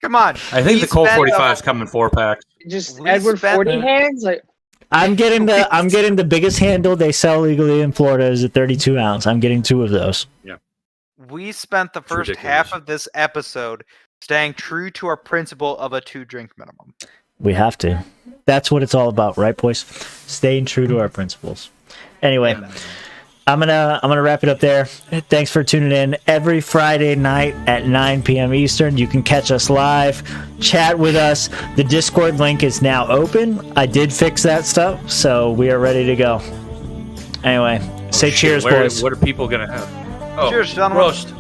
Come on.
I think the Colt 45 is coming 4-packs.
Just Edward 40 hands. Like,
I'm getting the biggest handle they sell legally in Florida is a 32 ounce. I'm getting 2 of those.
Yeah.
We spent the first half of this episode staying true to our principle of a 2-drink minimum.
We have to. That's what it's all about, right, boys? Staying true to our principles. Anyway, I'm gonna wrap it up there. Thanks for tuning in every Friday night at 9 p.m. Eastern. You can catch us live, chat with us. The Discord link is now open. I did fix that stuff, so we are ready to go. Anyway, say cheers, boys.
What are people gonna have?
Cheers, gentlemen.
Roast.